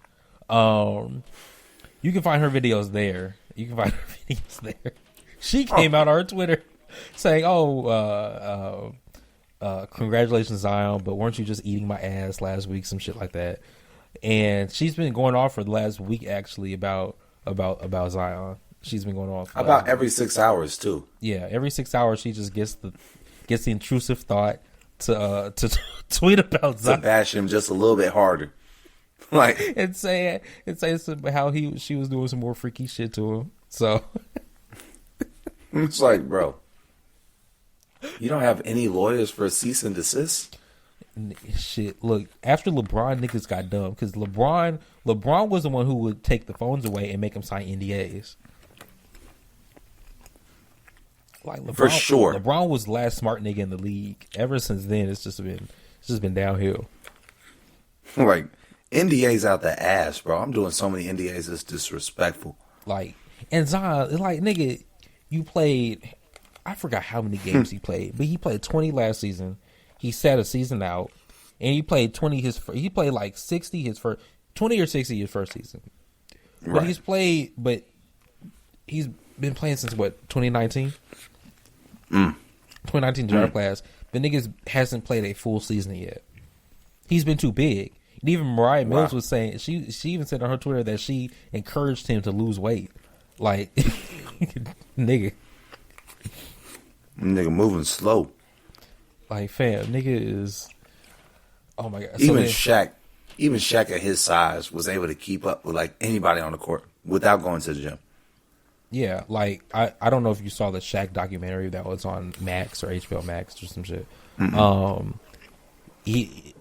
You can find her videos there. She came out on her Twitter saying, congratulations, Zion, but weren't you just eating my ass last week? Some shit like that. And she's been going off for the last week, actually, about Zion. She's been going off about every 6 hours too. Yeah, every 6 hours she just gets the intrusive thought to tweet about Zion, to bash him just a little bit harder, like and say how she was doing some more freaky shit to him. So it's like, bro, you don't have any lawyers for a cease and desist? Shit, look, after LeBron niggas got dumb, because LeBron was the one who would take the phones away and make them sign NDAs. Like LeBron, for sure, LeBron was the last smart nigga in the league. Ever since then, it's just been downhill. Like NDAs out the ass, bro. I'm doing so many NDAs. It's disrespectful. Like, and Zion, like, nigga, you played. I forgot how many games he played, but he played 20 last season. He sat a season out, and he played 20. He played like 60 his first 20 or 60 his first season. But right. He's been playing since what, 2019. 2019 draft class. The niggas hasn't played a full season yet. He's been too big. And even Mariah Mills was saying, she even said on her Twitter that she encouraged him to lose weight. Like, nigga moving slow. Like, fam, nigga is, oh my god. Even Shaq at his size was able to keep up with like anybody on the court without going to the gym. Yeah, like I don't know if you saw the Shaq documentary that was on Max or HBO Max or some shit. Mm-hmm.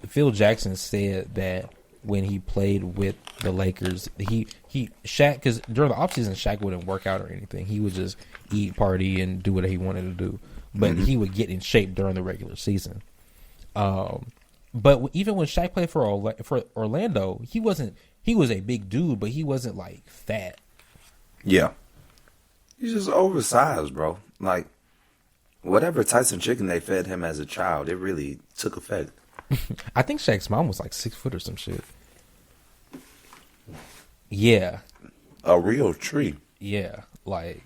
Phil Jackson said that when he played with the Lakers, Shaq, because during the offseason Shaq wouldn't work out or anything. He would just eat, party, and do whatever he wanted to do. But he would get in shape during the regular season. But even when Shaq played for Orlando, he was a big dude, but he wasn't like fat. Yeah. He's just oversized, bro. Like, whatever Tyson chicken they fed him as a child, it really took effect. I think Shaq's mom was like 6 foot or some shit. Yeah. A real tree. Yeah. Like,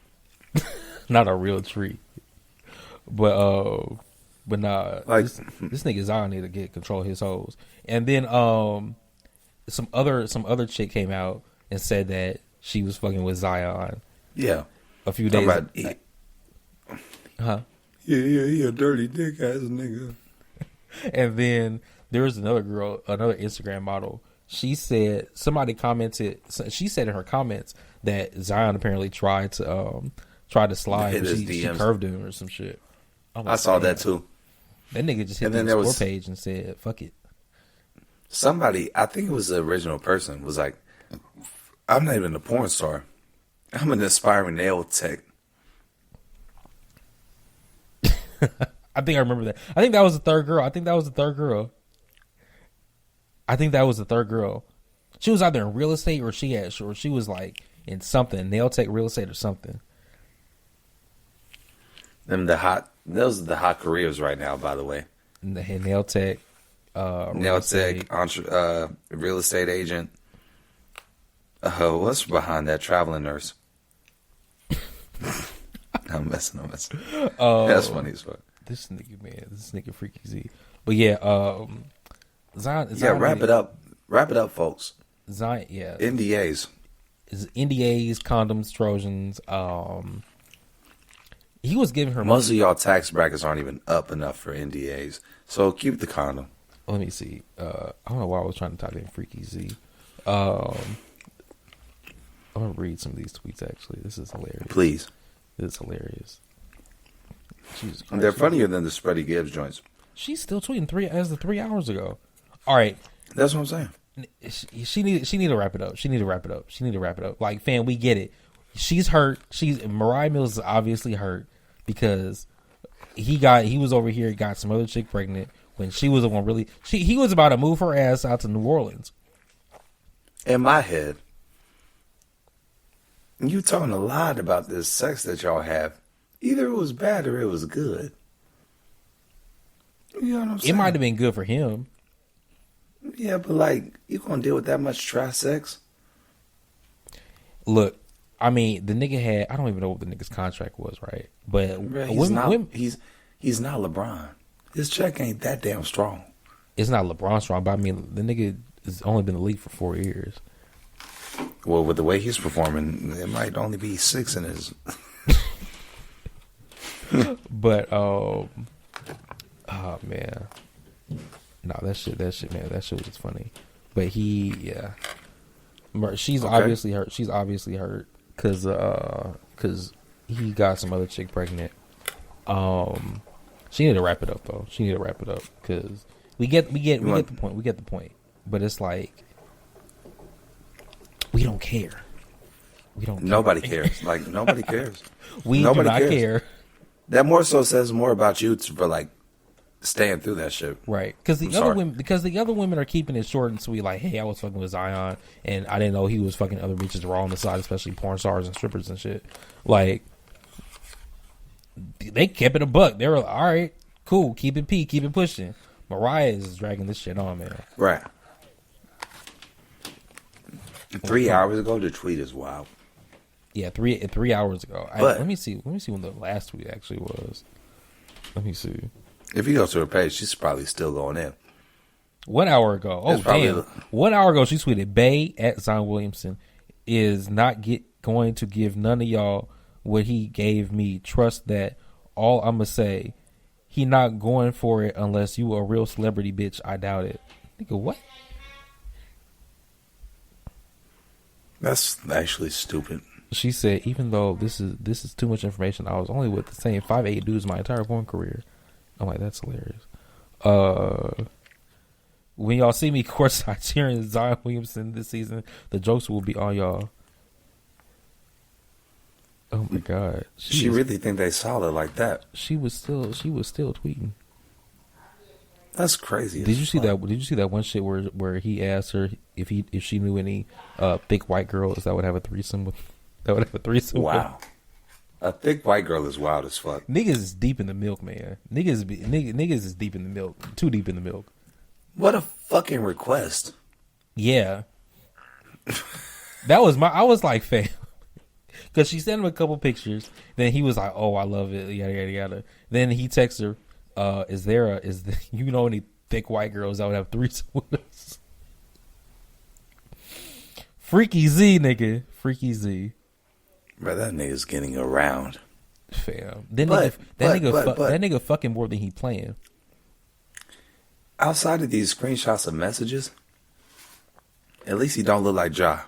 not a real tree. But nah, like, this nigga Zion need to get control of his hoes. And then some other chick came out and said that she was fucking with Zion. Yeah. A few days. Huh? Yeah, he a dirty dick ass nigga. And then there was another girl, another Instagram model. She said she said in her comments that Zion apparently tried to slide, but she curved him or some shit. I saw that too. That nigga just hit the explore page and said, "Fuck it." Somebody, I think it was the original person, was like, "I'm not even a porn star. I'm an aspiring nail tech." I think I remember that. I think that was the third girl. She was either in real estate or she was like in something, nail tech, real estate or something. Those are the hot careers right now, by the way. Nail tech, real estate agent. What's behind that? Traveling nurse. I'm messing. That's funny as fuck. This nigga freaky Z. But yeah, Zion, wrap it up, folks. Zion, yeah. NDAs. NDAs, condoms, Trojans. He was giving her most of y'all tax brackets aren't even up enough for NDAs, so keep the condom. Let me see. I don't know why I was trying to type in Freaky Z. I'm gonna read some of these tweets. Actually, this is hilarious. Please, this is hilarious. Jesus Christ. They're funnier than the Spready Gibbs joints. She's still tweeting 3 hours ago. All right, that's what I'm saying. She need to wrap it up. She need to wrap it up. Like, fam, we get it. She's hurt. Mariah Mills is obviously hurt because he was over here, got some other chick pregnant when she was the one really. He was about to move her ass out to New Orleans. In my head, you talking a lot about this sex that y'all have. Either it was bad or it was good. You know what I'm saying? It might have been good for him. Yeah, but like, you gonna deal with that much trash sex? Look, I mean, the nigga had, I don't even know what the nigga's contract was, right? But he's not LeBron. His check ain't that damn strong. It's not LeBron strong, but I mean, the nigga has only been in the league for 4 years. Well, with the way he's performing, it might only be 6 in his. But oh man, no, that shit, man, that shit was funny. But she's obviously hurt. She's obviously hurt because he got some other chick pregnant. She need to wrap it up though. She need to wrap it up because we get the point. We get the point. But it's like we don't care. We don't. Nobody cares. Like nobody cares. Nobody do not care. That more so says more about you for like staying through that shit, right? Because the other women are keeping it short and sweet. Like, hey, I was fucking with Zion, and I didn't know he was fucking other bitches raw on the side, especially porn stars and strippers and shit. Like, they kept it a buck. They were like, all right, cool, keep it P, keep it pushing. Mariah is dragging this shit on, man. Right. 3 hours ago, the tweet is wild. Yeah, 3 hours ago. Let me see when the last tweet actually was. Let me see. If you go to her page, she's probably still going in. 1 hour ago. Oh, damn. 1 hour ago, she tweeted, Bay at Zion Williamson is not going to give none of y'all what he gave me. Trust that. All I'm going to say, he not going for it unless you a real celebrity, bitch. I doubt it. Nigga, what? That's actually stupid. She said, even though this is too much information, I was only with the same 5'8" dudes my entire porn career. I'm like, that's hilarious. When y'all see me courtside cheering Zion Williamson this season, the jokes will be on y'all. Oh my god, she really think they solid like that? She was still tweeting. That's crazy. Did you see that? Did you see that one shit where he asked her if she knew any thick white girls that would have a threesome with? Wow. A thick white girl is wild as fuck. Niggas is deep in the milk, man. Niggas is deep in the milk. Too deep in the milk. What a fucking request. Yeah. I was like, fam. Because she sent him a couple pictures. Then he was like, oh, I love it. Yada, yada, yada. Then he texts her, you know any thick white girls that would have threesome with us? Freaky Z, nigga. Freaky Z. Bro, that nigga's getting around. Fam. That nigga fucking more than he playing. Outside of these screenshots of messages, at least he don't look like Ja.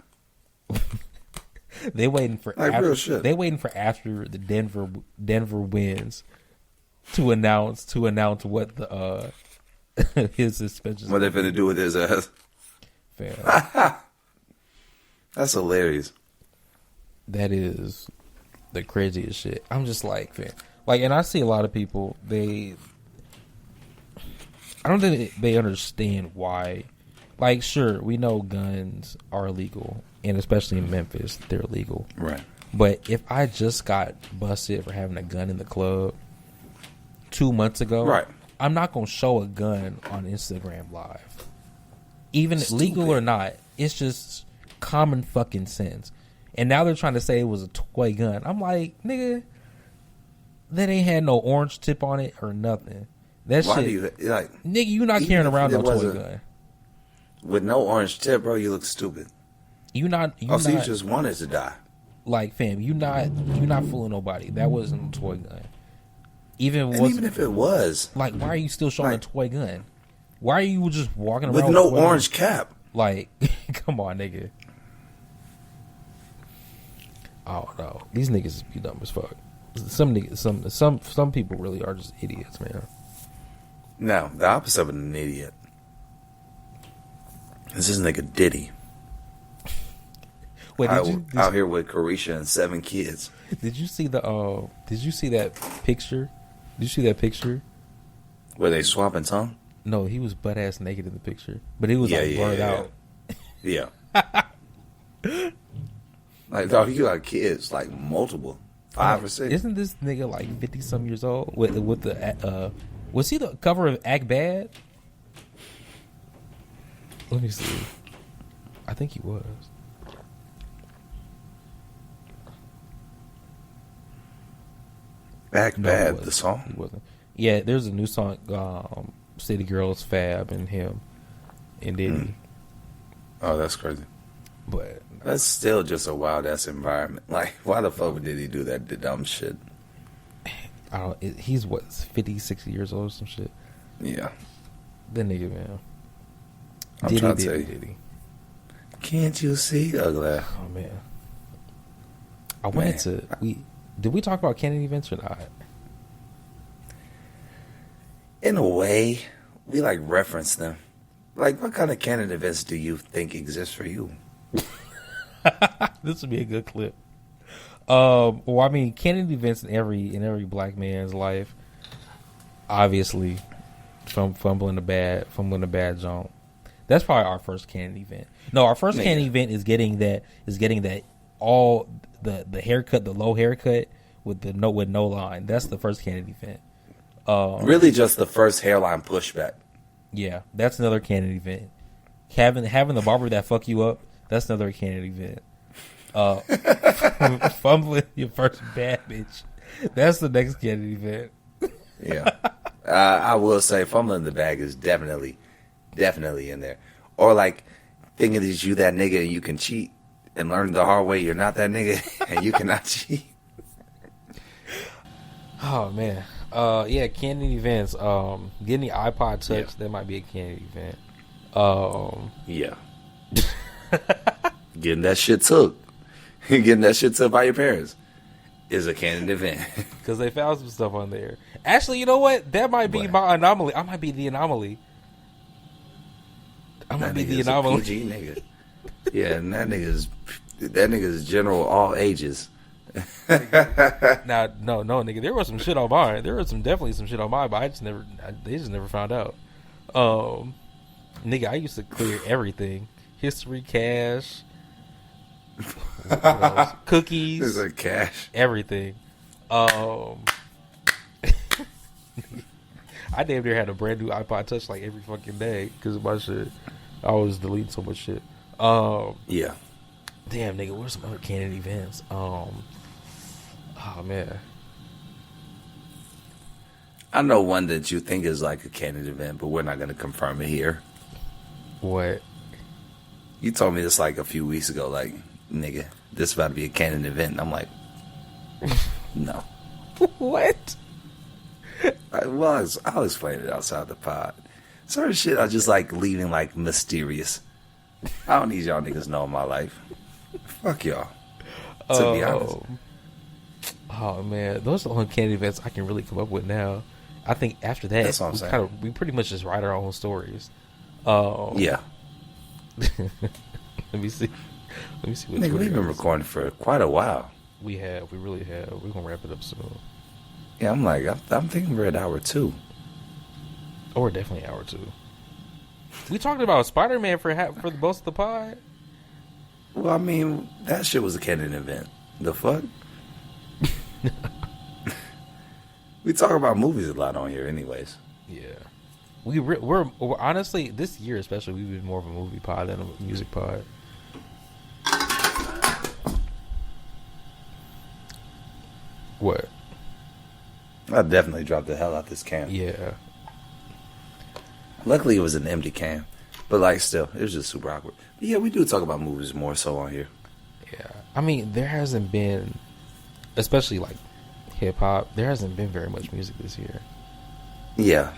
They waiting for like after, real shit. They waiting for after the Denver wins to announce what the his suspension. What they finna do with his ass? Fam. That's hilarious. That is the craziest shit. I'm just like, man. Like, and I see a lot of people, I don't think they understand why. Like, sure, we know guns are illegal, and especially in Memphis, they're illegal. Right. But if I just got busted for having a gun in the club 2 months ago, right, I'm not going to show a gun on Instagram Live. Even Stupid. legal or not, it's just common fucking sense. And now they're trying to say it was a toy gun. I'm like, nigga, that ain't had no orange tip on it or nothing. That Why shit, do you, like, nigga, you not carrying around no toy gun. With no orange tip, bro, you look stupid. You just wanted to die. Like, fam, you not fooling nobody. That wasn't a toy gun. Even if it was, like, why are you still showing a toy gun? Why are you just walking around with no orange cap? Like, come on, nigga. I don't know. These niggas be dumb as fuck. Some niggas, some people really are just idiots, man. No, the opposite of an idiot. This is nigga Diddy. Wait, out here with Carisha and 7 kids. Did you see the? Did you see that picture? Did you see that picture? Were they swapping tongue? No, he was butt ass naked in the picture, but he was blurred out. Yeah. Like, dog, you got kids, like multiple, 5 or 6. Isn't this nigga like 50-some years old? With the was he the cover of Act Bad? Let me see. I think he was. Act Bad, the song? He wasn't. Yeah, there's a new song, City Girls, Fab, and him, and Diddy. Oh, that's crazy. But that's still just a wild ass environment. Like, why the fuck did he do that dumb shit? I don't. He's what, 50, 60 years old or some shit. Yeah. That nigga, man. I'm trying to tell you. Diddy. Can't you see, ugly? Oh man. I wanted to. Did we talk about Canon events or not? In a way, we like reference them. Like, what kind of Canon events do you think exist for you? This would be a good clip. Well, I mean, Canon events in every black man's life. Obviously, fumbling the bad jump. That's probably our first Canon event. No, our first Canon event is getting that all the haircut, the low haircut with no line. That's the first Canon event. Really, just the first hairline pushback. Yeah, that's another Canon event. Having the barber that fuck you up. That's another Canon event. Fumbling your first bad bitch. That's the next Canon event. Yeah. I will say fumbling the bag is definitely in there. Or like thinking that you that nigga and you can cheat and learn the hard way you're not that nigga and you cannot cheat. Oh man. Yeah, Canon events. Getting the iPod Touch, that might be a Canon event. Yeah. Getting that shit took by your parents is a Canon event. Because they found some stuff on there. Actually, you know what? That might be my anomaly. I might be the anomaly. I might be the anomaly. A PG nigga. Yeah, and that nigga's general all ages. Now, no, nigga. There was some shit on mine. There was definitely some shit on mine, but they just never found out. Nigga, I used to clear everything. History, cash, cookies. There's a cash. Everything. I damn near had a brand new iPod Touch like every fucking day because of my shit. I was deleting so much shit. Yeah. Damn, nigga, where's some other Canon events? Oh man. I know one that you think is like a Canon event, but we're not going to confirm it here. What? You told me this like a few weeks ago, like, nigga, this about to be a Canon event. And I'm like, no. What? I'll explain it outside the pod. Certain shit I just like leaving like mysterious. I don't need y'all niggas knowing my life. Fuck y'all. To be honest. Oh man, those are the only Canon events I can really come up with now. I think after that, that's what I'm saying. We pretty much just write our own stories. Yeah. Let me see. What nigga, we've been recording for quite a while. We really have. We're gonna wrap it up soon. Yeah, I'm thinking we're at hour 2. Oh, we're definitely hour 2. We talked about Spiderman for the most of the pod. Well, I mean, that shit was a Canon event. The fuck? We talk about movies a lot on here, anyways. Yeah, we're honestly this year especially we've been more of a movie pod than a music pod. What? I definitely dropped the hell out this can. Yeah. Luckily, it was an empty can, But like, still, it was just super awkward. But yeah, we do talk about movies more so on here. Yeah, I mean, there hasn't been, especially like hip hop. There hasn't been very much music this year. Yeah,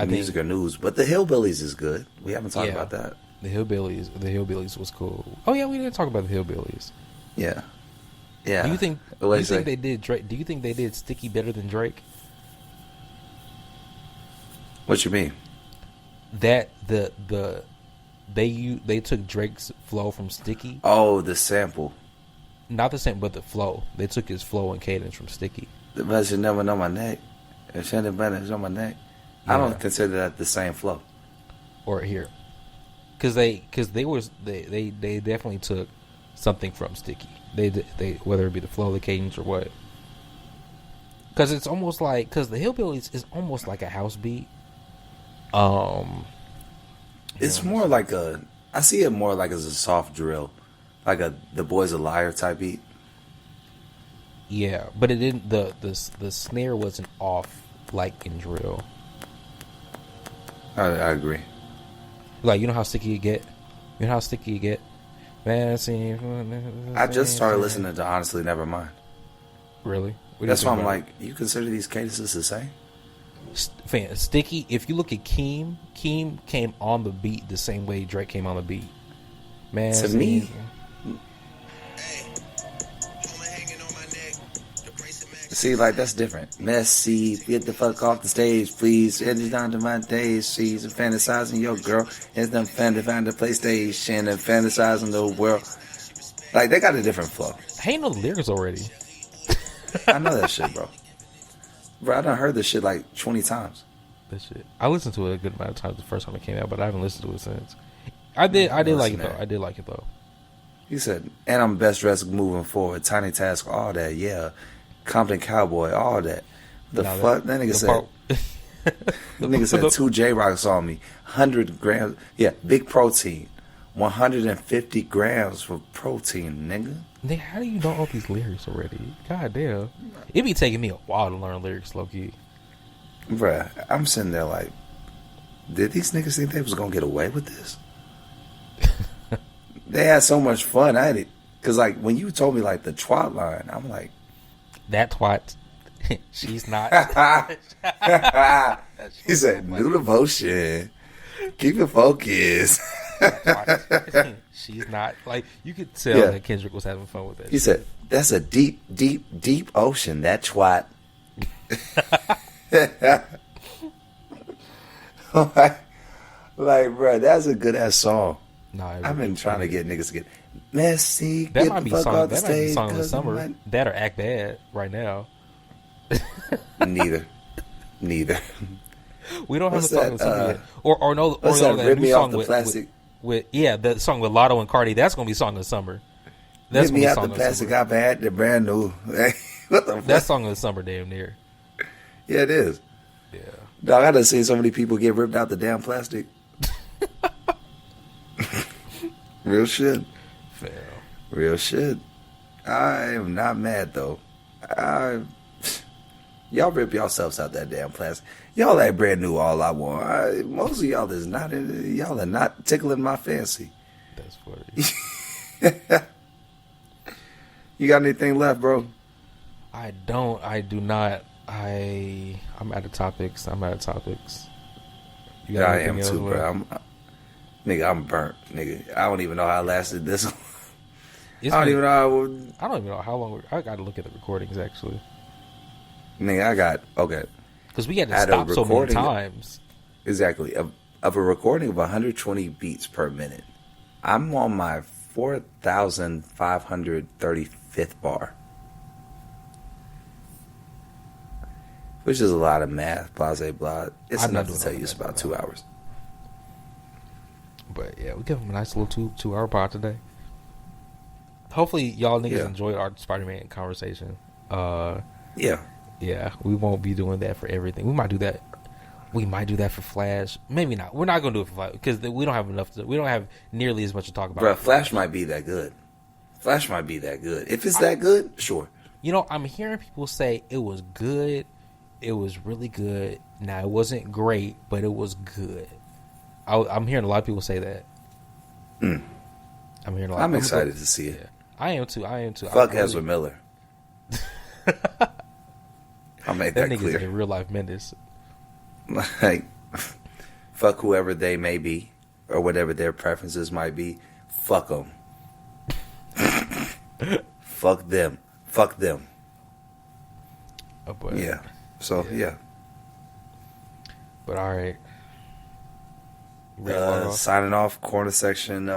music or news, but the Hillbillies is good. We haven't talked about that. The Hillbillies was cool. Oh yeah, we didn't talk about the Hillbillies. Yeah, yeah. Do you think they did Drake? Do you think they did Sticky better than Drake? What you mean? That they took Drake's flow from Sticky. Oh, the sample. Not the same, but the flow. They took his flow and cadence from Sticky. The best you never know my neck. If Shandy Bennett is on my neck. Yeah. I don't consider that the same flow. Or here, because they definitely took something from Sticky. They whether it be the flow, the cadence, or what. Because it's almost like the Hillbillies is almost like a house beat. It's more like I see it more like as a soft drill, like the Boy's a Liar type beat. Yeah, but it didn't. The snare wasn't off like in drill. I agree. Like, you know how sticky you get. Man, I just started listening to Honestly Nevermind. Really? That's why I'm like, you consider these cadences the same? Sticky, if you look at Keem came on the beat the same way Drake came on the beat. Man, to me, see, like, that's different. Messy, get the fuck off the stage, please. It is down to my days. She's fantasizing your girl. It's them fan to find the PlayStation and fantasizing the world. Like, they got a different flow. I ain't know the lyrics already. I know that shit, bro. Bro, I done heard this shit like 20 times. That shit. I listened to it a good amount of times the first time it came out, but I haven't listened to it since. I did like it though. He said, and I'm best dressed moving forward. Tiny Task, all that, yeah. Compton Cowboy, all that. Fuck? That nigga said, the nigga said 2 J-Rocks on me. 100 grams. Yeah, big protein. 150 grams for protein, nigga. Nigga, how do you know all these lyrics already? God damn. It be taking me a while to learn lyrics, low-key. Bruh, I'm sitting there like, did these niggas think they was gonna get away with this? They had so much fun at it. Cause like, when you told me like the twat line, I'm like, that twat, she's not. He said, new devotion. Keep it focused. She's not. Like, you could tell that Kendrick was having fun with that. He said, that's a deep, deep, deep ocean, that twat. like, bro, that's a good ass song. Nah, I've been trying to get niggas to get messy. That might be song of the summer. That or Act Bad right now. Neither. We don't have a song of the summer yet. Or that Rip new Me song Off the with Plastic. The song with Lotto and Cardi. That's gonna be song of the summer. That's Rip Me Off the Plastic. I bad. They're brand new. What the fuck? That's song of the summer, damn near. Yeah, it is. Yeah. Dog, I done seen so many people get ripped out the damn plastic. Real shit. Fail. Real shit. I am not mad though. Y'all rip yourselves out that damn plastic. Y'all ain't brand new. All I want. Most of y'all is not. Y'all are not tickling my fancy. That's funny. You got anything left, bro? I don't. I do not. I'm out of topics. Yeah, I am too, bro. I'm burnt, nigga. I don't even know how I lasted this long. I don't even know how long. I got to look at the recordings actually. Nigga, okay. Because we had to stop so many times. Exactly. Of a recording of 120 beats per minute. I'm on my 4,535th bar. Which is a lot of math, blah, blah. It's enough to tell you it's about 2 hours. But yeah, we give them a nice little two-hour pod today. Hopefully, y'all niggas enjoyed our Spider-Man conversation. Yeah, we won't be doing that for everything. We might do that. We might do that for Flash. Maybe not. We're not going to do it for Flash because we don't have enough. We don't have nearly as much to talk about. Bro, Flash might be that good. If it's that good, sure. You know, I'm hearing people say it was good. It was really good. Now, it wasn't great, but it was good. I'm hearing a lot of people say that. I'm hearing a lot. I'm excited to see it. Yeah. I am too. Fuck Ezra Miller. I'll make that nigga's clear. a real life menace. Like, fuck whoever they may be, or whatever their preferences might be. Fuck them. Fuck them. Fuck them. Oh, but, yeah. So yeah. But all right. Signing off, corner section.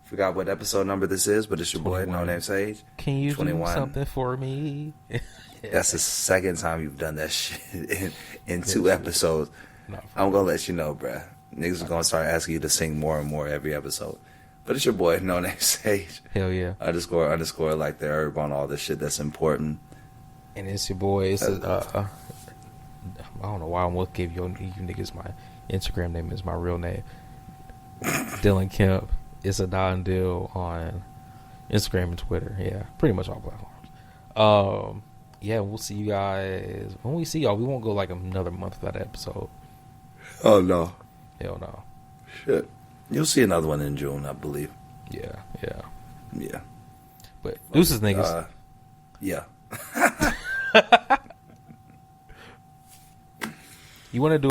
Forgot what episode number this is, but it's your 21. Boy, No Name Sage. Can you 21. Do something for me? That's the second time you've done that shit in 2 episodes. I'm gonna let you know, bruh. Niggas are gonna start asking you to sing more and more every episode. But it's your boy, No Name Sage. Hell yeah. __ like the herb on all this shit that's important. And it's your boy. It's I don't know why I'm gonna give you niggas my Instagram name is my real name. Dylan Kemp. It's a done deal on Instagram and Twitter. Yeah, pretty much all platforms. Yeah, we'll see you guys. When we see y'all, we won't go like another month without an episode. Oh, no. Hell no. Shit. You'll see another one in June, I believe. Yeah. But deuces, niggas. Yeah. You want to do